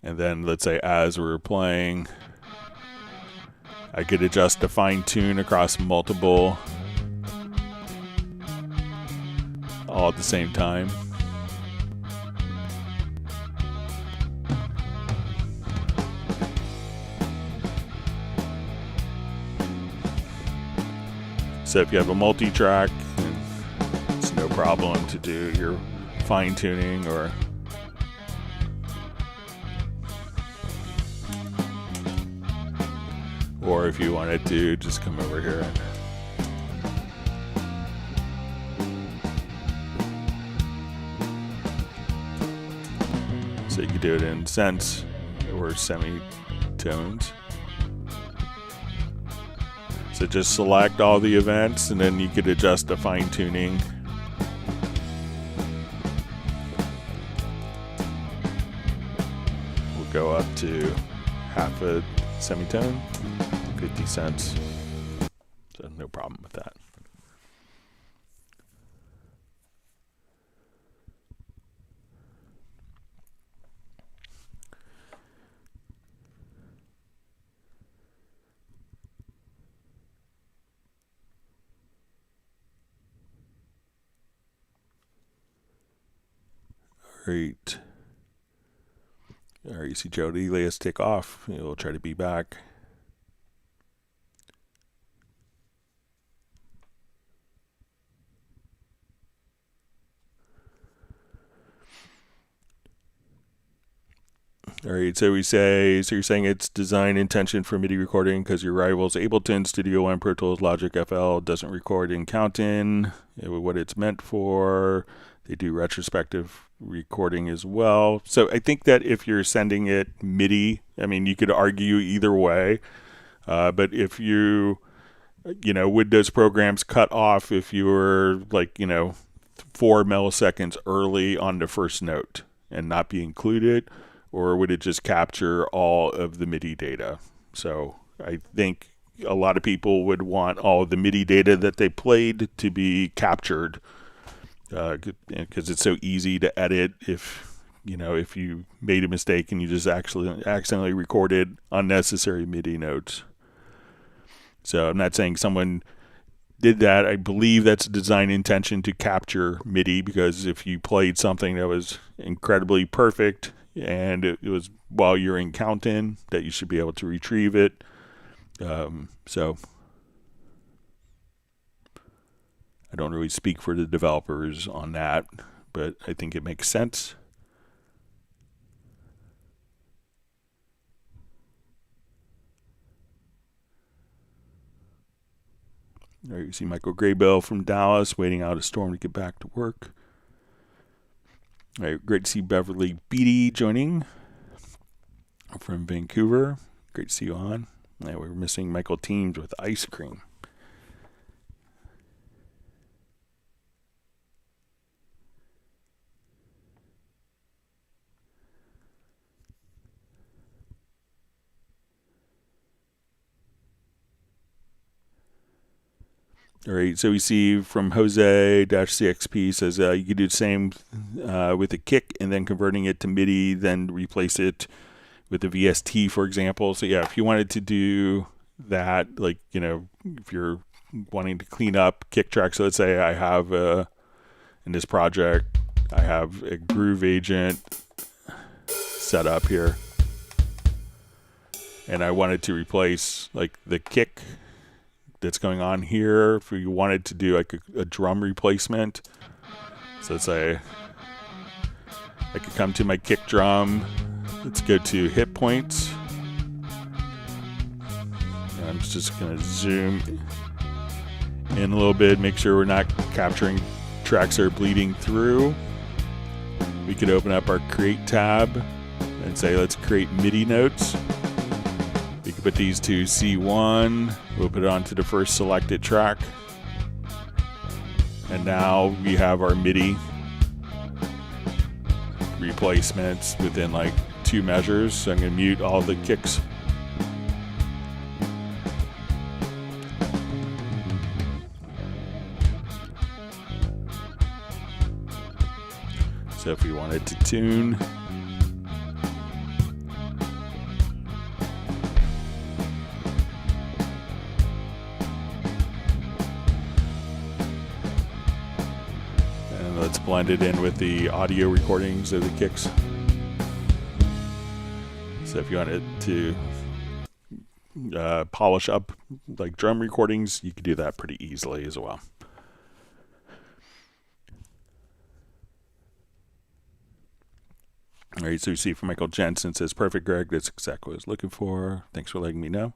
And then let's say as we're playing, I could adjust the fine tune across multiple all at the same time. So if you have a multi-track, it's no problem to do your fine tuning or if you wanted to just come over here so you can do it in cents or semitones. So just select all the events and then you could adjust the fine tuning. We'll go up to half a semitone, 50 cents. So no problem with that. Great. All right, you see Jody, let's take off. We'll try to be back. All right, so you're saying it's design intention for MIDI recording because your rival's Ableton, Studio One, Pro Tools, Logic FL doesn't record in Count-In, what it's meant for. They do retrospective recording as well. So I think that if you're sending it MIDI, I mean, you could argue either way. But if would those programs cut off if you were 4 milliseconds early on the first note and not be included? Or would it just capture all of the MIDI data? So I think a lot of people would want all of the MIDI data that they played to be captured because it's so easy to edit if you made a mistake and you just accidentally recorded unnecessary MIDI notes. So I'm not saying someone did that. I believe that's a design intention to capture MIDI, because if you played something that was incredibly perfect and it was while you're in Count-In, that you should be able to retrieve it. So I don't really speak for the developers on that, but I think it makes sense. There you see Michael Graybill from Dallas waiting out a storm to get back to work. All right, great to see Beverly Beatty joining from Vancouver. Great to see you on. Yeah, we were missing Michael Teams with ice cream. All right, so we see from Jose-CXP says you could do the same with a kick and then converting it to MIDI, then replace it with a VST, for example. So yeah, if you wanted to do that, if you're wanting to clean up kick tracks, so let's say I have in this project, I have a groove agent set up here, and I wanted to replace the kick that's going on here. If you wanted to do a drum replacement, so let's say I could come to my kick drum. Let's go to hit points. And I'm just going to zoom in a little bit, make sure we're not capturing tracks that are bleeding through. We could open up our create tab and say, let's create MIDI notes. We can put these to C1. We'll put it onto the first selected track. And now we have our MIDI replacements within 2 measures. So I'm going to mute all the kicks. So if we wanted to tune, blend it in with the audio recordings of the kicks. So if you wanted to polish up like drum recordings, you could do that pretty easily as well. All right, so you see from Michael Jensen says, perfect, Greg. That's exactly what I was looking for. Thanks for letting me know.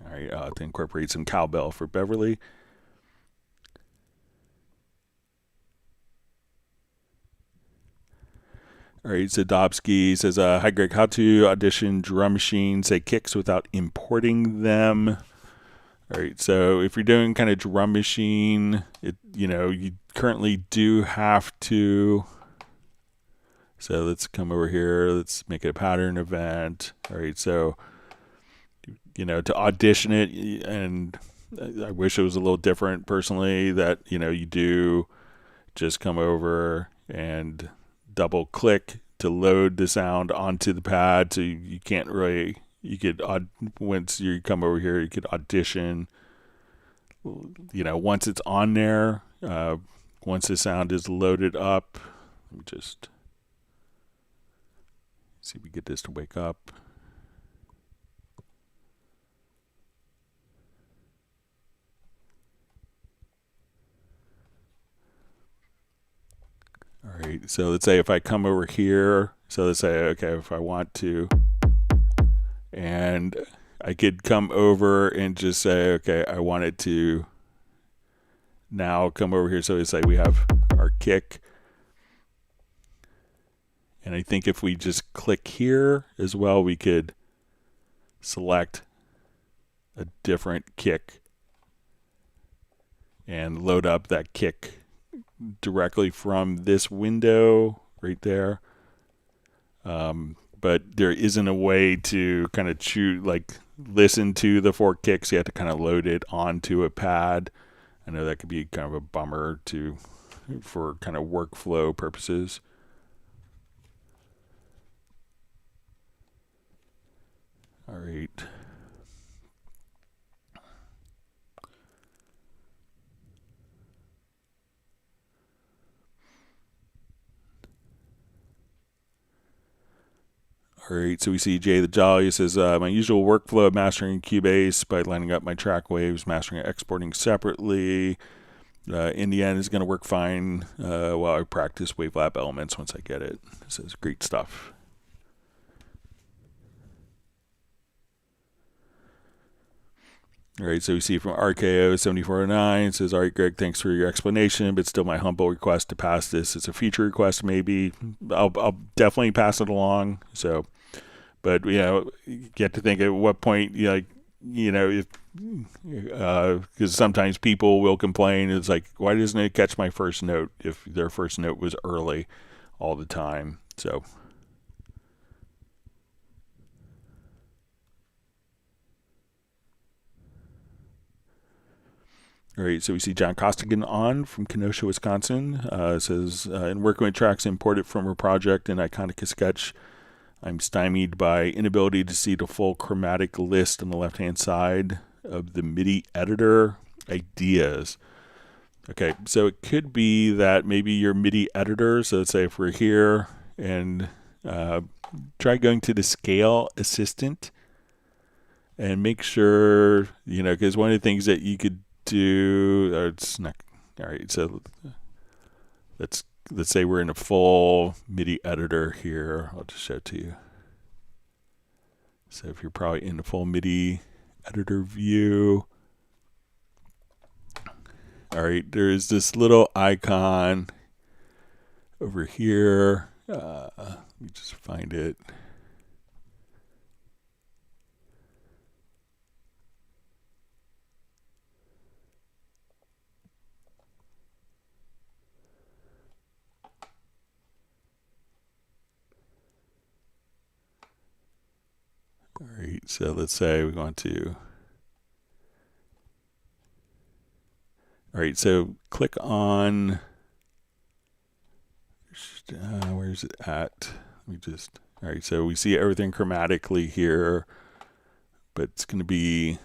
All right, to incorporate some cowbell for Beverly. All right, Zadobski says, hi, Greg. How to audition drum machine, say kicks without importing them? All right, so if you're doing kind of drum machine, you currently do have to. So let's come over here. Let's make it a pattern event. All right, so, to audition it, and I wish it was a little different personally, that, you do just come over and double click to load the sound onto the pad. So you can't really. You could, once you come over here, you could audition, once it's on there, once the sound is loaded up. Let me just see if we get this to wake up. All right, so let's say if I come over here, so let's say, okay, if I want to, and I could come over and just say, okay, I want it to now come over here. So let's say we have our kick. And I think if we just click here as well, we could select a different kick and load up that kick directly from this window right there. But there isn't a way to kind of listen to the 4 kicks. You have to kind of load it onto a pad. I know that could be kind of a bummer for kind of workflow purposes. All right. All right, so we see Jay the Jolly says, my usual workflow of mastering Cubase by lining up my track waves, mastering and exporting separately. In the end, is going to work fine while I practice WaveLab elements once I get it. This is great stuff. All right, so we see from RKO 7409, it says, all right, Greg, thanks for your explanation, but still my humble request to pass this. It's a feature request, maybe. I'll definitely pass it along. So, but, you get to think at what point, if, because sometimes people will complain, it's like, why doesn't it catch my first note if their first note was early all the time? So, all right, so we see John Costigan on from Kenosha, Wisconsin. Says, in working with tracks imported from a project in Iconica Sketch, I'm stymied by inability to see the full chromatic list on the left-hand side of the MIDI editor. Ideas. Okay, so it could be that maybe your MIDI editor, so let's say if we're here and try going to the scale assistant and make sure, because one of the things that you could do, or it's not, all right, so let's say we're in a full MIDI editor here. I'll just show it to you. So if you're probably in the full MIDI editor view, all right, there's this little icon over here. Let me just find it. All right, so let's say we want to. All right, so click on. Where's it at? Let me just. All right, so we see everything chromatically here, but it's going to be.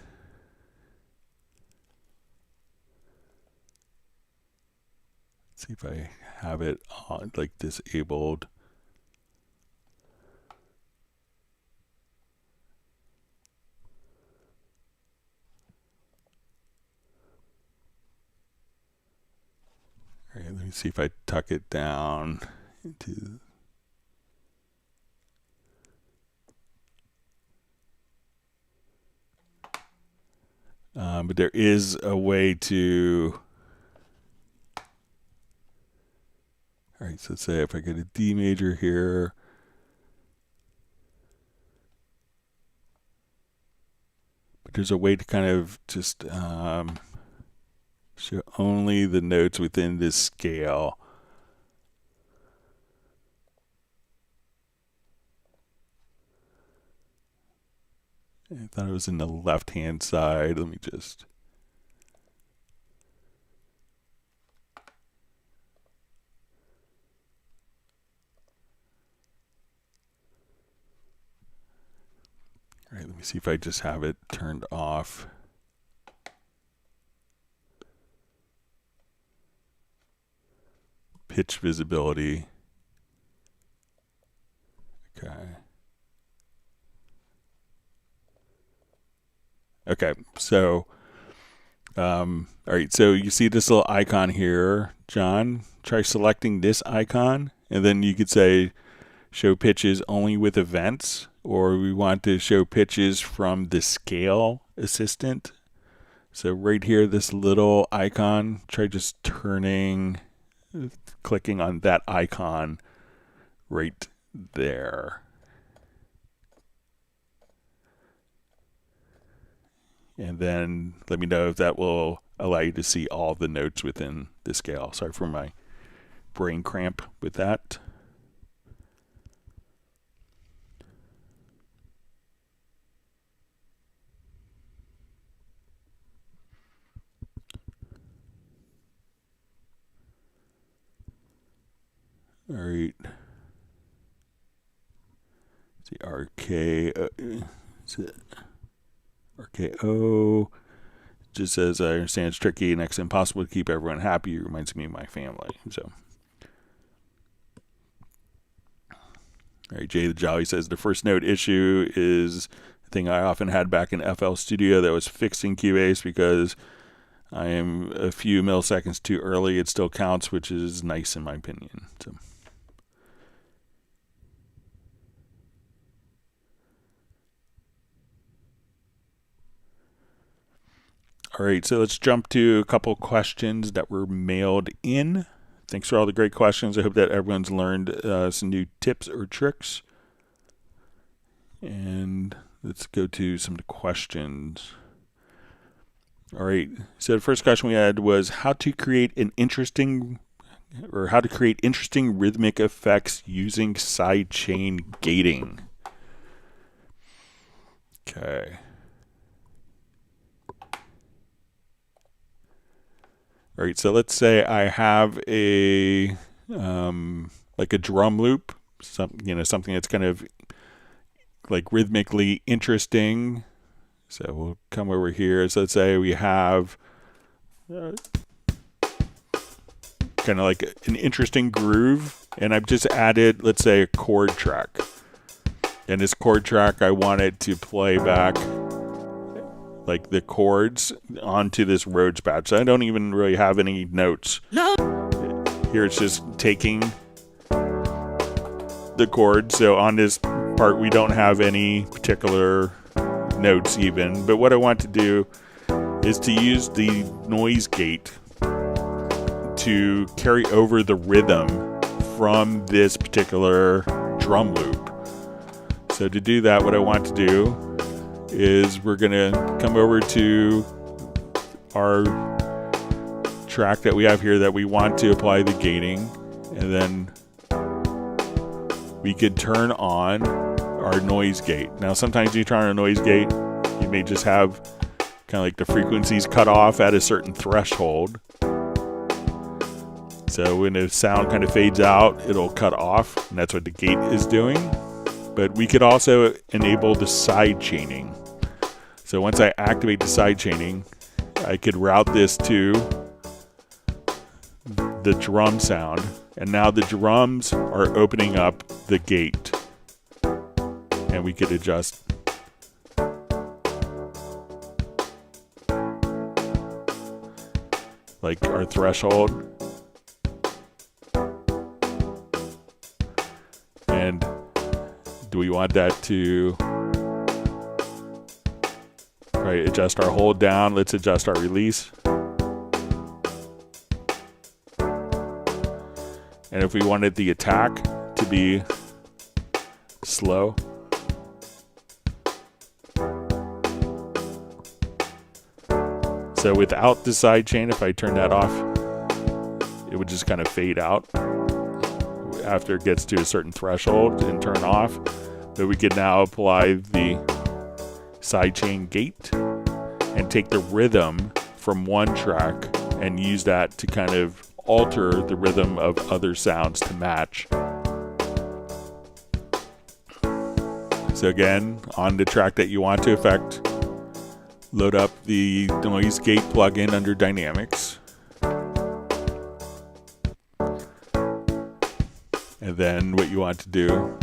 see if I have it on, like, disabled. All right, let me see if I tuck it down into. But there is a way to. All right, so let's say if I get a D major here. But there's a way to kind of just show only the notes within this scale. I thought it was in the left-hand side. Let me just. All right, let me see if I just have it turned off. Pitch visibility. Okay. Okay, so, all right, so you see this little icon here, John. Try selecting this icon, and then you could say, show pitches only with events, or we want to show pitches from the scale assistant. So right here, this little icon, try just clicking on that icon right there. And then let me know if that will allow you to see all the notes within the scale. Sorry for my brain cramp with that. All right. Let's see, RKO just says, I understand it's tricky and next to impossible to keep everyone happy. It reminds me of my family. So, all right, Jay the Jolly says, the first note issue is a thing I often had back in FL Studio that was fixed in Cubase because I am a few milliseconds too early. It still counts, which is nice in my opinion. So. All right, so let's jump to a couple questions that were mailed in. Thanks for all the great questions. I hope that everyone's learned some new tips or tricks. And let's go to some of the questions. All right, so the first question we had was how to create interesting rhythmic effects using sidechain gating. Okay. All right, so let's say I have a like a drum loop, something that's kind of like rhythmically interesting. So we'll come over here. So let's say we have kind of like an interesting groove, and I've just added, let's say, a chord track. And this chord track, I want it to play back like the chords onto this Rhodes patch. So I don't even really have any notes. No. Here it's just taking the chords. So on this part, we don't have any particular notes even. But what I want to do is to use the noise gate to carry over the rhythm from this particular drum loop. So to do that, what I want to do is we're going to come over to our track that we have here that we want to apply the gating, and then we could turn on our noise gate. Now sometimes you turn on a noise gate, you may just have kind of like the frequencies cut off at a certain threshold. So when the sound kind of fades out, it'll cut off, and that's what the gate is doing. But we could also enable the sidechaining. So once I activate the sidechaining, I could route this to the drum sound, and now the drums are opening up the gate, and we could adjust like our threshold, and do we want that to adjust our hold down? Let's adjust our release. And if we wanted the attack to be slow, so without the sidechain, if I turn that off, it would just kind of fade out after it gets to a certain threshold and turn off. But we could now apply the sidechain gate and take the rhythm from one track and use that to kind of alter the rhythm of other sounds to match. So again, on the track that you want to affect, load up the noise gate plugin under Dynamics. And then what you want to do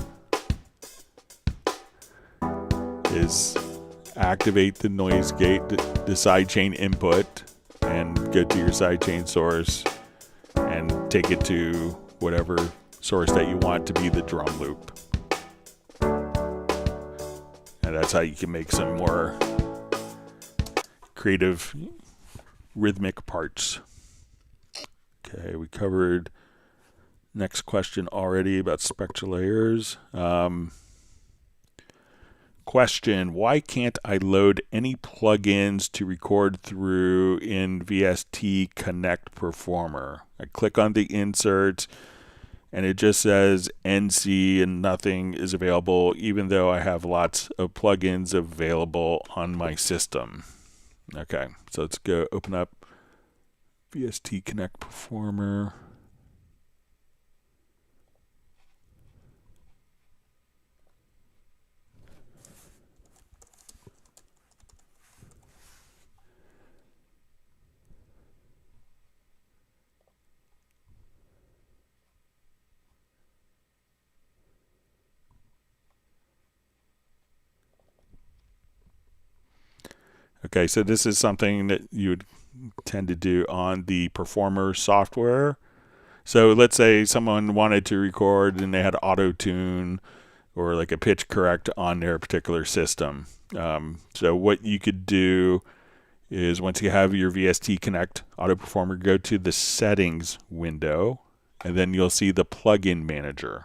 is activate the noise gate, the sidechain input, and go to your sidechain source and take it to whatever source that you want to be the drum loop. And that's how you can make some more creative rhythmic parts. Okay, we covered next question already about spectral layers. Question, why can't I load any plugins to record through in VST Connect Performer? I click on the insert and it just says NC and nothing is available, even though I have lots of plugins available on my system. Okay, so let's go open up VST Connect Performer. Okay, so this is something that you would tend to do on the Performer software. So let's say someone wanted to record and they had auto-tune or like a pitch correct on their particular system. So what you could do is once you have your VST Connect Auto Performer, go to the Settings window, and then you'll see the Plugin Manager.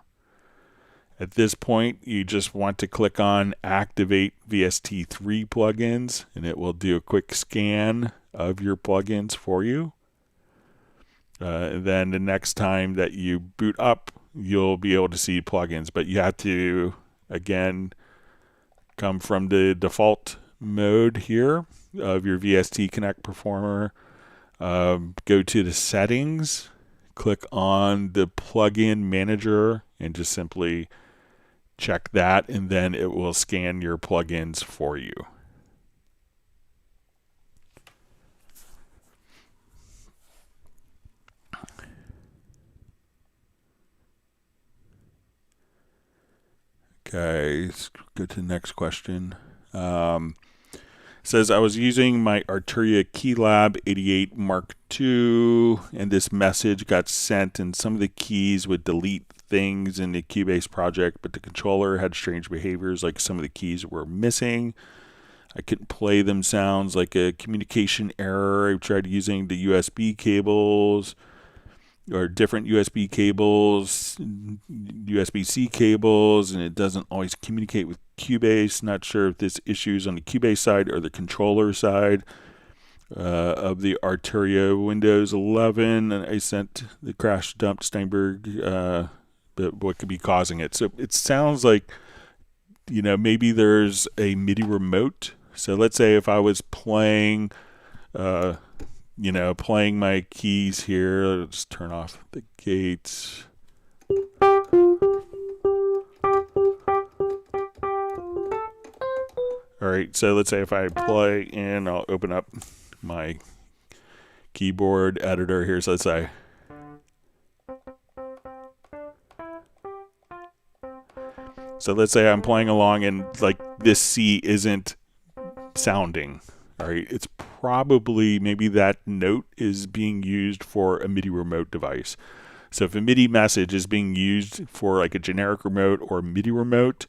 At this point, you just want to click on Activate VST3 plugins, and it will do a quick scan of your plugins for you. Then the next time that you boot up, you'll be able to see plugins, but you have to, again, come from the default mode here of your VST Connect Performer, go to the Settings, click on the Plugin Manager, and just simply check that, and then it will scan your plugins for you. Okay, let's go to the next question. Says, I was using my Arturia Keylab 88 Mark II, and this message got sent, and some of the keys would delete things in the Cubase project, but the controller had strange behaviors, like some of the keys were missing. I couldn't play them, sounds like a communication error. I tried using the USB cables, or different USB cables, USB-C cables, and it doesn't always communicate with Cubase. Not sure if this issue is on the Cubase side or the controller side of the Arturia Windows 11. And I sent the crash dump Steinberg, but what could be causing it? So it sounds like, you know, maybe there's a MIDI remote. So let's say if I was playing, you know, playing my keys here, let's turn off the gates. All right, so let's say if I play and I'll open up my keyboard editor here. So let's say So let's say I'm playing along and like this C isn't sounding. All right, it's probably maybe that note is being used for a MIDI remote device. So if a MIDI message is being used for like a generic remote or MIDI remote,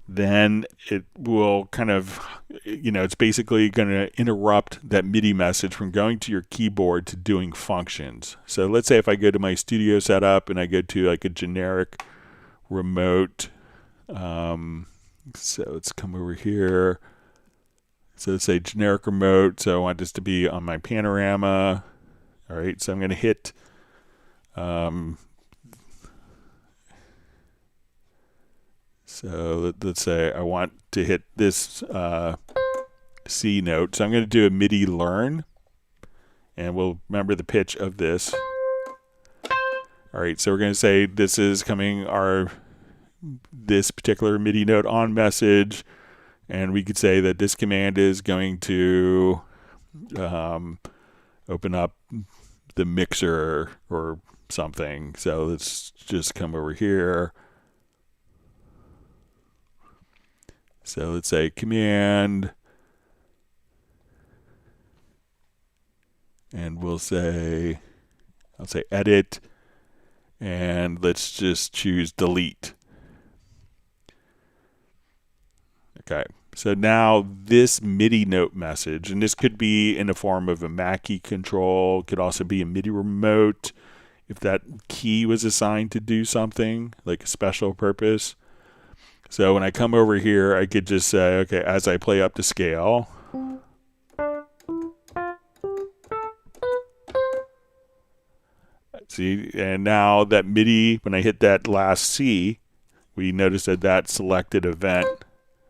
then it will kind of, it's basically going to interrupt that MIDI message from going to your keyboard to doing functions. So let's say if I go to my studio setup and I go to like a generic remote, so let's come over here. So let's say generic remote. So I want this to be on my panorama. All right, so I'm going to hit so let's say I want to hit this C note. So I'm going to do a MIDI learn, and we'll remember the pitch of this. All right, so we're going to say this is coming this particular MIDI note on message, and we could say that this command is going to open up the mixer or something. So let's just come over here. So let's say command, and I'll say edit, and let's just choose delete. Okay, so now this MIDI note message, and this could be in the form of a Mackie control, could also be a MIDI remote, if that key was assigned to do something, like a special purpose. So when I come over here, I could just say, okay, as I play up to scale, see, and now that MIDI, when I hit that last C, we notice that selected event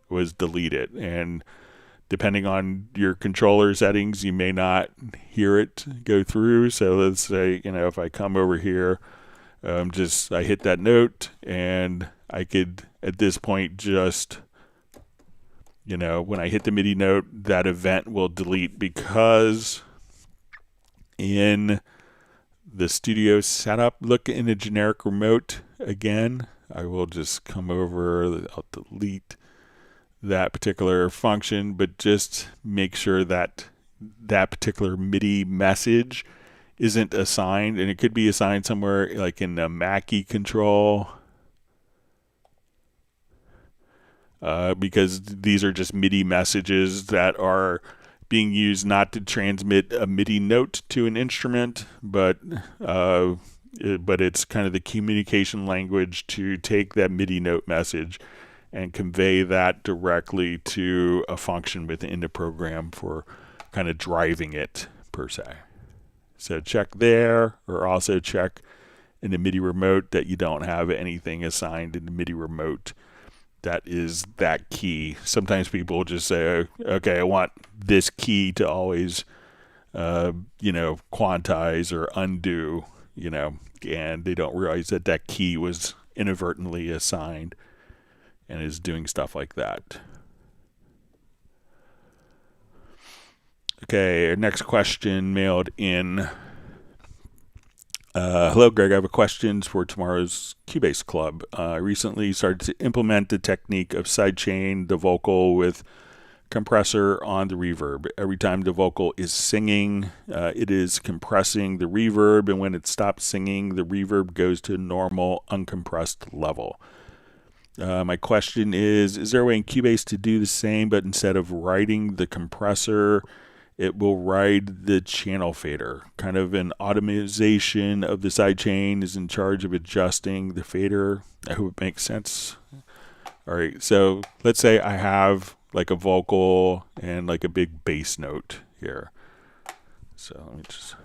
was deleted. And depending on your controller settings, you may not hear it go through. So let's say, if I come over here, I hit that note, and I could, at this point, just, when I hit the MIDI note, that event will delete, because in the studio setup, look in a generic remote again. I will just come over, I'll delete that particular function, but just make sure that that particular MIDI message isn't assigned, and it could be assigned somewhere like in the Mackie control, because these are just MIDI messages that are being used not to transmit a MIDI note to an instrument, but it's kind of the communication language to take that MIDI note message and convey that directly to a function within the program for kind of driving it, per se. So check there, or also check in the MIDI remote that you don't have anything assigned in the MIDI remote that is that key. Sometimes people just say, okay, I want this key to always, quantize or undo, and they don't realize that key was inadvertently assigned and is doing stuff like that. Okay, our next question mailed in. Hello, Greg. I have a question for tomorrow's Cubase Club. I recently started to implement the technique of sidechain the vocal with compressor on the reverb. Every time the vocal is singing, it is compressing the reverb, and when it stops singing, the reverb goes to normal uncompressed level. My question is there a way in Cubase to do the same, but instead of writing the compressor, it will ride the channel fader? Kind of an automation of the sidechain is in charge of adjusting the fader. I hope it makes sense. All right, so let's say I have like a vocal and like a big bass note here. So let me just...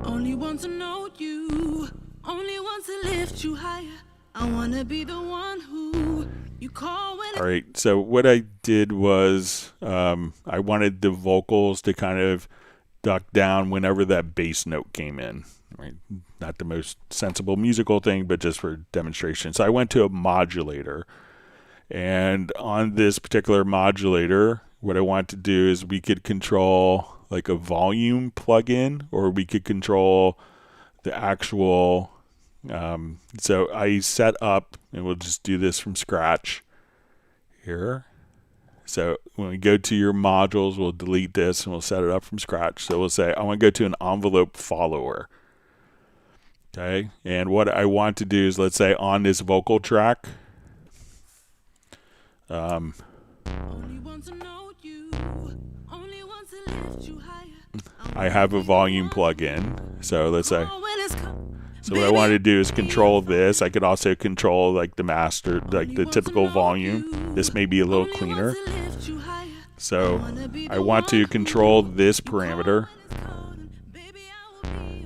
Only want to know you, only want to lift you higher. I want to be the one who you call when... All right, so what I did was I wanted the vocals to kind of duck down whenever that bass note came in. Right? Not the most sensible musical thing, but just for demonstration. So I went to a modulator, and on this particular modulator, what I want to do is we could control like a volume plugin, or we could control the actual So I set up, and we'll just do this from scratch here. So when we go to your modules, we'll delete this and we'll set it up from scratch. So we'll say, I want to go to an envelope follower. Okay, and what I want to do is, let's say on this vocal track, I have a volume plug-in. So let's say, so what I want to do is control this. I could also control like the master, like the typical volume. This may be a little cleaner. So I want to control this parameter.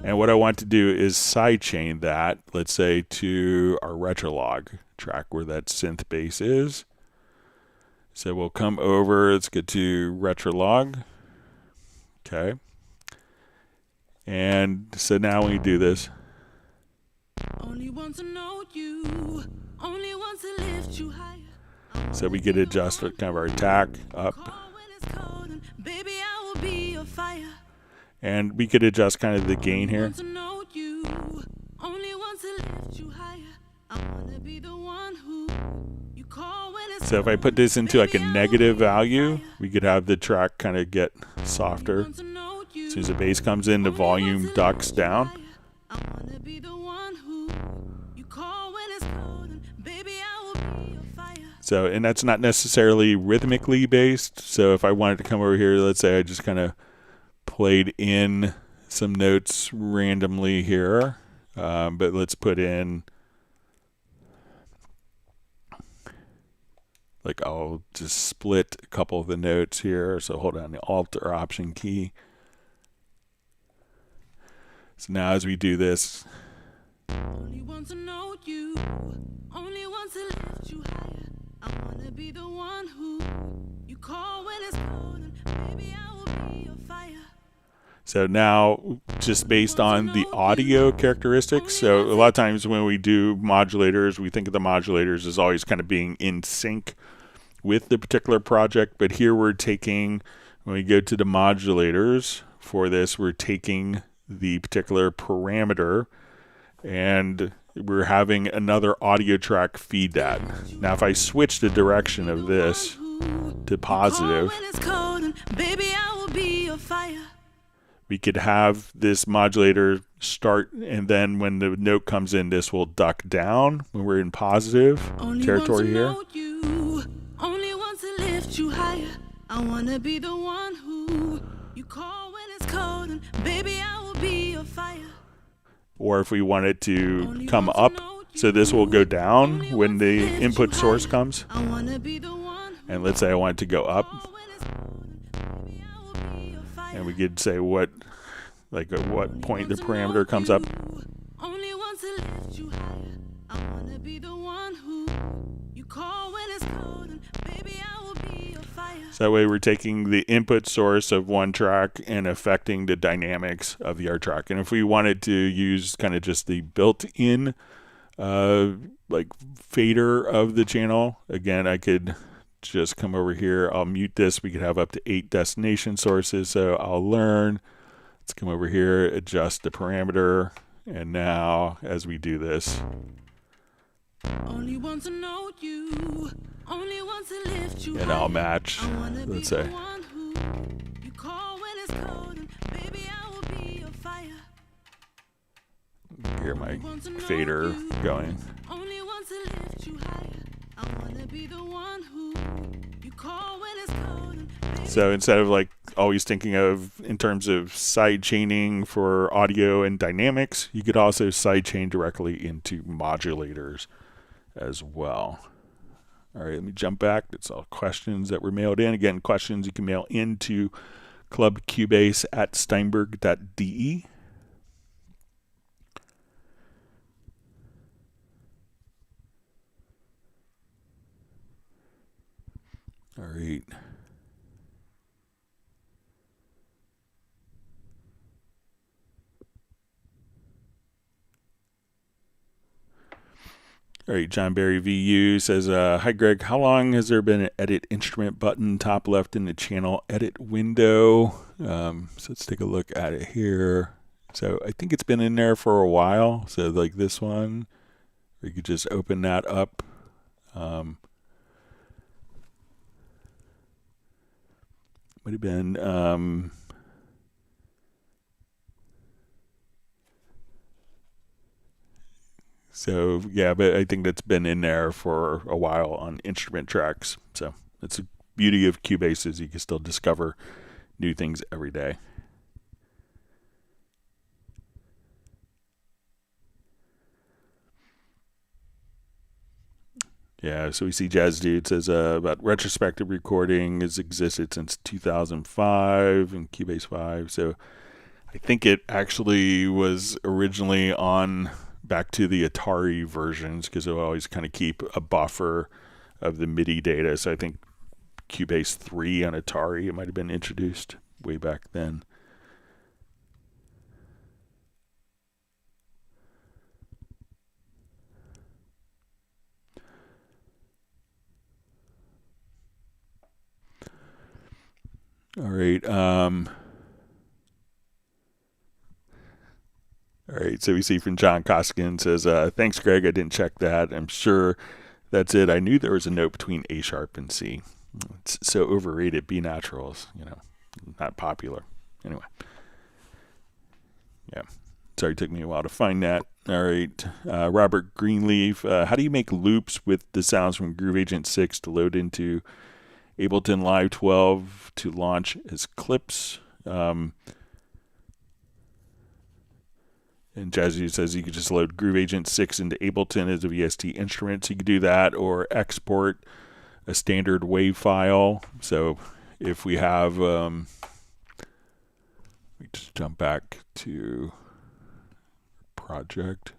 And what I want to do is sidechain that, let's say, to our retrolog track where that synth bass is. So we'll come over, let's get to retrolog. Okay. And so now when we do this, so we get to adjust kind of our attack up. And we could adjust kind of the gain here. So if I put this into like a negative value, we could have the track kind of get softer. As soon as the bass comes in, the volume ducks down. So, and that's not necessarily rhythmically based. So if I wanted to come over here, let's say I just kind of played in some notes randomly here, but let's put in, like, I'll just split a couple of the notes here. So hold down the Alt or Option key. So now as we do this, only want to know you, only want to lift you higher. I wanna be the one who you call when it's cold, and baby I will be your fire. So now, just based on the audio characteristics, so a lot of times when we do modulators, we think of the modulators as always kind of being in sync with the particular project, but here we're taking, when we go to the modulators for this, we're taking the particular parameter and we're having another audio track feed that. Now if I switch the direction of this to positive, we could have this modulator start, and then when the note comes in, this will duck down when we're in positive territory here. Only want to lift you higher. I wanna be the one who you call when it's cold, and baby I will be your fire. Or if we want it to come up, so this will go down when the input source comes. And let's say I want it to go up. And we could say what, like at what point the parameter comes up. Only want to lift you higher. I wanna be the one who you call when it's cold, and baby I will be your fire. So that way we're taking the input source of one track and affecting the dynamics of the other track. And if we wanted to use kind of just the built-in like fader of the channel, again I could just come over here, I'll mute this. We could have up to 8 destination sources, so I'll learn. Let's come over here, adjust the parameter, and now as we do this, only want to know you, only want to lift you, and I'll match, let's say, you call when it's cold, and baby I will be your fire. Hear my fader going. Only want to lift you higher. I wanna be the one who you call when it's cold, and baby. So instead of like always thinking of in terms of sidechaining for audio and dynamics, you could also sidechain directly into modulators as well. All right, let me jump back. That's all questions that were mailed in. Again, questions you can mail into clubcubase@steinberg.de. All right. All right, John Barry VU says, hi Greg, how long has there been an edit instrument button top left in the channel edit window? So let's take a look at it here. So I think it's been in there for a while. So like this one, we could just open that up. Might have been so yeah, but I think that's been in there for a while on instrument tracks. So that's the beauty of Cubase, is you can still discover new things every day. Yeah, so we see Jazz Dude says about retrospective recording has existed since 2005 in Cubase 5. So I think it actually was originally on back to the Atari versions, because it would always kind of keep a buffer of the MIDI data. So I think Cubase 3 on Atari, it might have been introduced way back then. All right. All right. So we see from John Koskin says, thanks, Greg. I didn't check that. I'm sure that's it. I knew there was a note between A sharp and C. It's so overrated. B naturals, not popular. Anyway. Yeah. Sorry, it took me a while to find that. All right. Robert Greenleaf, how do you make loops with the sounds from Groove Agent 6 to load into Ableton Live 12 to launch as clips? And Jazzy says you could just load Groove Agent 6 into Ableton as a VST instrument. So you could do that, or export a standard WAV file. So if we have, we just jump back to project.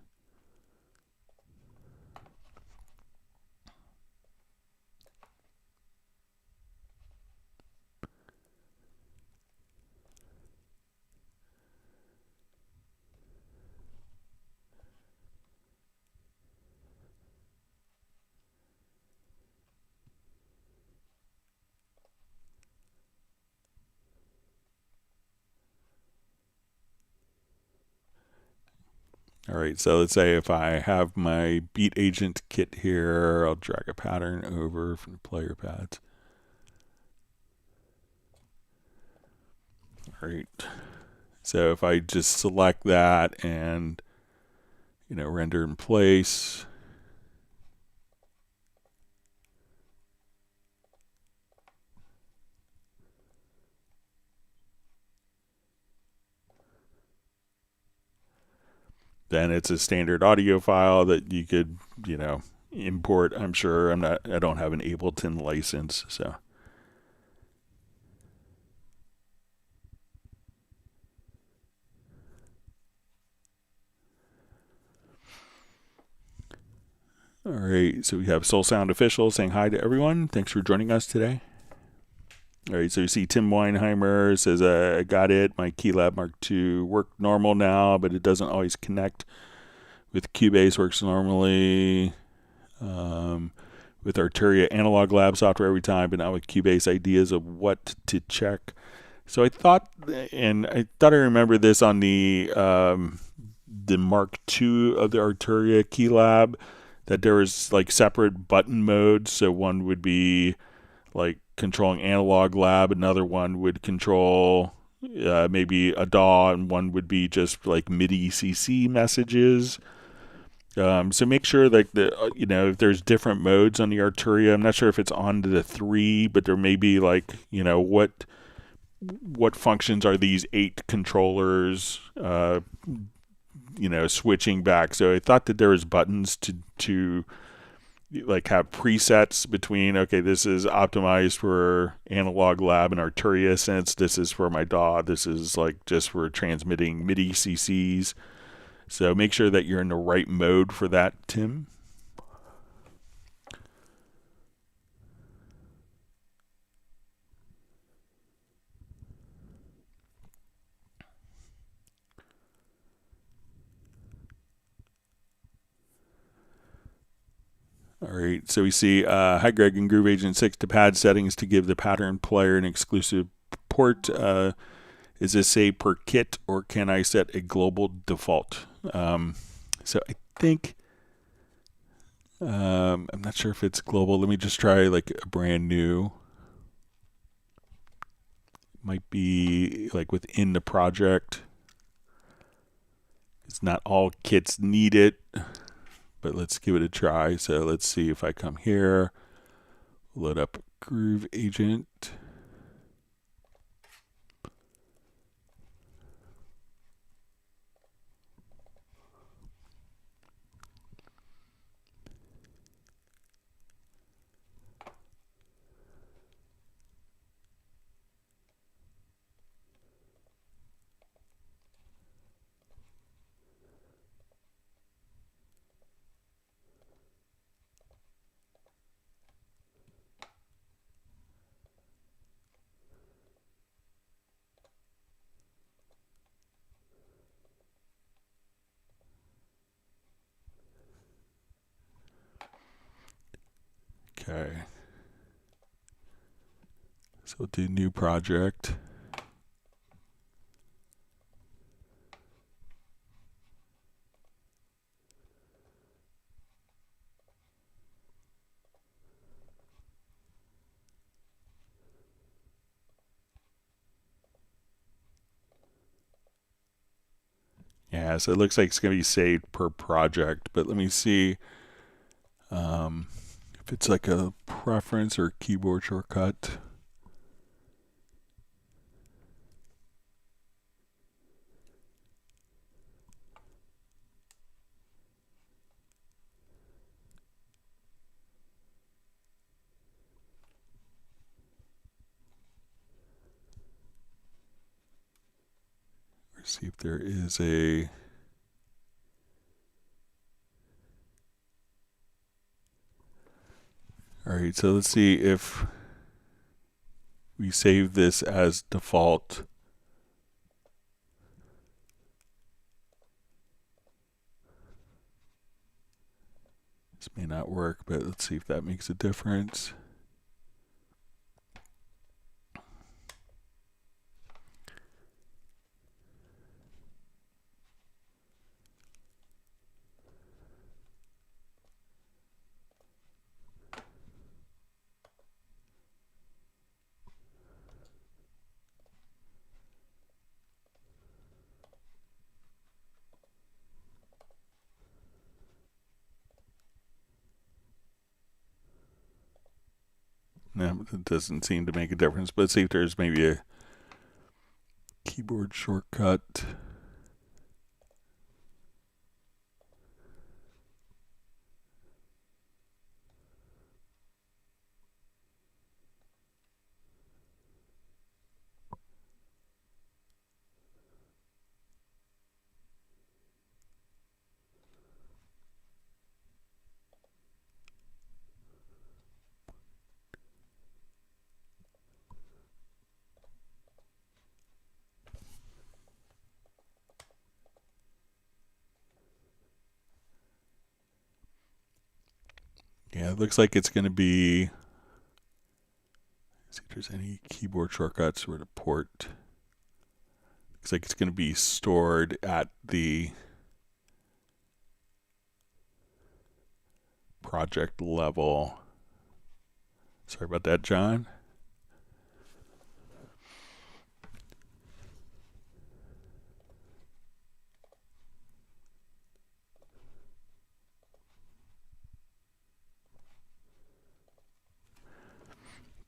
All right, so let's say if I have my Beat Agent kit here, I'll drag a pattern over from the player pads. All right, so if I just select that and, render in place. Then it's a standard audio file that you could, import. I'm sure I don't have an Ableton license, so. All right, so we have Soul Sound Official saying hi to everyone. Thanks for joining us today. All right, so you see Tim Weinheimer says, I got it. My Keylab Mark II worked normal now, but it doesn't always connect with Cubase. Works normally with Arturia Analog Lab software every time, but not with Cubase. Ideas of what to check. So I thought I remember this on the Mark II of the Arturia Keylab, that there was like separate button modes. So one would be like controlling Analog Lab, another one would control maybe a DAW, and one would be just like MIDI CC messages. So make sure that if there's different modes on the Arturia. I'm not sure if it's on to the 3, but there may be like, what functions are these 8 controllers switching back. So I thought that there was buttons to like have presets between, okay, this is optimized for Analog Lab and Arturia Sense, this is for my DAW, this is like just for transmitting MIDI CCs. So make sure that you're in the right mode for that, Tim. All right, so we see, hi Greg, in Groove Agent 6 to pad settings to give the pattern player an exclusive port. Is this a per kit, or can I set a global default? So I think, I'm not sure if it's global. Let me just try like a brand new. Might be like within the project. It's not all kits need it, but let's give it a try. So let's see if I come here, load up Groove Agent. Okay. So we'll do new project. Yeah, so it looks like it's going to be saved per project, but let me see if it's like a preference or keyboard shortcut. See if there is a. All right, so let's see if we save this as default. This may not work, but let's see if that makes a difference. No, it doesn't seem to make a difference, but let's see if there's maybe a keyboard shortcut. Yeah, it looks like it's going to be. Let's see if there's any keyboard shortcuts where to port. Looks like it's going to be stored at the project level. Sorry about that, John.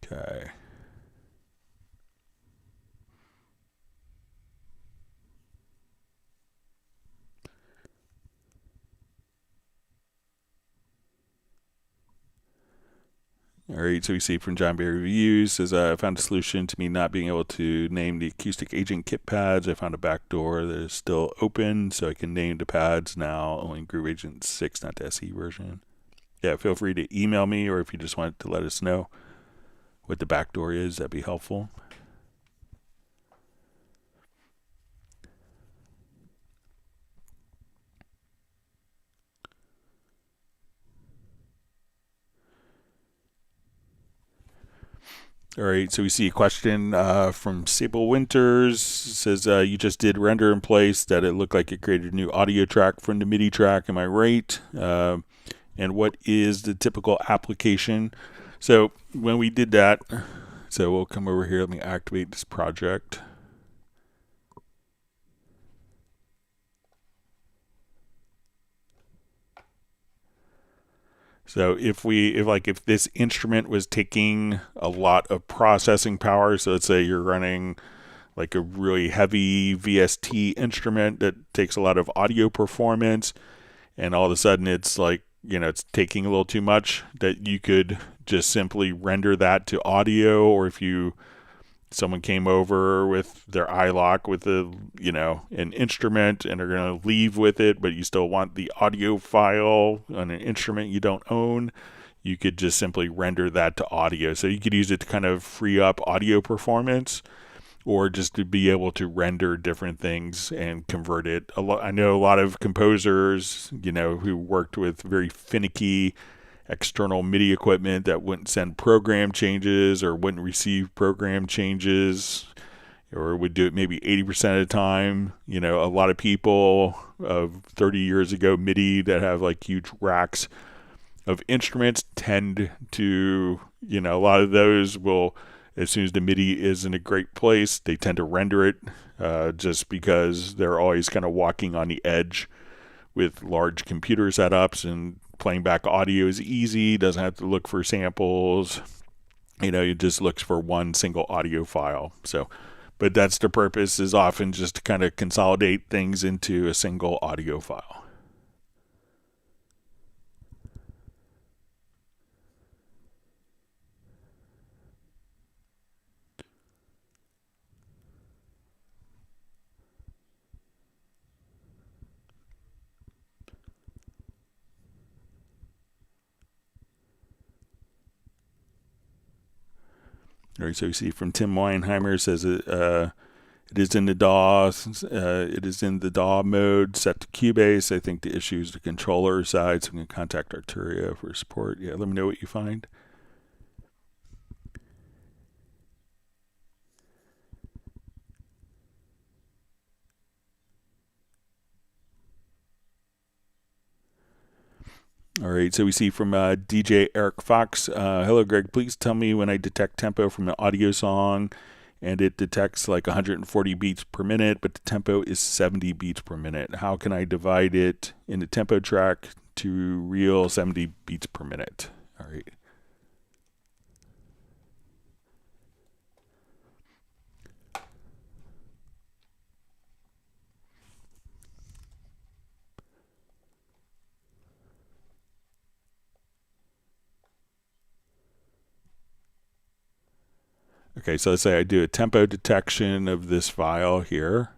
Okay. All right, so we see from John Berry Reviews, says, I found a solution to me not being able to name the acoustic agent kit pads. I found a backdoor that is still open, so I can name the pads now, only Groove Agent 6, not the SE version. Yeah, feel free to email me, or if you just want to let us know what the backdoor is, that'd be helpful. All right, so we see a question from Sable Winters. It says, you just did render in place that it looked like it created a new audio track from the MIDI track. Am I right? And what is the typical application? So when we did that, so we'll come over here. Let me activate this project. So if this instrument was taking a lot of processing power, so let's say you're running like a really heavy VST instrument that takes a lot of audio performance, and all of a sudden it's like, it's taking a little too much, that you could just simply render that to audio. Or if someone came over with their iLock with an instrument and are going to leave with it, but you still want the audio file on an instrument you don't own, you could just simply render that to audio. So you could use it to kind of free up audio performance, or just to be able to render different things and convert it. I know a lot of composers, who worked with very finicky external MIDI equipment that wouldn't send program changes or wouldn't receive program changes, or would do it maybe 80% of the time. A lot of people of 30 years ago, MIDI, that have like huge racks of instruments, tend to, a lot of those will, as soon as the MIDI is in a great place, they tend to render it, just because they're always kind of walking on the edge with large computer setups, and playing back audio is easy, doesn't have to look for samples. It just looks for one single audio file. So, but that's the purpose, is often just to kind of consolidate things into a single audio file. All right, so you see from Tim Weinheimer, says it is in the DAW. It is in the DAW mode set to Cubase. I think the issue is the controller side, so I'm going to contact Arturia for support. Yeah, let me know what you find. All right, so we see from DJ Eric Fox. Hello, Greg. Please tell me when I detect tempo from an audio song, and it detects like 140 beats per minute, but the tempo is 70 beats per minute. How can I divide it in the tempo track to real 70 beats per minute? All right. Okay, so let's say I do a tempo detection of this file here.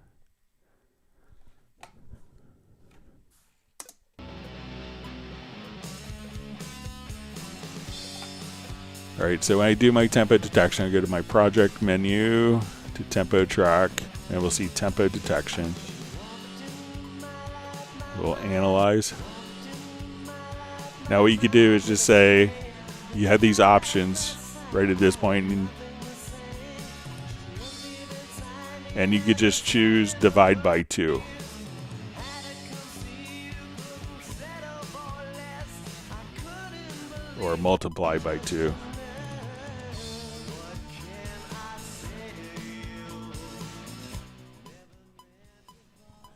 All right, so when I do my tempo detection, I go to my project menu, to tempo track, and we'll see tempo detection. We'll analyze. Now what you could do is just say, you have these options right at this point, and you could just choose divide by 2. Or multiply by 2.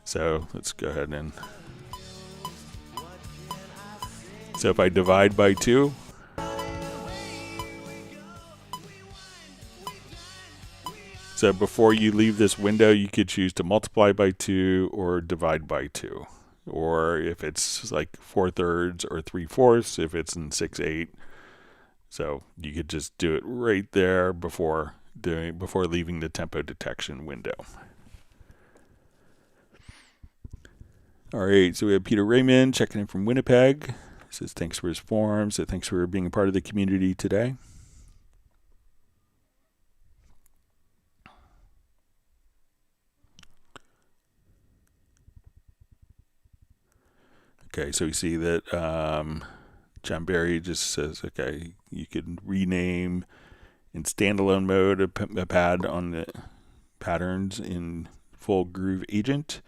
So let's go ahead and... So if I divide by 2, so before you leave this window, you could choose to multiply by 2 or divide by 2. Or if it's like 4/3 or 3/4, if it's in 6/8. So you could just do it right there before leaving the tempo detection window. All right, so we have Peter Raymond checking in from Winnipeg. He says thanks for his forums. So thanks for being a part of the community today. Okay, so we see that John Barry just says, okay, you can rename in standalone mode, a pad on the patterns in full Groove Agent,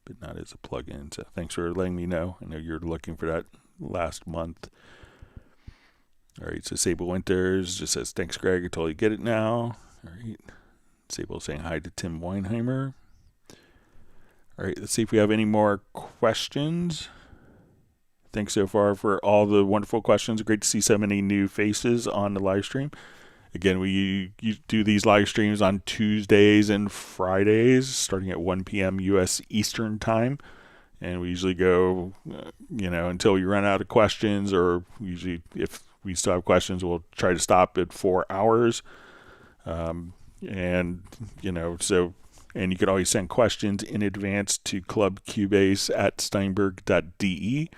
but not as a plugin. So thanks for letting me know. I know you're looking for that last month. All right, so Sable Winters just says, thanks, Greg. I totally get it now. All right. Sable saying hi to Tim Weinheimer. All right, let's see if we have any more questions. Thanks so far for all the wonderful questions. Great to see so many new faces on the live stream. Again, we do these live streams on Tuesdays and Fridays, starting at 1 p.m. U.S. Eastern Time. And we usually go, until we run out of questions, or usually if we still have questions, we'll try to stop at 4 hours. And you can always send questions in advance to clubcubase@steinberg.de.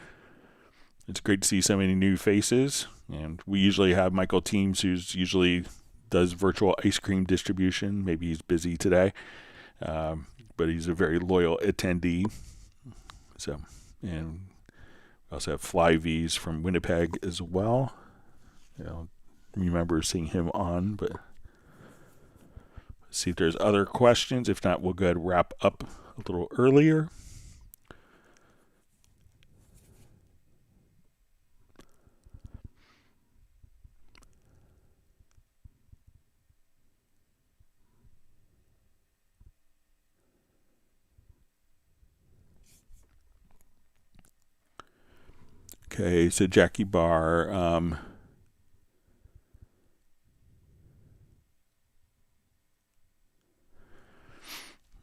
It's great to see so many new faces. And we usually have Michael Teams, who's usually does virtual ice cream distribution. Maybe he's busy today, but he's a very loyal attendee. So, and we also have Fly V's from Winnipeg as well. I don't remember seeing him on, but let's see if there's other questions. If not, we'll go ahead and wrap up a little earlier. Okay, so Jackie Barr, all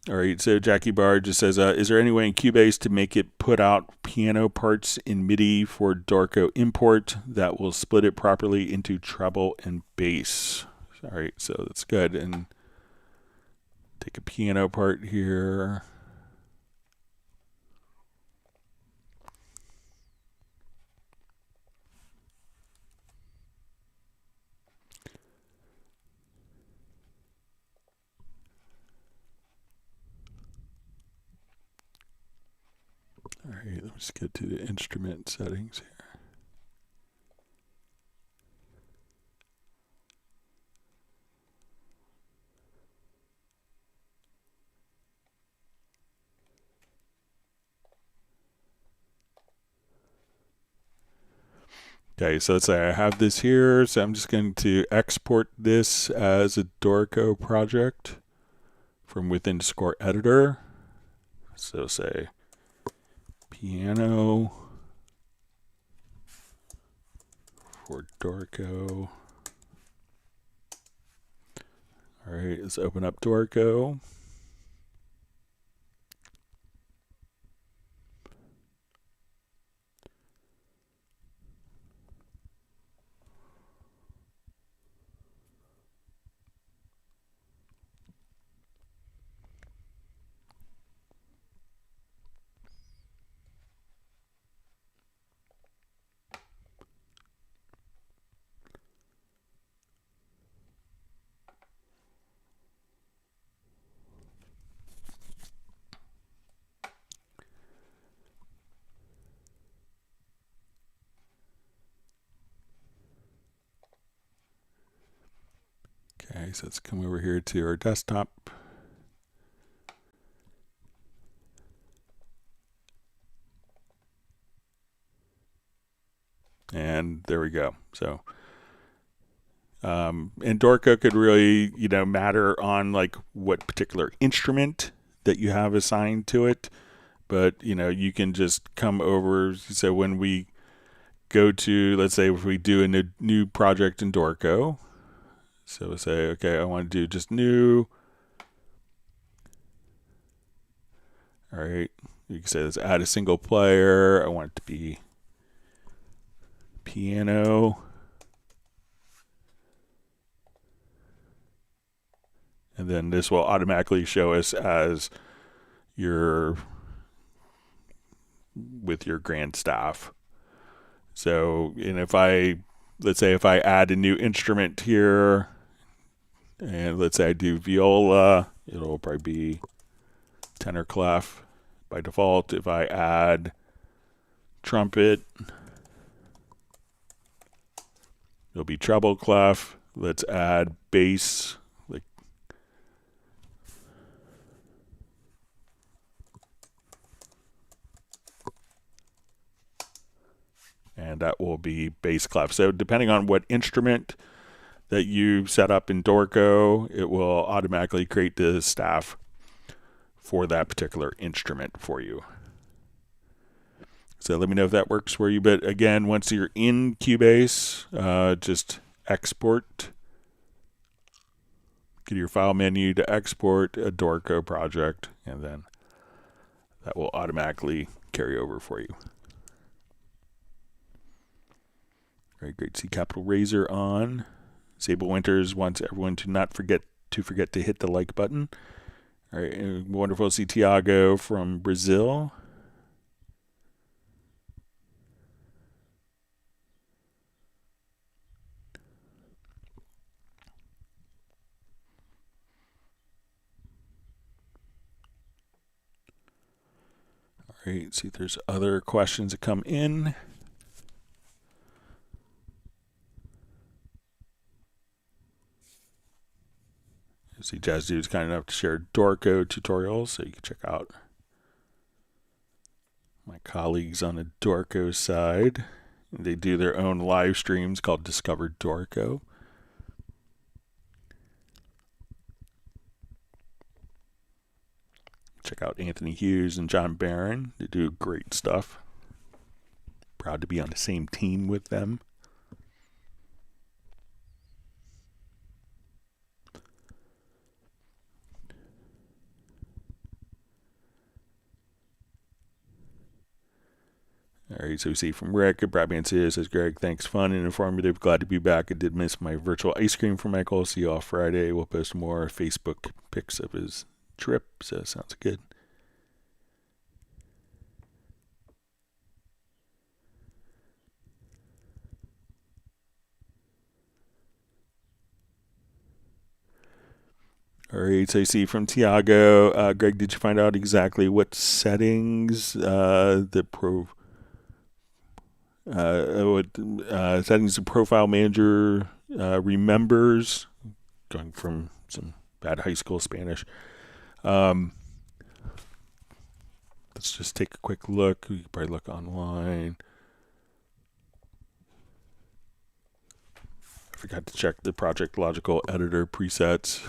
right, so Jackie Barr just says, is there any way in Cubase to make it put out piano parts in MIDI for Dorico import that will split it properly into treble and bass? All right, so that's good. And take a piano part here. All right, let's get to the instrument settings here. Okay, so let's say I have this here, so I'm just going to export this as a Dorico project from within Score Editor. So say piano for Dorico. All right, let's open up Dorico. Okay, so let's come over here to our desktop. And there we go. So, and Dorico could really, matter on like what particular instrument that you have assigned to it. But, you can just come over. So when we go to, let's say if we do a new project in Dorico, so we'll say, okay, I want to do just new. All right, you can say let's add a single player. I want it to be piano. And then this will automatically show us as with your grand staff. So, and let's say if I add a new instrument here, and let's say I do viola, it'll probably be tenor clef by default. If I add trumpet, There'll be treble clef. Let's add bass. And that will be bass clef. So depending on what instrument that you set up in Dorico, it will automatically create the staff for that particular instrument for you. So let me know if that works for you. But again, once you're in Cubase, just export. Get your file menu to export a Dorico project, and then that will automatically carry over for you. All right, great to see Capital Razor on. Sable Winters wants everyone to not forget to hit the like button. All right, wonderful to see Tiago from Brazil. All right, see if there's other questions that come in. See, Jazz Dude's kind enough to share Dorico tutorials, so you can check out my colleagues on the Dorico side. They do their own live streams called Discover Dorico. Check out Anthony Hughes and John Barron. They do great stuff. Proud to be on the same team with them. All right, so we see from Rick at Bradman says, Greg, thanks, fun and informative. Glad to be back. I did miss my virtual ice cream for Michael. See you all Friday. We'll post more Facebook pics of his trip, so sounds good. All right, so you see from Tiago, Greg, did you find out exactly what settings settings the profile manager remembers? Going from some bad high school Spanish. Let's just take a quick look. We can probably look online. I forgot to check the Project Logical Editor presets.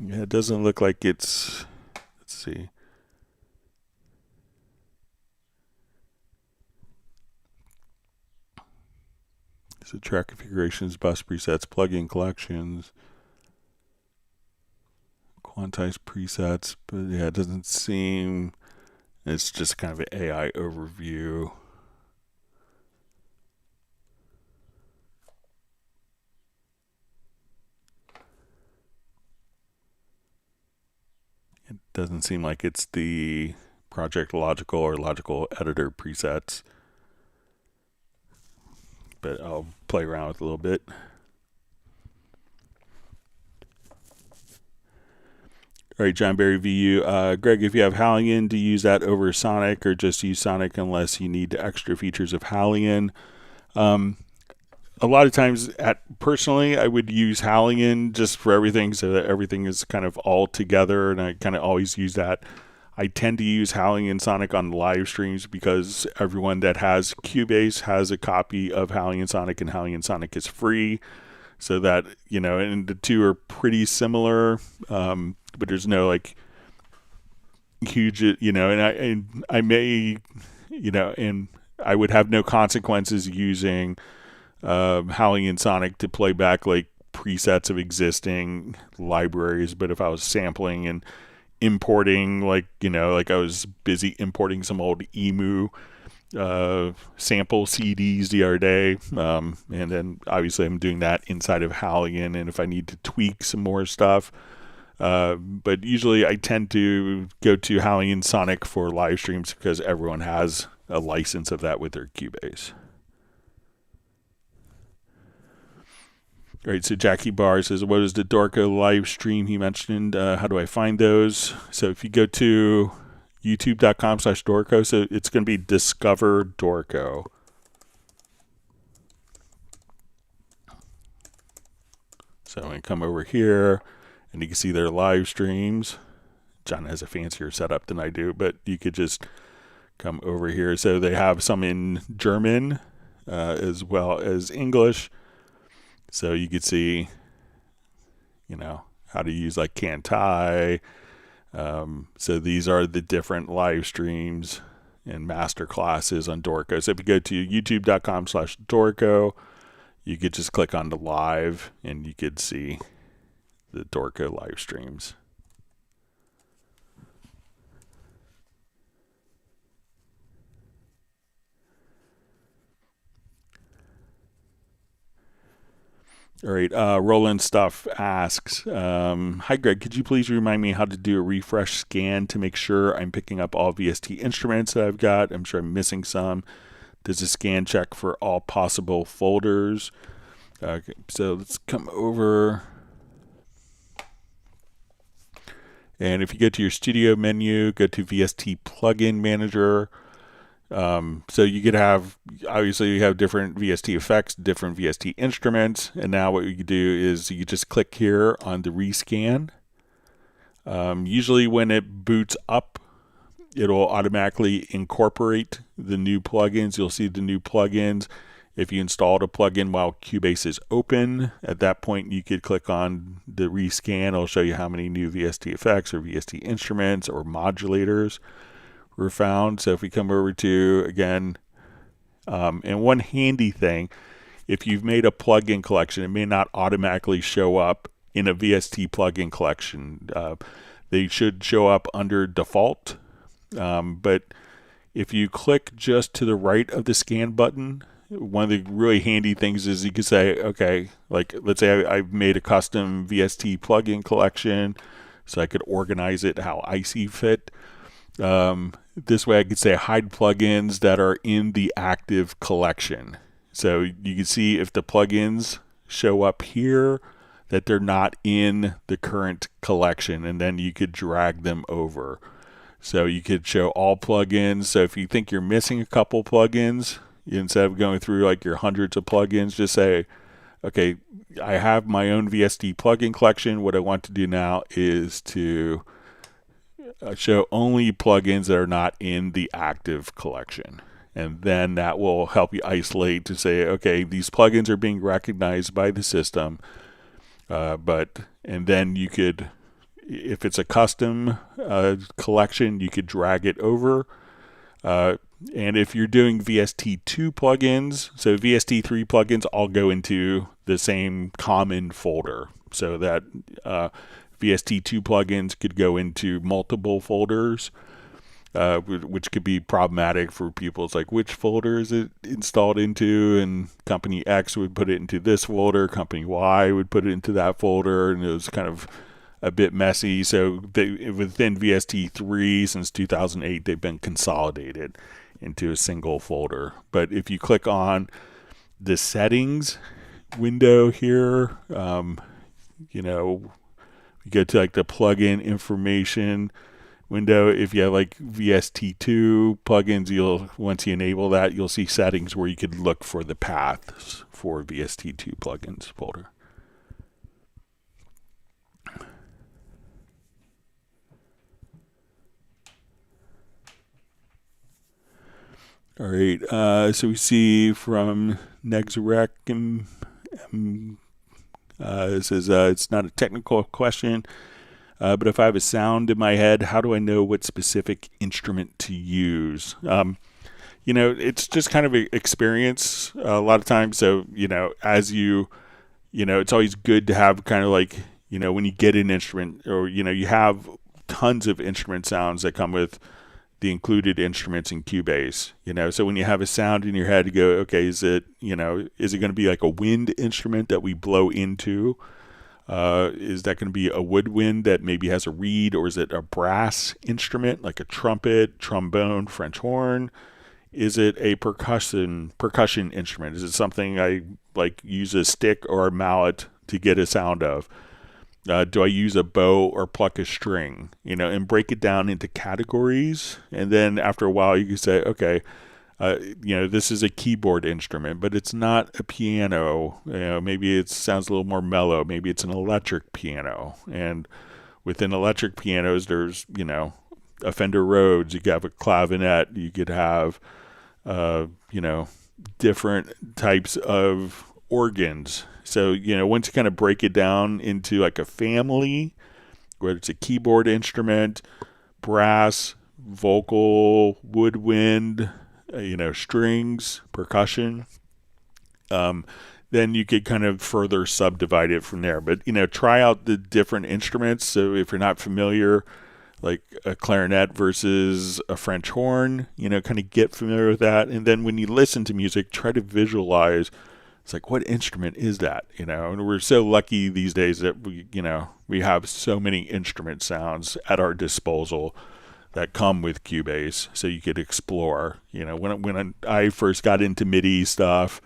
Yeah, it doesn't look like it's, let's see. So track configurations, bus presets, plugin collections, quantized presets, but yeah, it doesn't seem, it's just kind of an AI overview. It doesn't seem like it's the Project Logical or Logical Editor presets, but I'll play around with it a little bit. All right, John Barry VU. Greg, if you have Hallian, do you use that over Sonic or just use Sonic unless you need the extra features of Hallian? A lot of times, personally, I would use Hallian just for everything so that everything is kind of all together, and I kind of always use that. I tend to use Howling and Sonic on live streams because everyone that has Cubase has a copy of Howling and Sonic, and Howling and Sonic is free. So that, and the two are pretty similar, but there's no like huge, and I may, and I would have no consequences using Howling and Sonic to play back like presets of existing libraries. But if I was sampling and importing, like I was busy importing some old Emu sample CDs the other day, and then obviously I'm doing that inside of Howling, and if I need to tweak some more stuff, but usually I tend to go to Howling and Sonic for live streams because everyone has a license of that with their Cubase. All right, so Jackie Barr says, what is the Dorico live stream he mentioned? How do I find those? So if you go to youtube.com/Dorico, so it's going to be Discover Dorico. So I'm going to come over here, and you can see their live streams. John has a fancier setup than I do, but you could just come over here. So they have some in German as well as English. So you could see, how to use like Cantai. So these are the different live streams and master classes on Dorico. So if you go to youtube.com/Dorico, you could just click on the live and you could see the Dorico live streams. All right, Roland Stuff asks, hi Greg, could you please remind me how to do a refresh scan to make sure I'm picking up all VST instruments that I've got? I'm sure I'm missing some. Does a scan check for all possible folders? Okay, so let's come over. And if you go to your studio menu, go to VST Plugin Manager. So you could have, obviously you have different VST effects, different VST instruments, and now what you can do is you just click here on the rescan. Usually when it boots up, it'll automatically incorporate the new plugins. You'll see the new plugins. If you installed a plugin while Cubase is open, at that point you could click on the rescan. It'll show you how many new VST effects or VST instruments or modulators were found. So if we come over to, again, and one handy thing, if you've made a plugin collection, it may not automatically show up in a VST plugin collection. They should show up under default, but if you click just to the right of the scan button, one of the really handy things is you can say, okay, like let's say I've made a custom VST plugin collection, so I could organize it how I see fit. This way I could say hide plugins that are in the active collection. So you can see if the plugins show up here that they're not in the current collection, and then you could drag them over. So you could show all plugins. So if you think you're missing a couple plugins, instead of going through like your hundreds of plugins, just say, okay, I have my own VST plugin collection. What I want to do now is to show only plugins that are not in the active collection. And then that will help you isolate to say, okay, these plugins are being recognized by the system. And then you could, if it's a custom collection, you could drag it over. And if you're doing VST2 plugins, so VST3 plugins all go into the same common folder. So that VST2 plugins could go into multiple folders, which could be problematic for people. It's like, which folder is it installed into? And company X would put it into this folder, company Y would put it into that folder, and it was kind of a bit messy. So within VST3, since 2008, they've been consolidated into a single folder. But if you click on the settings window here, you go to like the plugin information window. If you have like VST2 plugins, once you enable that, you'll see settings where you could look for the paths for VST2 plugins folder. All right, so we see from Nexrec, it says it's not a technical question, but if I have a sound in my head, how do I know what specific instrument to use? It's just kind of an experience a lot of times. So, as it's always good to have kind of like, when you get an instrument or, you have tons of instrument sounds that come with the included instruments in Cubase, so when you have a sound in your head, you go, okay, is it going to be like a wind instrument that we blow into? Is that going to be a woodwind that maybe has a reed, or is it a brass instrument like a trumpet, trombone, French horn? Is it a percussion instrument? Is it something I like use a stick or a mallet to get a sound of? Do I use a bow or pluck a string? And break it down into categories. And then after a while, you can say, okay, this is a keyboard instrument, but it's not a piano. Maybe it sounds a little more mellow. Maybe it's an electric piano. And within electric pianos, there's, a Fender Rhodes. You could have a clavinet. You could have, different types of organs. So, once you kind of break it down into like a family, whether it's a keyboard instrument, brass, vocal, woodwind, strings, percussion, then you could kind of further subdivide it from there. But, try out the different instruments. So if you're not familiar, like a clarinet versus a French horn, kind of get familiar with that. And then when you listen to music, try to visualize, it's like, what instrument is that? And we're so lucky these days that we have so many instrument sounds at our disposal that come with Cubase, so you could explore. When I first got into MIDI stuff,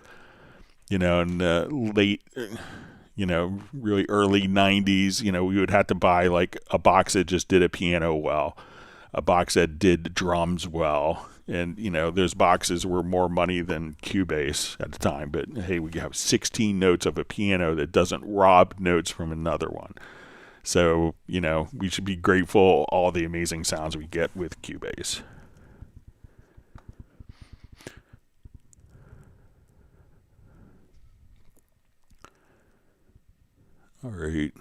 in the late, really early 90s, we would have to buy like a box that just did a piano well, a box that did drums well. And, those boxes were more money than Cubase at the time. But, hey, we have 16 notes of a piano that doesn't rob notes from another one. So, we should be grateful all the amazing sounds we get with Cubase. All right.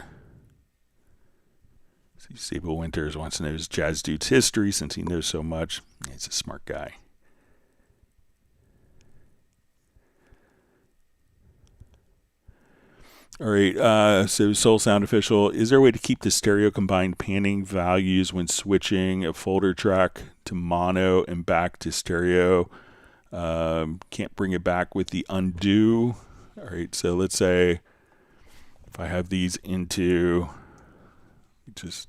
See, Sable Winters wants to know his jazz dude's history since he knows so much. He's a smart guy. All right, so Soul Sound Official, is there a way to keep the stereo combined panning values when switching a folder track to mono and back to stereo? Can't bring it back with the undo. All right, so let's say if I have these into, just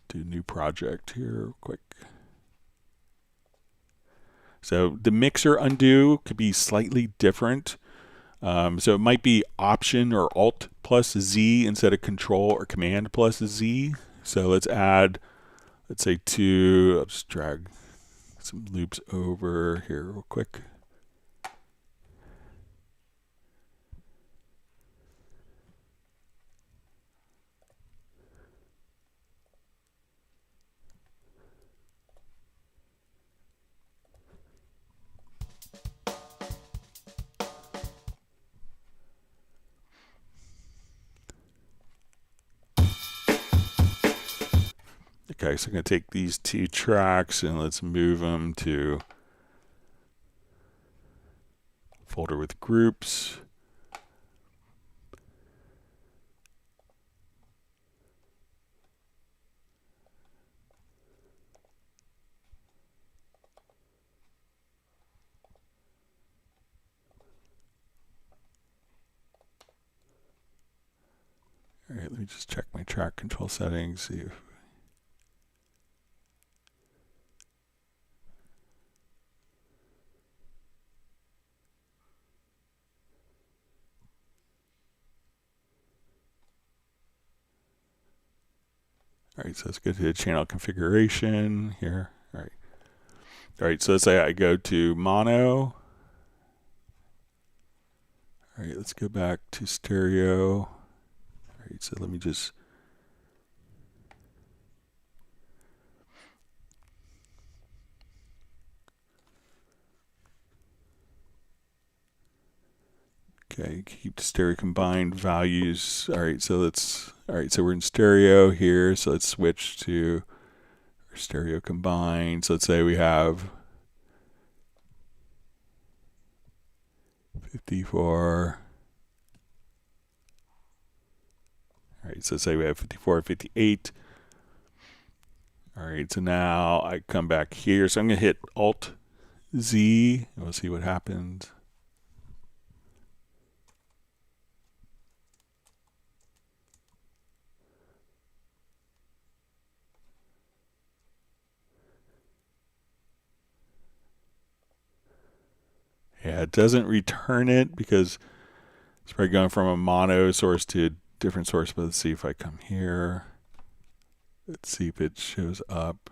do a new project here real quick. So the mixer undo could be slightly different. So it might be Option or Alt plus Z instead of Control or Command plus Z. So let's add, let's say I'll just drag some loops over here real quick. Okay, so I'm going to take these two tracks and let's move them to folder with groups. All right, let me just check my track control settings, see if all right, so let's go to the channel configuration here. All right, so let's say I go to mono. All right, let's go back to stereo. All right, so let me just Okay, keep the stereo combined values. All right, so we're in stereo here, so let's switch to stereo combined. So let's say we have 54. All right, so let's say we have 54, 58. All right, so now I come back here. So I'm going to hit Alt Z, and we'll see what happens. Yeah, it doesn't return it because it's probably going from a mono source to a different source. But let's see if I come here. Let's see if it shows up.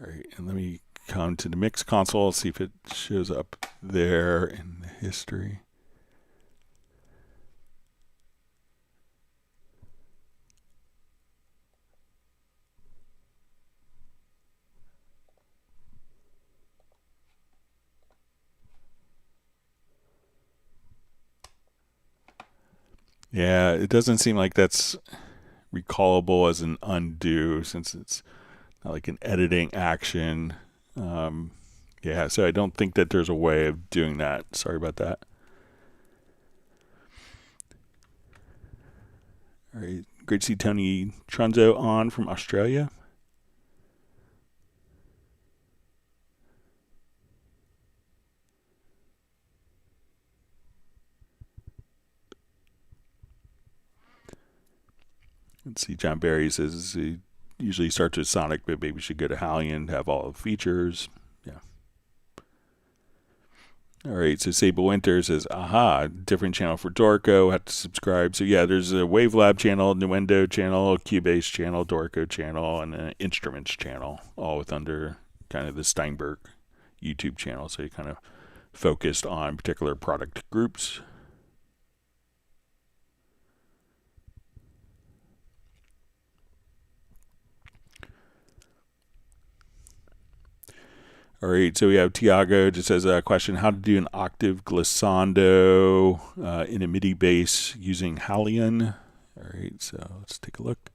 All right, and let me come to the mix console, see if it shows up there in the history. Yeah, it doesn't seem like that's recallable as an undo since it's not like an editing action. Yeah, so I don't think that there's a way of doing that. Sorry about that. All right, great to see Tony Trunzo on from Australia. Let's see, John Barry says he usually starts with Sonic, but maybe we should go to Hallion to have all the features. Yeah. All right, so Sable Winter says, aha, different channel for Dorico, have to subscribe. So yeah, there's a WaveLab channel, Nuendo channel, Cubase channel, Dorico channel, and an Instruments channel, all with under kind of the Steinberg YouTube channel. So you kind of focused on particular product groups. All right, so we have Tiago just as a question, how to do an octave glissando in a MIDI bass using Hallion. All right, so let's take a look.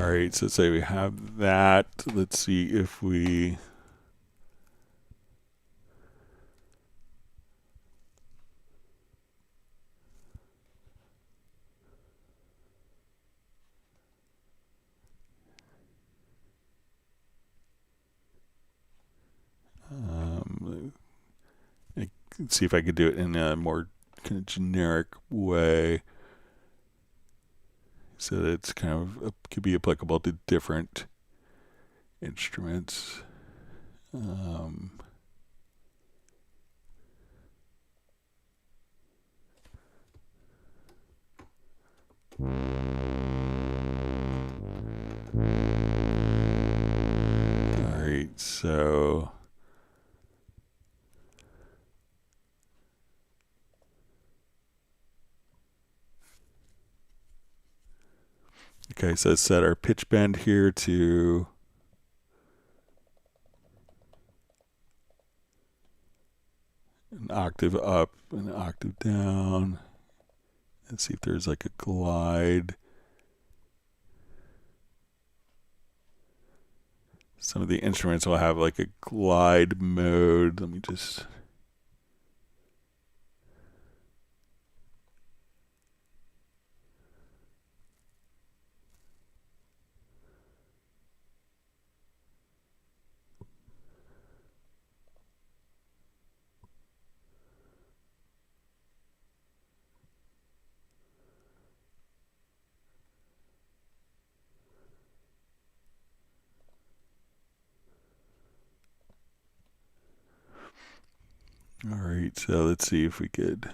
All right, so say we have that. Let's see if we see if I could do it in a more kind of generic way so that it's kind of could be applicable to different instruments. All right, so okay, so let's set our pitch bend here to an octave up and an octave down. Let's see if there's like a glide. Some of the instruments will have like a glide mode. Let me just... All right, so let's see if we could.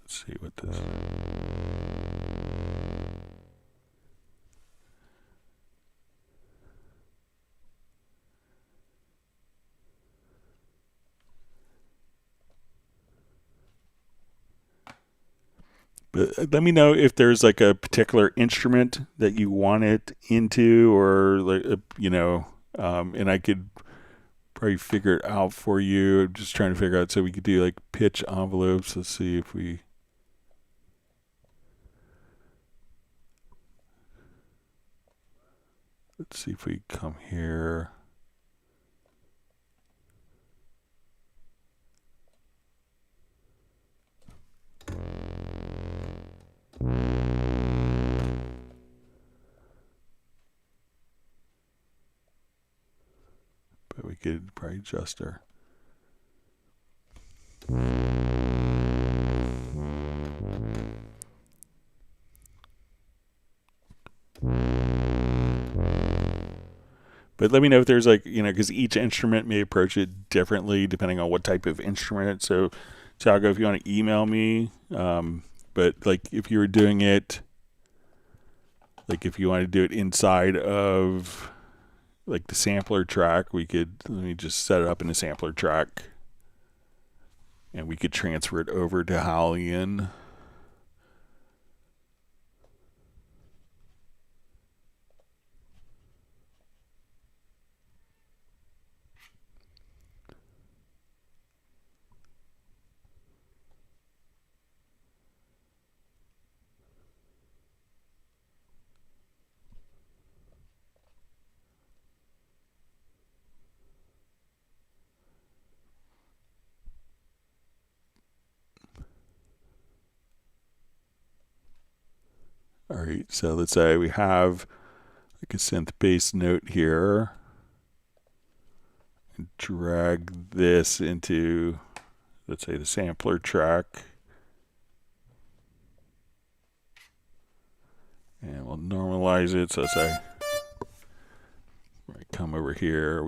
Let's see what this. But let me know if there's like a particular instrument that you want it into, or like and I could probably figure it out for you. I'm just trying to figure out so we could do like pitch envelopes. Let's see if we. Let's see if we come here. But we could probably adjust our. But let me know if there's like, because each instrument may approach it differently depending on what type of instrument. So, Tiago, if you want to email me, but like if you were doing it, like if you want to do it inside of like the sampler track, let me just set it up in a sampler track and we could transfer it over to Hallian. All right, so let's say we have like a synth bass note here. And drag this into, let's say, the sampler track. And we'll normalize it. So let's say, right, come over here.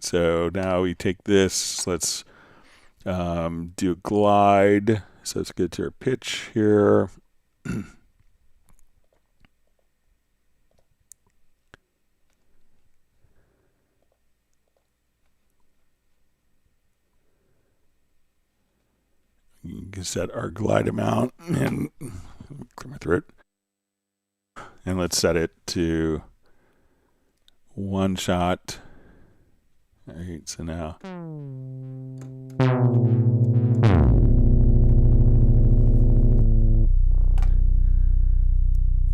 So now we take this, let's do a glide. So let's get to our pitch here. You can set our glide amount and clear my throat. And let's set it to one shot. All right, so now.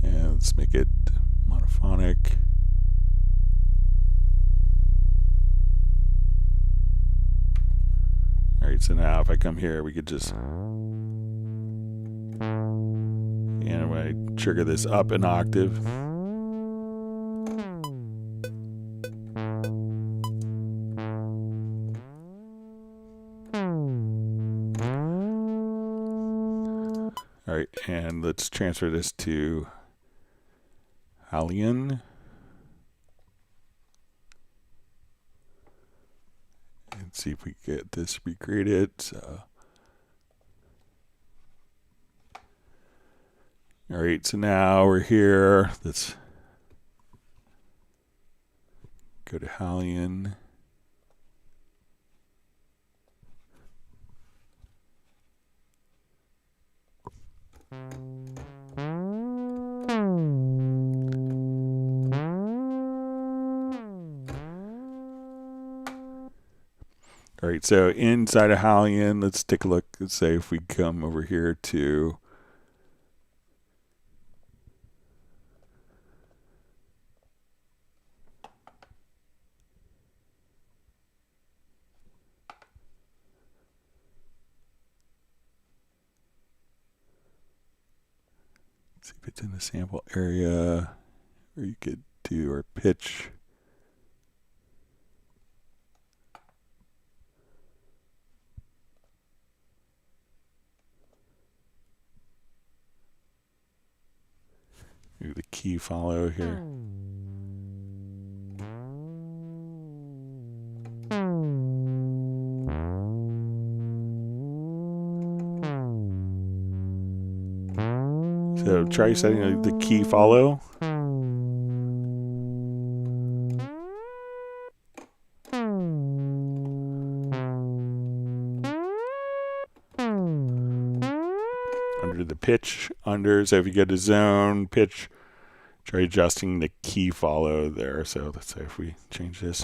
And let's make it monophonic. All right, so now if I come here, we could just. And I'm going to trigger this up an octave. All right, and let's transfer this to Hallian. And see if we get this recreated. So. All right, so now we're here. Let's go to Hallian. All right, so inside of Halion, let's take a look. Let's say if we come over here to see if it's in the sample area, or you could do our pitch. Do the key follow here. So try setting the key follow. Under the pitch, so if you go to zone, pitch, try adjusting the key follow there. So let's say if we change this.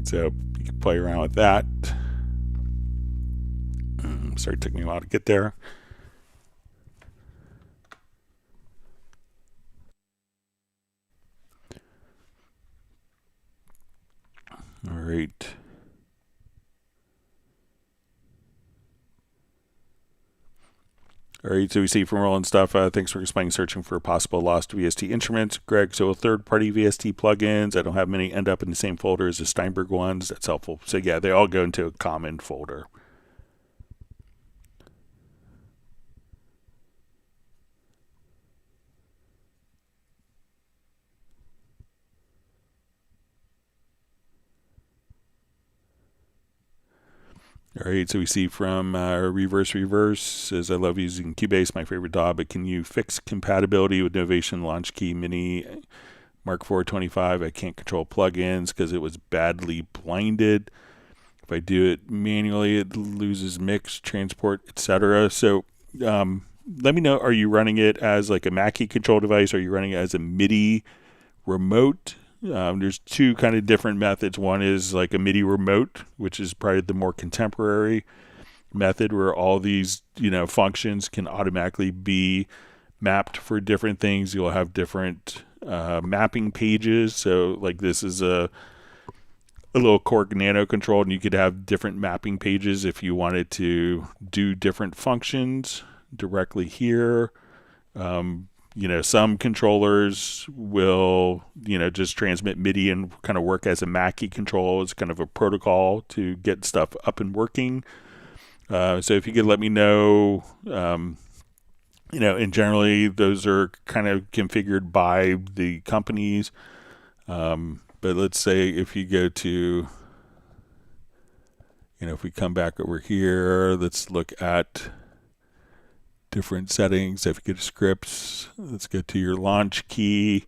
So you can play around with that. Sorry, it took me a while to get there. All right. All right, so we see from Roland stuff, thanks for explaining searching for possible lost VST instruments. Greg, so third-party VST plugins, I don't have many end up in the same folder as the Steinberg ones. That's helpful. So yeah, they all go into a common folder. All right, so we see from Reverse says, I love using Cubase, my favorite DAW, but can you fix compatibility with Novation Launch Key Mini Mark 425? I can't control plugins because it was badly blinded. If I do it manually, it loses mix, transport, etc. So let me know, are you running it as like a Mackie control device? Are you running it as a MIDI remote? There's two kind of different methods. One is like a MIDI remote, which is probably the more contemporary method where all these, functions can automatically be mapped for different things. You'll have different mapping pages. So like this is a little Korg Nano control, and you could have different mapping pages if you wanted to do different functions directly here. Some controllers will, just transmit MIDI and kind of work as a Mackie control. It's kind of a protocol to get stuff up and working. So if you could let me know, and generally those are kind of configured by the companies. But let's say if you go to, if we come back over here, let's look at different settings. If you go to scripts, let's go to your launch key.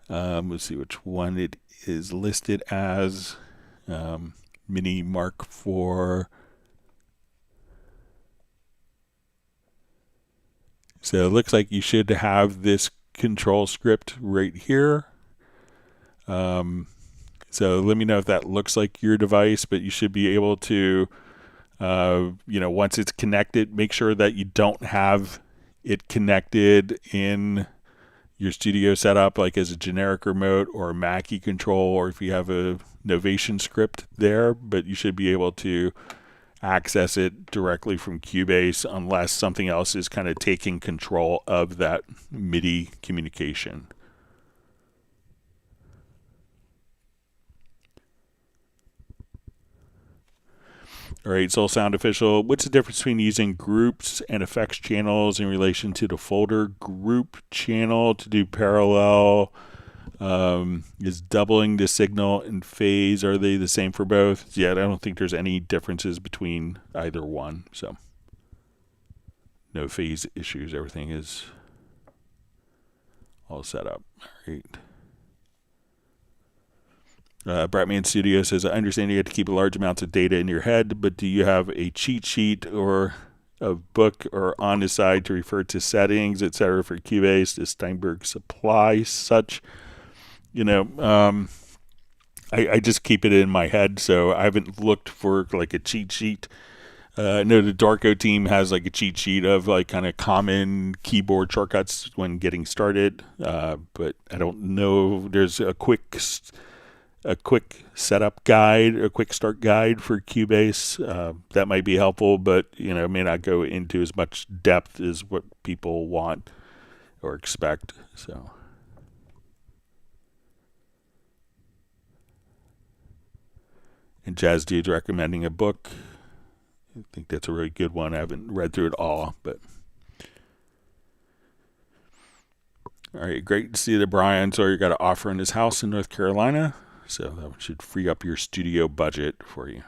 Let's see which one it is listed as. Mini Mark 4. So it looks like you should have this control script right here. So let me know if that looks like your device, but you should be able to once it's connected, make sure that you don't have it connected in your studio setup, like as a generic remote or a Mackie control, or if you have a Novation script there, but you should be able to access it directly from Cubase unless something else is kind of taking control of that MIDI communication. All right, Soul Sound Official, what's the difference between using groups and effects channels in relation to the folder? Group channel to do parallel is doubling the signal and phase. Are they the same for both? Yeah, I don't think there's any differences between either one. So no phase issues. Everything is all set up. All right. Bratman Studio says, I understand you have to keep large amounts of data in your head, but do you have a cheat sheet or a book or on the side to refer to settings, etc. for Cubase? Does Steinberg supply such? I just keep it in my head, so I haven't looked for like a cheat sheet. I know the Dorico team has like a cheat sheet of like kind of common keyboard shortcuts when getting started, but I don't know. There's a quick setup guide, a quick start guide for Cubase. That might be helpful, but may not go into as much depth as what people want or expect. So. And Jazz Dude's recommending a book. I think that's a really good one. I haven't read through it all, but all right, great to see that Brian Sawyer got an offer in his house in North Carolina, so that should free up your studio budget for you.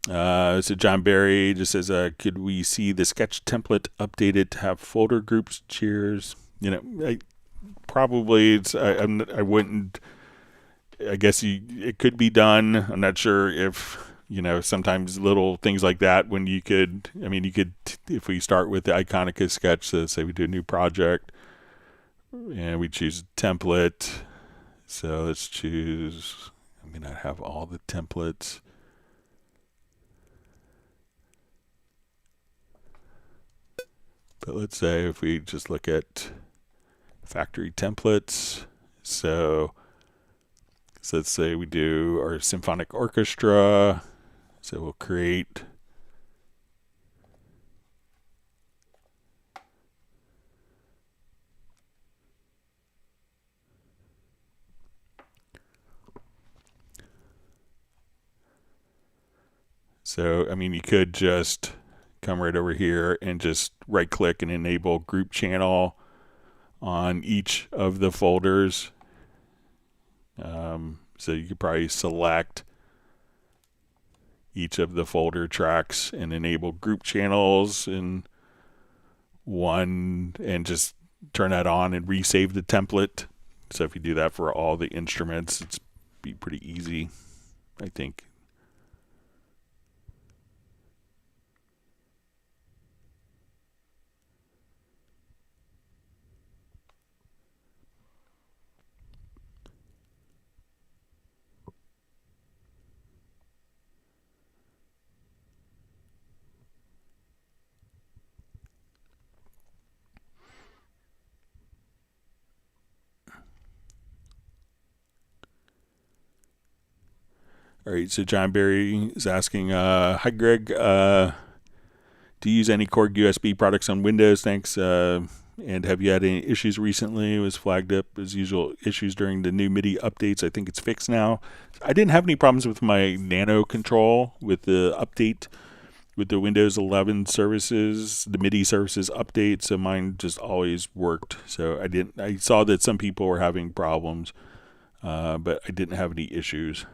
So John Barry just says, could we see the sketch template updated to have folder groups? Cheers. Probably I wouldn't. I guess it could be done. I'm not sure if sometimes little things like that when you could. If we start with the Iconica sketch, so say we do a new project and we choose a template. So let's choose. I may not have all the templates. But let's say if we just look at factory templates, so let's say we do our symphonic orchestra, so we'll create you could just come right over here and just right click and enable group channel on each of the folders. So you could probably select each of the folder tracks and enable group channels in one and just turn that on and resave the template. So if you do that for all the instruments, it's be pretty easy, I think. All right, so John Barry is asking, hi Greg, do you use any Chord USB products on Windows? Thanks. And have you had any issues recently? It was flagged up as usual issues during the new MIDI updates. I think it's fixed now. I didn't have any problems with my Nano control with the update with the Windows 11 services, the MIDI services update. So mine just always worked. So I saw that some people were having problems, but I didn't have any issues.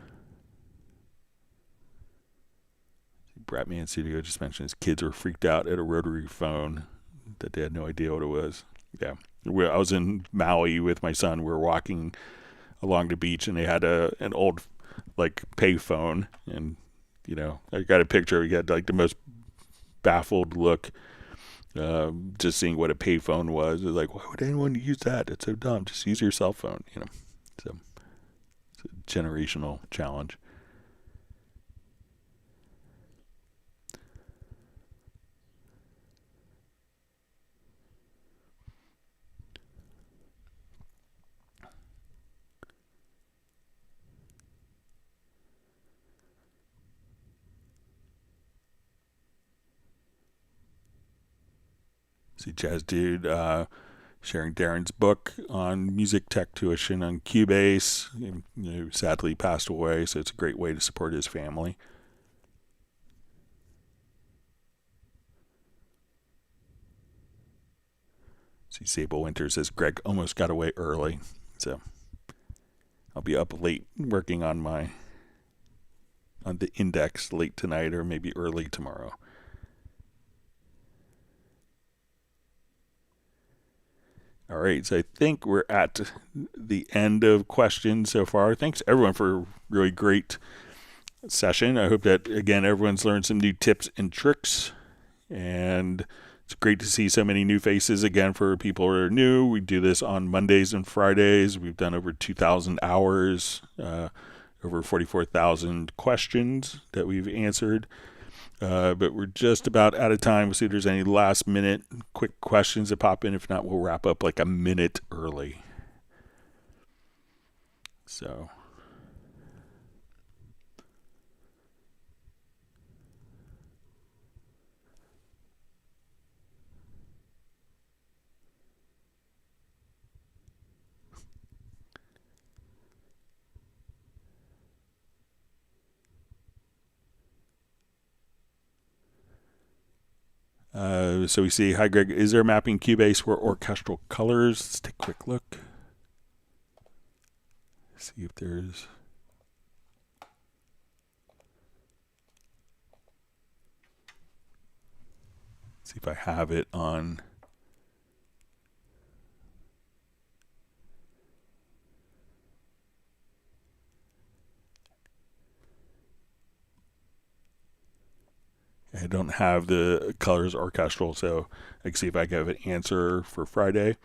Bratman Studio just mentioned his kids were freaked out at a rotary phone that they had no idea what it was. Yeah. I was in Maui with my son. We were walking along the beach and they had an old like pay phone, and I got a picture. We had like the most baffled look just seeing what a pay phone was. It was like, why would anyone use that? It's so dumb. Just use your cell phone, So it's a generational challenge. See Jazz Dude sharing Darren's book on music tech tuition on Cubase. Sadly passed away, so it's a great way to support his family. See Sable Winter says Greg almost got away early, so I'll be up late working on the index late tonight or maybe early tomorrow. All right, so I think we're at the end of questions so far. Thanks everyone for a really great session. I hope that, again, everyone's learned some new tips and tricks. And It's great to see so many new faces again. For people who are new, we do this on Mondays and Fridays. We've done over 2,000 hours, over 44,000 questions that we've answered. But we're just about out of time. We'll see if there's any last minute quick questions that pop in. If not, we'll wrap up like a minute early. So. So we see, hi Greg, is there a mapping Cubase for orchestral colors? Let's take a quick look. See if there's... See if I have it on... I don't have the colors orchestral, so I can see if I can have an answer for Friday.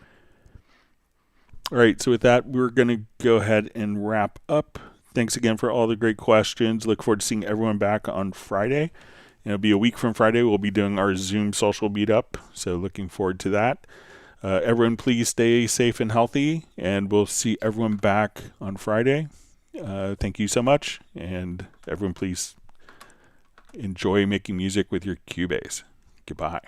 All right, so with that, we're going to go ahead and wrap up. Thanks again for all the great questions. Look forward to seeing everyone back on Friday. It'll be a week from Friday. We'll be doing our Zoom social meetup, so looking forward to that. Everyone, please stay safe and healthy, and we'll see everyone back on Friday. Thank you so much, and everyone, please enjoy making music with your Cubase. Goodbye.